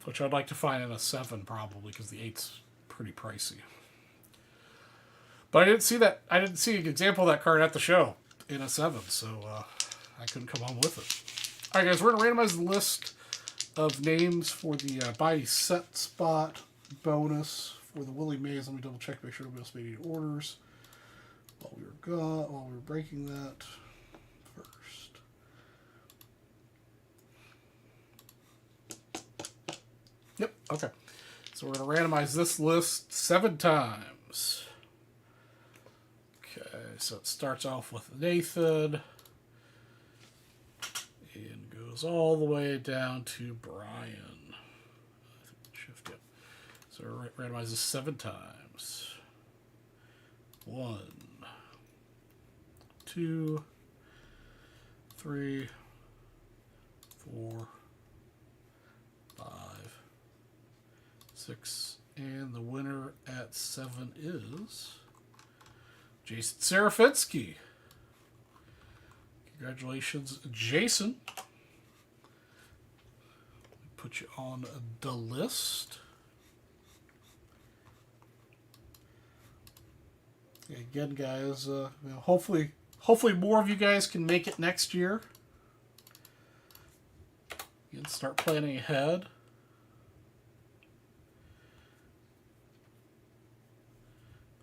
which I'd like to find in a 7 probably because the 8's pretty pricey. But I didn't see an example of that card at the show in a 7, so I couldn't come home with it. All right, guys, we're going to randomize the list of names for the buy set spot bonus for the Willie Mays. Let me double check, make sure nobody else made any orders while we were breaking that first. Yep, okay. So we're going to randomize this list 7 times. so it starts off with Nathan and goes all the way down to Brian. Shift, yep. So it randomizes 7 times. 1, 2, 3, 4, 5, 6, and the winner at 7 is Jason Serafitsky. Congratulations, Jason. Put you on the list. Again, guys, hopefully more of you guys can make it next year. You can start planning ahead.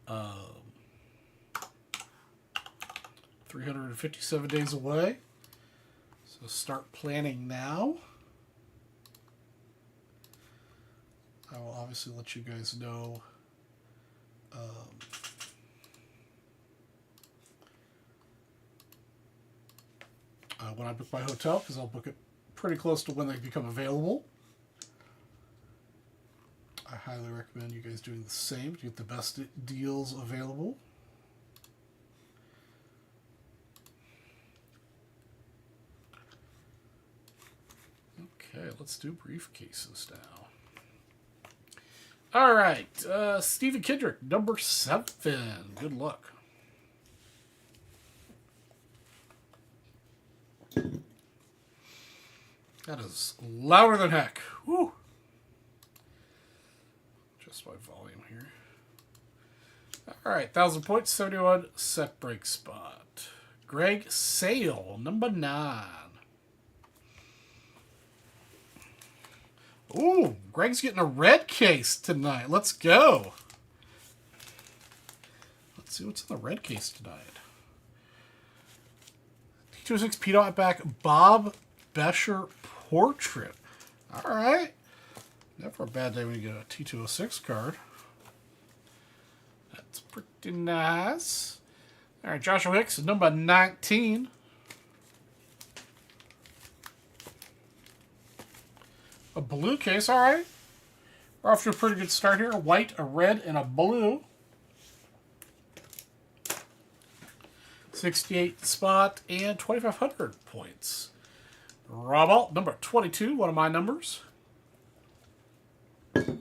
Um, 357 days away. So start planning now. I will obviously let you guys know when I book my hotel, because I'll book it pretty close to when they become available. I highly recommend you guys doing the same to get the best deals available. Okay, let's do briefcases now. All right, Stephen Kendrick, number 7. Good luck. That is louder than heck. Woo! Just my volume here. All right, 1,000 points, 71 set break spot. Greg Sale, number 9. Ooh, Greg's getting a red case tonight. Let's go. Let's see what's in the red case tonight. T26 P dot back Bob Bescher portrait. All right. Never a bad day when you get a T206 card. That's pretty nice. All right, Joshua Hicks, number 19. A blue case, all right. We're off to a pretty good start here. A white, a red, and a blue. 68 spot and 2,500 points. Rob number 22, one of my numbers. Of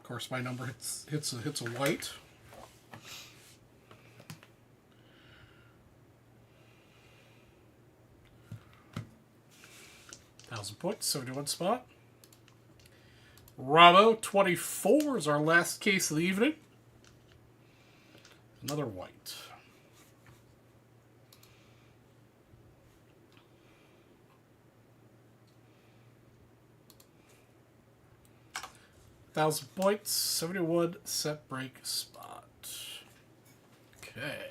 course, my number hits a white. Thousand points, 71 spot. Ramo 24 is our last case of the evening. Another white. Thousand points, 71 set break spot. Okay.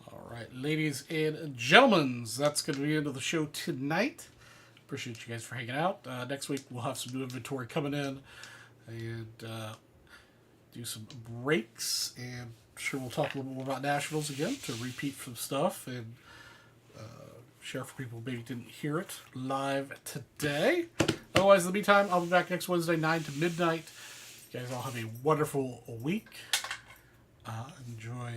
All right, ladies and gentlemen, that's going to be the end of the show tonight. Appreciate you guys for hanging out. Next week we'll have some new inventory coming in and do some breaks, and I'm sure we'll talk a little more about Nationals again to repeat some stuff and share for people who maybe didn't hear it live today. Otherwise, in the meantime, I'll be back next Wednesday, 9 to midnight. You guys all have a wonderful week. Enjoy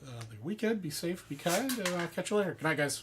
the weekend. Be safe, be kind, and I'll catch you later. Good night, guys.